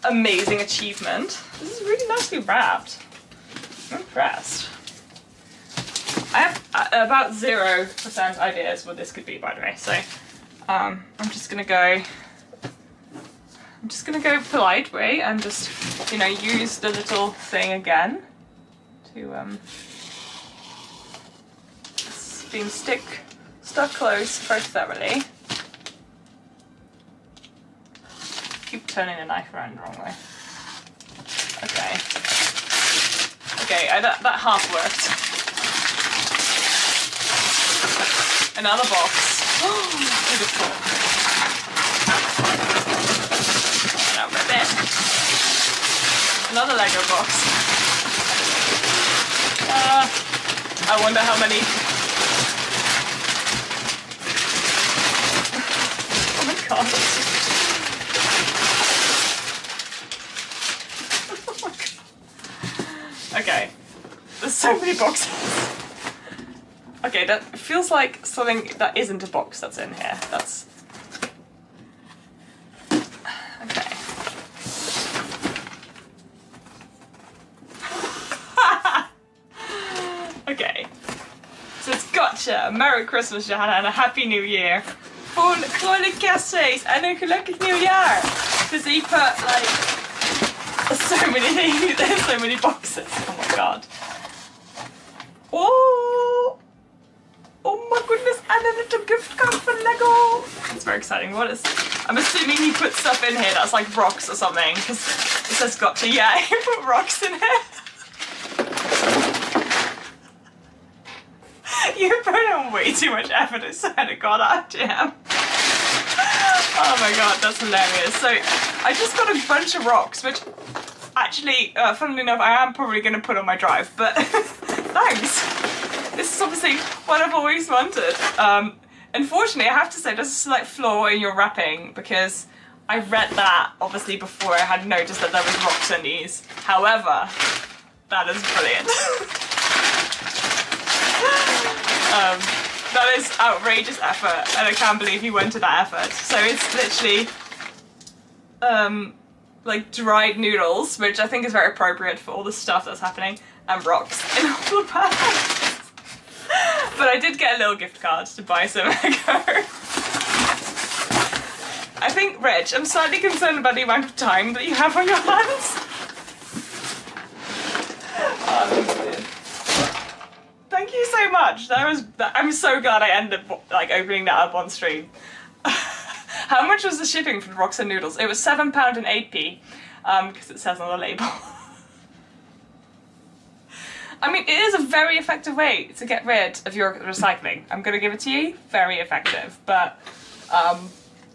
amazing achievement. This is really nicely wrapped. I'm impressed. I have about 0% ideas what this could be, by the way, so I'm just gonna go polite way and just, you know, use the little thing again to it's been stuck close very thoroughly. Keep turning the knife around the wrong way. Okay. Okay, that half worked. Another box. Beautiful. Now rip it. Another Lego box. I wonder how many. Oh my god. Okay, there's so many boxes. Okay, that feels like something that isn't a box that's in here. That's... Okay. Okay. So it's gotcha! Merry Christmas, Johanna, and a Happy New Year! Full vrolijk kerstfeest en een gelukkig nieuwjaar! Because he put, like... so many things, there's so many boxes. Oh my god. Oh! Oh my goodness, and a little gift card for Lego! It's very exciting. What is... I'm assuming he put stuff in here that's like rocks or something, because it says gotcha. Yeah, he put rocks in here. You put in way too much effort, I swear to god, RGM. Oh my god, that's hilarious. So, I just got a bunch of rocks, which actually, funnily enough, I am probably going to put on my drive, but thanks. This is obviously what I've always wanted. Unfortunately, I have to say, there's a slight flaw in your wrapping, because I read that, obviously, before I had noticed that there was rocks in these. However, that is brilliant. That is outrageous effort, and I can't believe he went to that effort. So it's literally, like dried noodles, which I think is very appropriate for all the stuff that's happening, and rocks in all the bags. But I did get a little gift card to buy some Lego. I think, Rich, I'm slightly concerned about the amount of time that you have on your hands. Thank you so much. I'm so glad I ended up like opening that up on stream. How much was the shipping for the rocks and noodles? It was £7 and 8p, because it says on the label. I mean, it is a very effective way to get rid of your recycling. I'm gonna give it to you. Very effective, but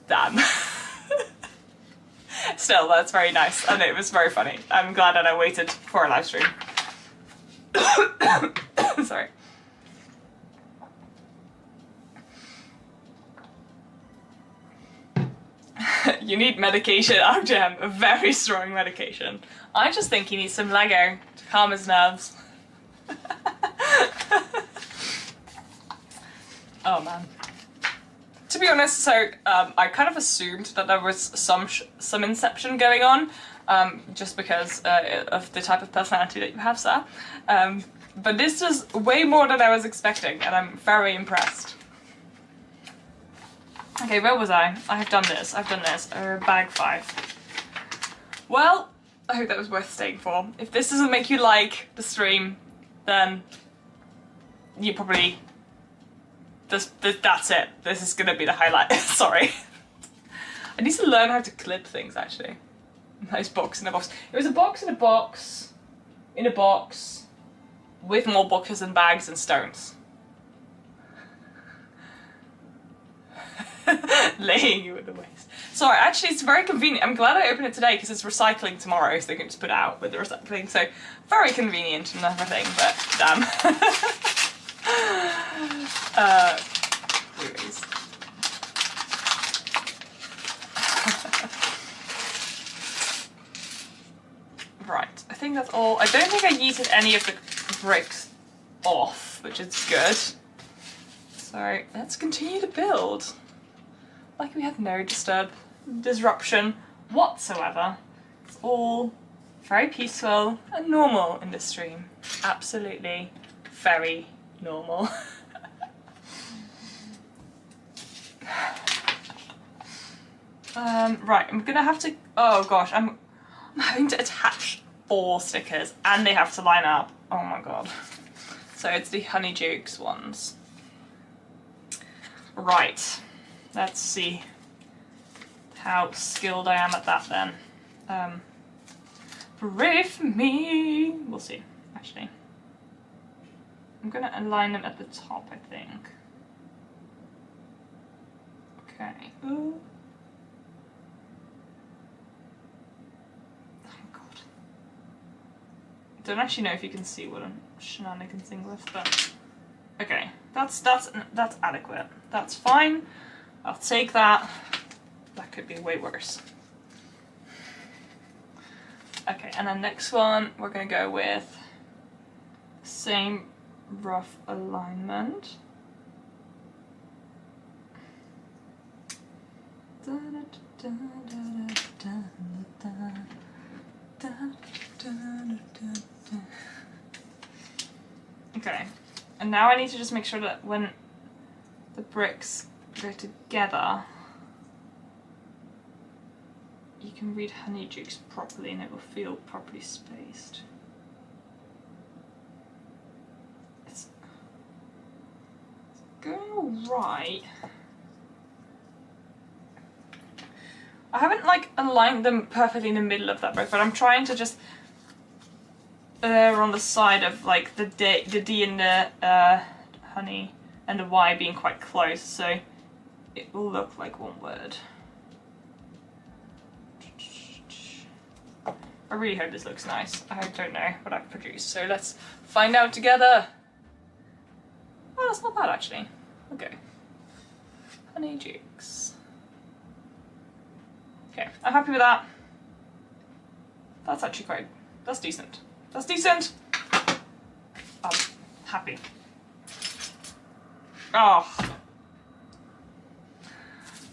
damn. Still, that's very nice, and it was very funny. I'm glad that I waited for a live stream. Sorry. You need medication, RGM, a very strong medication. I just think he needs some Lego to calm his nerves. Oh man. to be honest, so I kind of assumed that there was some inception going on, just because of the type of personality that you have, sir. But this is way more than I was expecting, and I'm very impressed. Okay, where was I? I have done this. Bag 5. Well, I hope that was worth staying for. If this doesn't make you like the stream, then you probably... that's it. This is gonna be the highlight. Sorry. I need to learn how to clip things, actually. Nice box in a box. It was a box in a box, in a box, with more boxes and bags and stones. Laying you at the waist. Sorry, actually it's very convenient. I'm glad I opened it today because it's recycling tomorrow, so they can just put it out with the recycling. So very convenient and everything, but damn. Anyways. Right, I think that's all. I don't think I yeeted any of the bricks off, which is good. So let's continue to build. Like we have no disruption whatsoever. It's all very peaceful and normal in this stream. Absolutely very normal. Right, I'm gonna have to, oh gosh, I'm having to attach 4 stickers and they have to line up. Oh my god. So it's the Honeydukes ones. Right. Let's see how skilled I am at that then. Pray for me. We'll see, actually. I'm gonna align them at the top, I think. Okay. Ooh. Oh god. I don't actually know if you can see what I'm shenanigansing with, but okay. That's adequate. That's fine. I'll take that. That could be way worse. Okay, and then next one, we're gonna go with same rough alignment. Okay, and now I need to just make sure that when the bricks go together, you can read Honeydukes properly and it will feel properly spaced. It's going alright. I haven't like aligned them perfectly in the middle of that brick, but I'm trying to just err on the side of like the D and the honey and the Y being quite close, so it will look like one word. I really hope this looks nice. I don't know what I've produced, so let's find out together. Oh, that's not bad actually. Okay. Honeydukes. Okay, I'm happy with that. That's actually quite, that's decent. That's decent. I'm happy. Oh.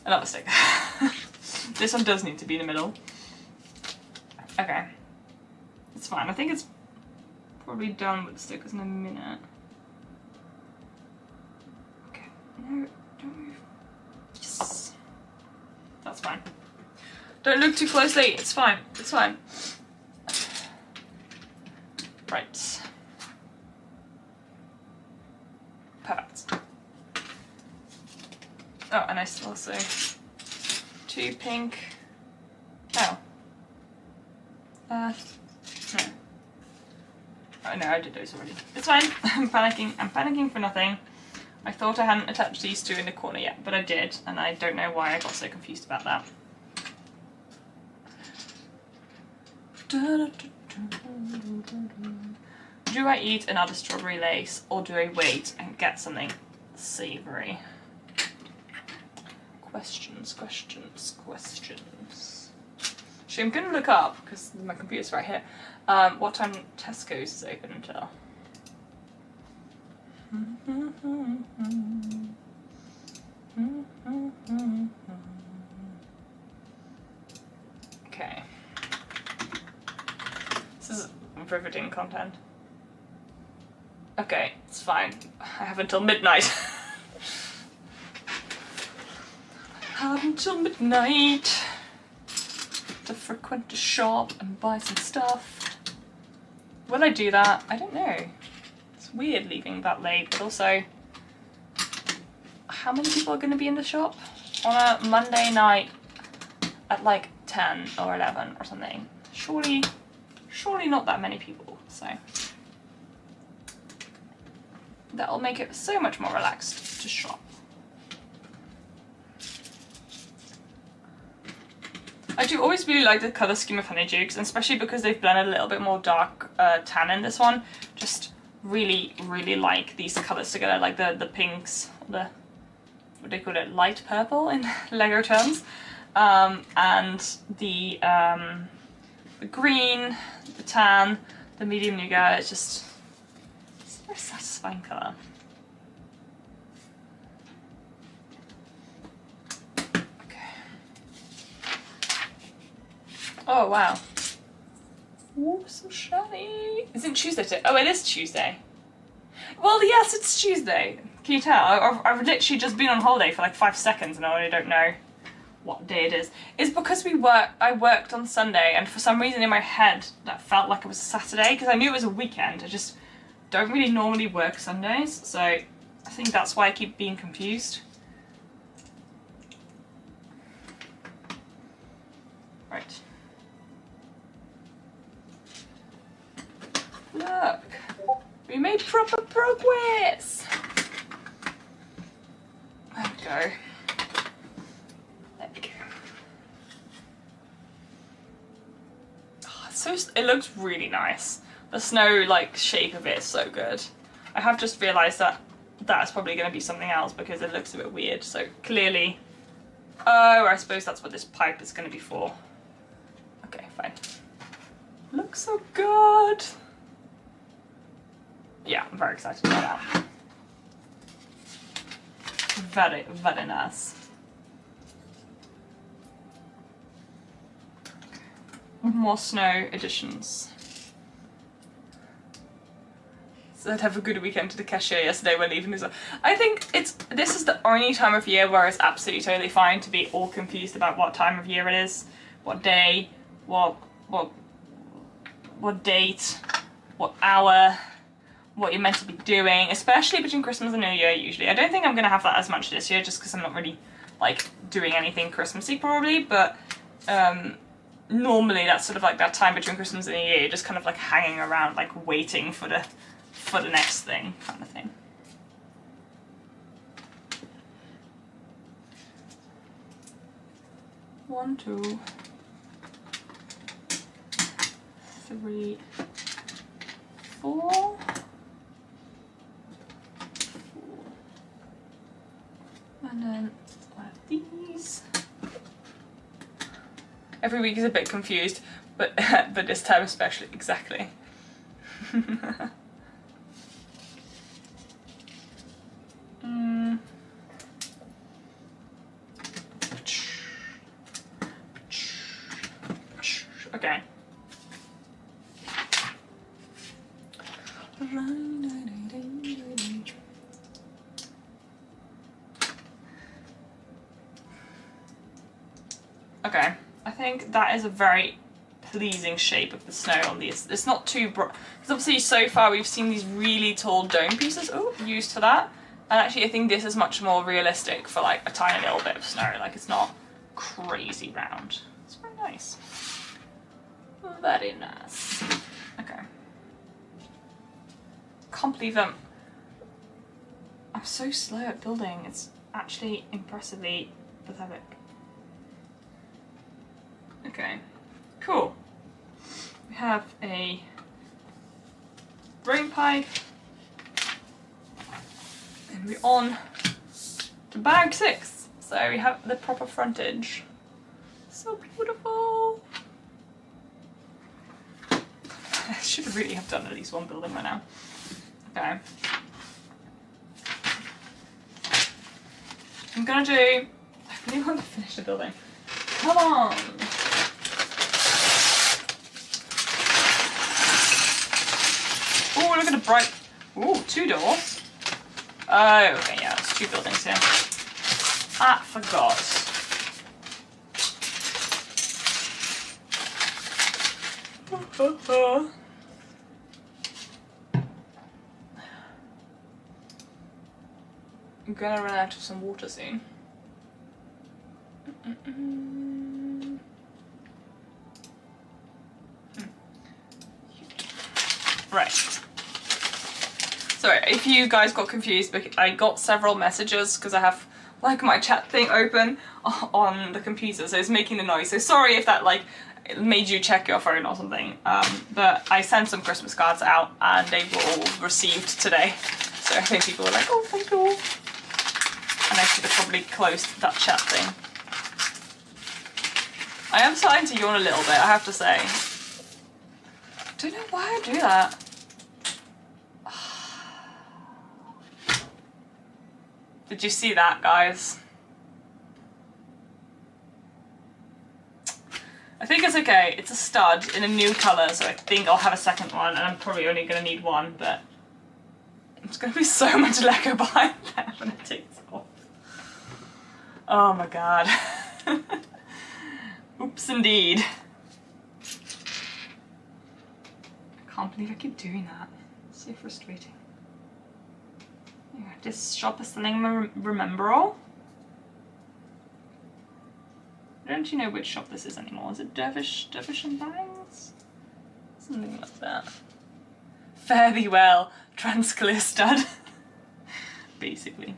Another stick. This one does need to be in the middle. Okay. It's fine. I think it's probably done with the stickers in a minute. Okay. No, don't move. Yes. That's fine. Don't look too closely. It's fine. It's fine. Right. Perfect. Oh, and I still also 2 pink. Oh. No. Oh no, I did those already. It's fine. I'm panicking. I'm panicking for nothing. I thought I hadn't attached these 2 in the corner yet, but I did, and I don't know why I got so confused about that. Do I eat another strawberry lace, or do I wait and get something savoury? Questions, questions, questions. Actually, I'm going to look up, because my computer's right here, what time Tesco's is open until. Okay. This is riveting content. Okay, it's fine. I have until midnight. I have until midnight to frequent the shop and buy some stuff. Will I do that? I don't know. It's weird leaving that late, but also, how many people are going to be in the shop on a Monday night at like 10 or 11 or something? Surely not that many people, so that'll make it so much more relaxed to shop. I do always really like the colour scheme of Honeydukes, and especially because they've blended a little bit more dark tan in this one. Just really like these colours together, like the pinks, what do they call it, light purple in Lego terms, and the green, the tan, the medium nougat. It's a very satisfying colour. Oh wow. Ooh, so shiny. Isn't Tuesday today? Oh, it is Tuesday. Well, yes, it's Tuesday. Can you tell? I've literally just been on holiday for like 5 seconds and I already don't know what day it is. It's because I worked on Sunday, and for some reason in my head that felt like it was Saturday because I knew it was a weekend. I just don't really normally work Sundays, so I think that's why I keep being confused. Right. Look, we made proper progress. There we go. There we go. Oh, it looks really nice. The snow like shape of it is so good. I have just realised that that's probably going to be something else because it looks a bit weird. So clearly, oh, I suppose that's what this pipe is going to be for. Okay, fine. Looks so good. Yeah, I'm very excited about that. Very nice. More snow editions. So I'd have a good weekend to the cashier yesterday when leaving as well. I think this is the only time of year where it's absolutely totally fine to be all confused about what time of year it is, what day, what date, what hour, what you're meant to be doing, especially between Christmas and New Year usually. I don't think I'm going to have that as much this year just because I'm not really like doing anything Christmassy probably, but normally that's sort of like that time between Christmas and New Year, you're just kind of like hanging around like waiting for the next thing kind of thing. One, 2, 3, 4. And then one of these. Every week is a bit confused, but this time especially, exactly. Okay. Okay, I think that is a very pleasing shape of the snow on these. It's not too bright, because obviously so far we've seen these really tall dome pieces used for that, and actually I think this is much more realistic for like a tiny little bit of snow. Like it's not crazy round. It's very nice. Very nice. Okay. Can't believe I'm so slow at building. It's actually impressively pathetic. Okay, cool. We have a rain pipe, and we're on to bag 6. So we have the proper frontage. So beautiful. I should really have done at least one building by now. Okay. I'm gonna do... I really want to finish the building. Come on! Oh, look at the bright... Ooh, 2 doors. Oh, okay, yeah, there's 2 buildings here. I forgot. I'm gonna run out of some water soon. Right. Sorry, if you guys got confused, but I got several messages because I have like my chat thing open on the computer, so it's making the noise. So sorry if that like made you check your phone or something. But I sent some Christmas cards out and they were all received today. So I think people were like, oh, thank you. And I should have probably closed that chat thing. I am starting to yawn a little bit, I have to say. I don't know why I do that. Did you see that, guys? I think it's okay. It's a stud in a new colour, so I think I'll have a second one, and I'm probably only going to need one, but it's going to be so much Lego behind there when it takes off. Oh my god. Oops, indeed. I can't believe I keep doing that. It's so frustrating. Yeah, this shop is selling Remember All. I don't actually know which shop this is anymore. Is it Dervish and Bangs? Something like that. Fare thee well, transclear stud. Basically.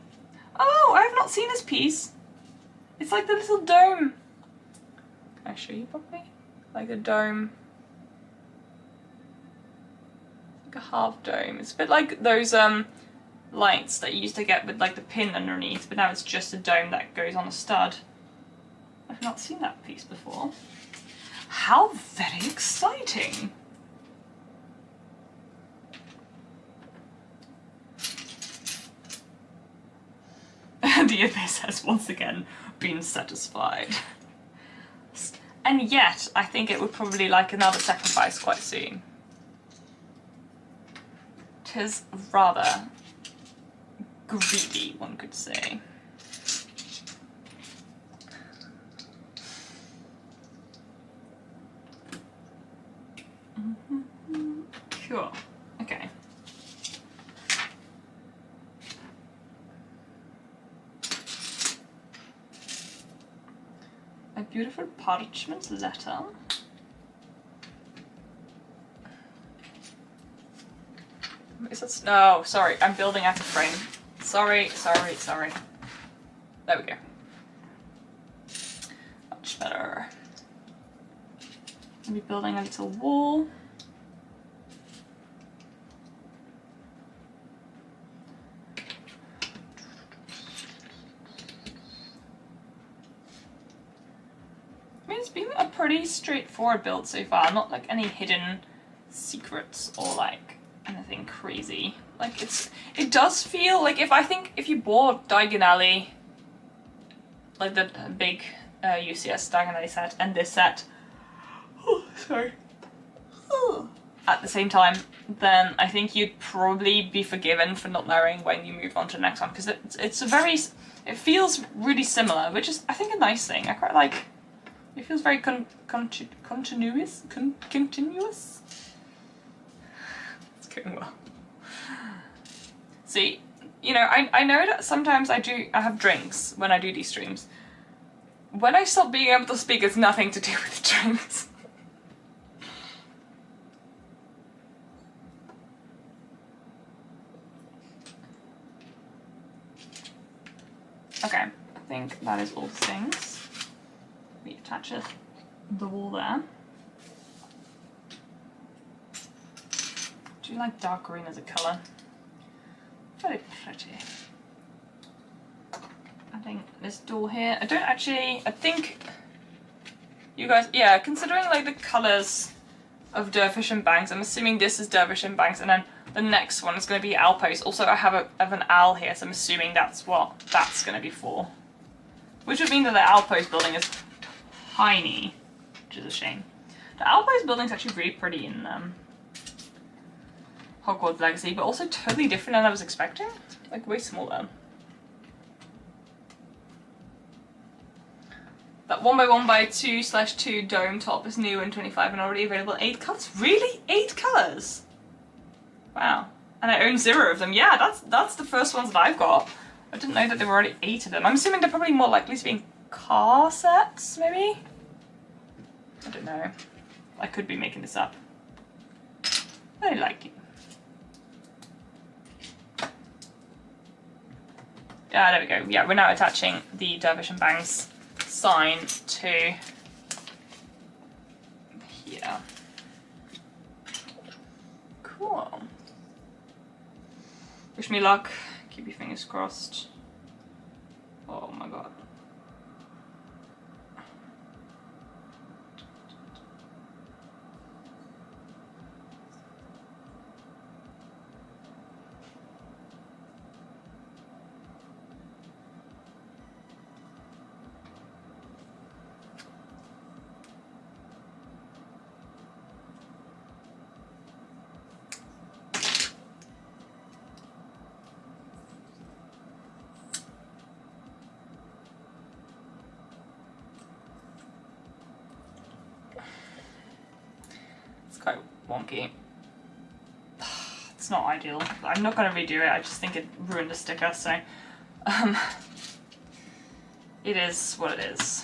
Oh, I have not seen this piece. It's like the little dome. Can I show you properly? Like a dome. Like a half dome. It's a bit like those lights that you used to get with like the pin underneath, but now it's just a dome that goes on a stud. I've not seen that piece before. How very exciting! The abyss has once again been satisfied. And yet, I think it would probably like another sacrifice quite soon. 'Tis rather greedy, one could say. Sure. Okay. A beautiful parchment letter. Is that... No, sorry, I'm building out of frame. Sorry. There we go. Much better. I'll be building a little wall. I mean, it's been a pretty straightforward build so far, not like any hidden secrets or like anything crazy. Like it does feel like if you bought Diagon, like the big UCS Diagon set and this set, at the same time, then I think you'd probably be forgiven for not knowing when you move on to the next one, because it feels really similar, which is I think a nice thing. I quite like. It feels very continuous. Continuous. It's going well. See, you know, I know that sometimes I have drinks when I do these streams. When I stop being able to speak, it's nothing to do with drinks. Okay, I think that is all the things. We attach the wall there. Do you like dark green as a colour? Very pretty. I think this door here, I think you guys, yeah, considering like the colours of Dervish and Bangs, I'm assuming this is Dervish and Bangs, and then the next one is going to be Outpost. Also, I have an owl here, so I'm assuming that's what that's going to be for. which would mean that the outpost building is tiny, which is a shame. The outpost building is actually really pretty in Hogwarts Legacy, but also totally different than I was expecting. Like way smaller. That 1x1x2/2 dome top is new and 25 and already available. 8 colours? Really? 8 colours? Wow. And I own 0 of them. Yeah, that's the first ones that I've got. I didn't know that there were already 8 of them. I'm assuming they're probably more likely to be in car sets, maybe? I don't know. I could be making this up. I like it. Yeah, there we go. Yeah, we're now attaching the Dervish and Bangs sign to here. Cool. Wish me luck. Keep your fingers crossed. Oh my god. Quite wonky. It's not ideal. I'm not going to redo it, I just think it ruined the sticker, so it is what it is.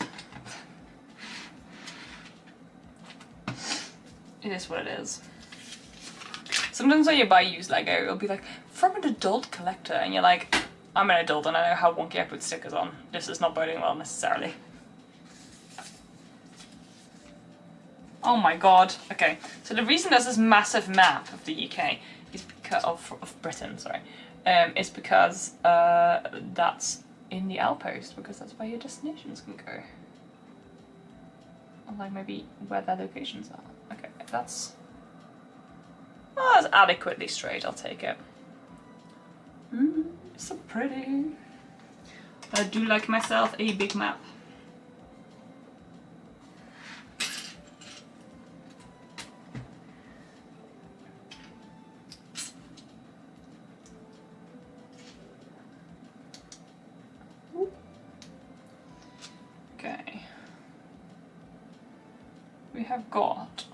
It is what it is. Sometimes when you buy used Lego, it'll be like, from an adult collector, and you're like, I'm an adult and I know how wonky I put stickers on. This is not boding well necessarily. Oh my god. Okay, so the reason there's this massive map of the UK is because of Britain, sorry, is because that's in the outpost, because that's where your destinations can go. Or like maybe where their locations are. Okay, that's adequately straight, I'll take it. So pretty. I do like myself a big map. We have got...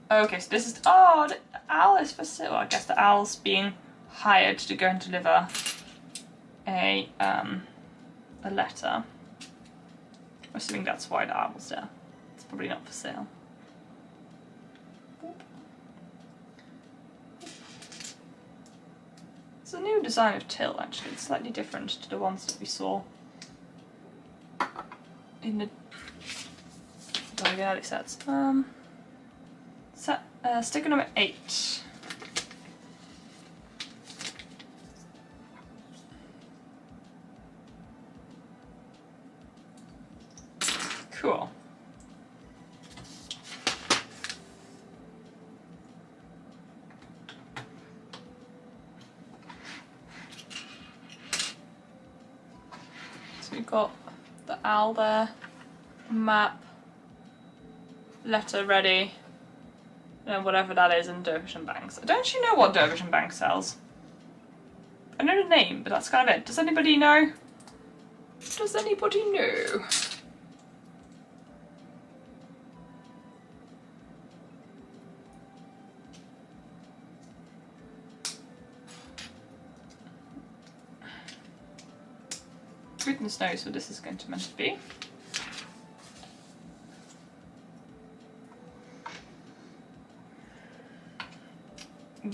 Okay, so this is... Oh, the owl is for sale. I guess the owl's being hired to go and deliver a letter. I'm assuming that's why the owl's there. It's probably not for sale. It's a new design of Till, actually. It's slightly different to the ones that we saw in the early sets. Sticker number 8. Cool. So we've got the owl there, map, letter ready, and whatever that is in Dervish and Banks. I don't actually know what Dervish and Banks sells. I know the name, but that's kind of it. Does anybody know? Does anybody know? Goodness knows what this is going to meant to be.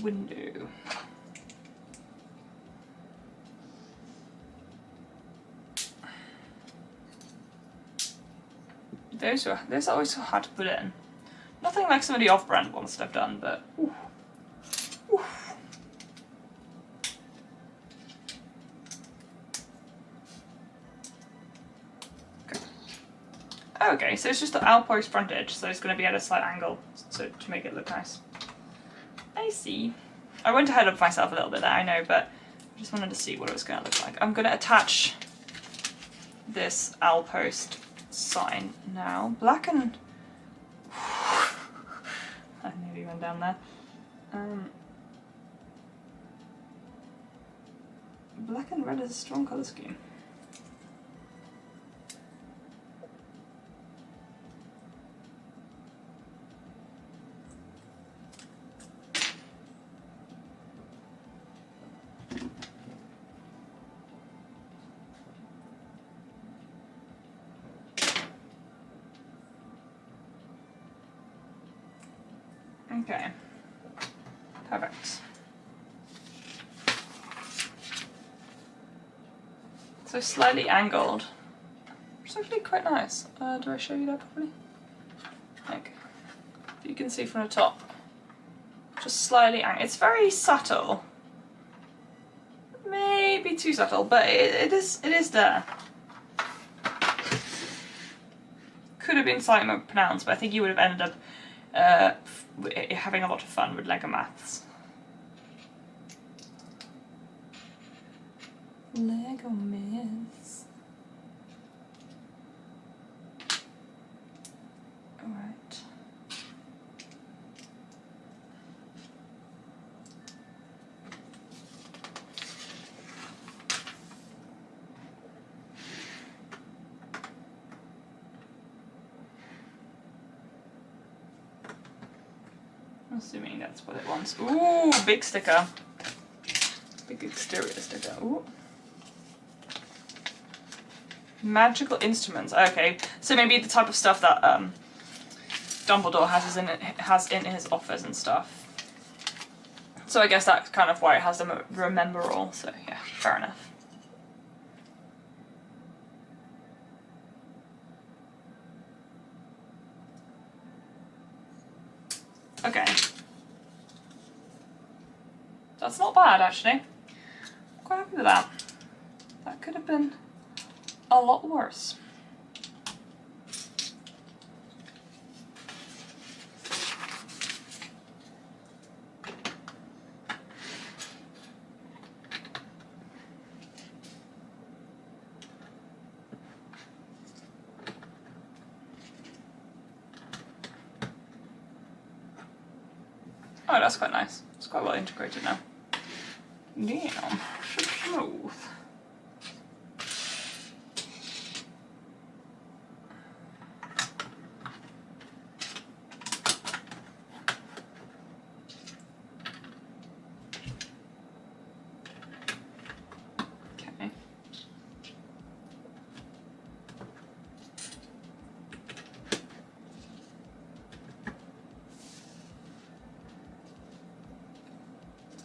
Window. Those are always so hard to put in. Nothing like some of the off-brand ones that I've done, but ooh. Ooh. Okay, so it's just the outpost frontage, so it's going to be at a slight angle so to make it look nice. I see. I went ahead of myself a little bit there, I know, but just wanted to see what it was going to look like. I'm going to attach this owl post sign now. Black and... I nearly went down there. Black and red is a strong colour scheme. Okay, perfect. So slightly angled, which is actually quite nice. Do I show you that properly? Like, you can see from the top, just slightly angled. It's very subtle, maybe too subtle, but it is there. Could have been slightly more pronounced, but I think you would have ended up having a lot of fun with Lego maths. Lego myths. Alright. I'm assuming that's what it wants. Ooh, big sticker. Big exterior sticker. Ooh. Magical instruments. Okay, so maybe the type of stuff that Dumbledore has in his office and stuff. So I guess that's kind of why it has the remember all. So yeah, fair enough. Okay. That's not bad, actually. I'm quite happy with that. That could have been a lot worse. Oh, that's quite nice. It's quite well integrated now. Damn, so smooth. Okay.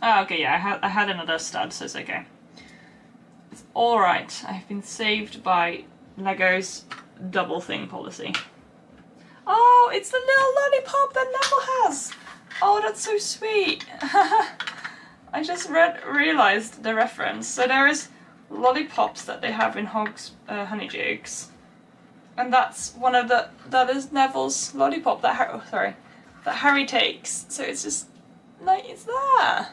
Oh, okay, yeah, I had another stud, so it's okay. It's alright. I've been saved by Lego's double thing policy. Oh, it's the little lollipop that Neville has! Oh, that's so sweet! I just realised the reference. So there is lollipops that they have in Hogsmeade, and that's one of that is Neville's lollipop that that Harry takes. So it's just like, it's there.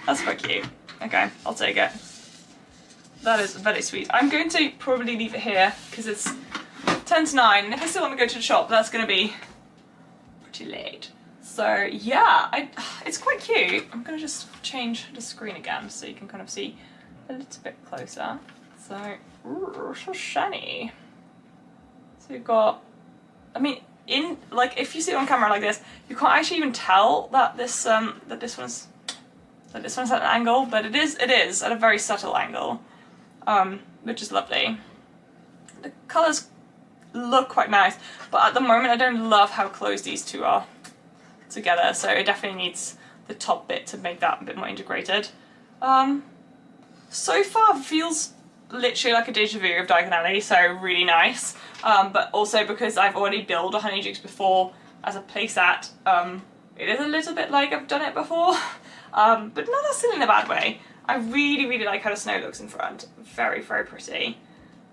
That's quite cute. Okay, I'll take it. That is very sweet. I'm going to probably leave it here because it's 10 to 9, and if I still want to go to the shop, that's going to be pretty late. So yeah, it's quite cute. I'm going to just change the screen again so you can kind of see a little bit closer. So, ooh, so shiny. So you've got, I mean, if you see it on camera like this, you can't actually even tell that this one's at an angle, but it is at a very subtle angle, which is lovely. The colours look quite nice, but at the moment I don't love how close these two are together, so it definitely needs the top bit to make that a bit more integrated. So far feels literally like a deja vu of Diagon Alley, so really nice. But also because I've already built a Honeydukes before as a playset, it is a little bit like I've done it before, but not necessarily in a bad way. I really, really like how the snow looks in front. Very, very pretty.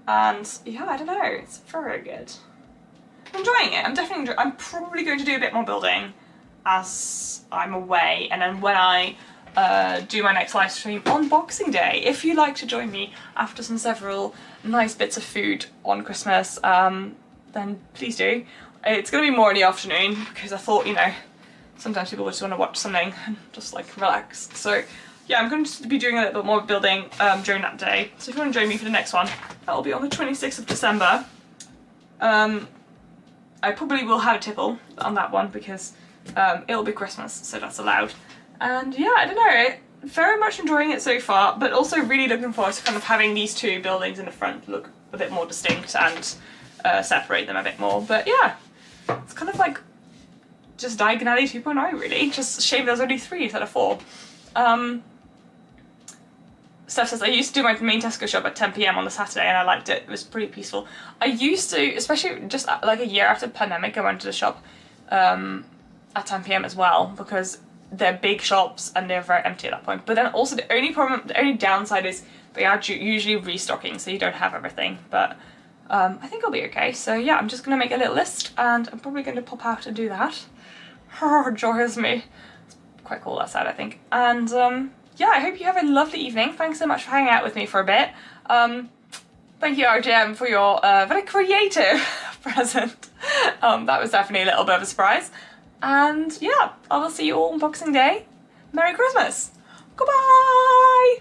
And yeah, I don't know, it's very good. I'm enjoying it. I'm definitely I'm probably going to do a bit more building as I'm away, and then when I do my next live stream on Boxing Day. If you'd like to join me after several nice bits of food on Christmas, then please do. It's going to be more in the afternoon because I thought, you know, sometimes people just want to watch something and just like relax. So yeah, I'm going to be doing a little bit more building during that day. So if you want to join me for the next one, that will be on the 26th of December. I probably will have a tipple on that one because it'll be Christmas, so that's allowed. And yeah, I don't know, very much enjoying it so far, but also really looking forward to kind of having these two buildings in the front look a bit more distinct and separate them a bit more. But yeah, it's kind of like just Diagon Alley 2.0 really, just a shame there's only 3 instead of 4. Steph says, I used to do my main Tesco shop at 10 PM on the Saturday and I liked it. It was pretty peaceful. I used to, especially just like a year after the pandemic, I went to the shop at 10 PM as well because they're big shops and they're very empty at that point. But then also the only downside is they are usually restocking, so you don't have everything. But I think I'll be okay. So yeah, I'm just going to make a little list and I'm probably going to pop out and do that. Joys me. It's quite cool outside, I think. And yeah, I hope you have a lovely evening. Thanks so much for hanging out with me for a bit. Thank you, RGM, for your very creative present. That was definitely a little bit of a surprise. And yeah, I will see you all on Boxing Day. Merry Christmas. Goodbye!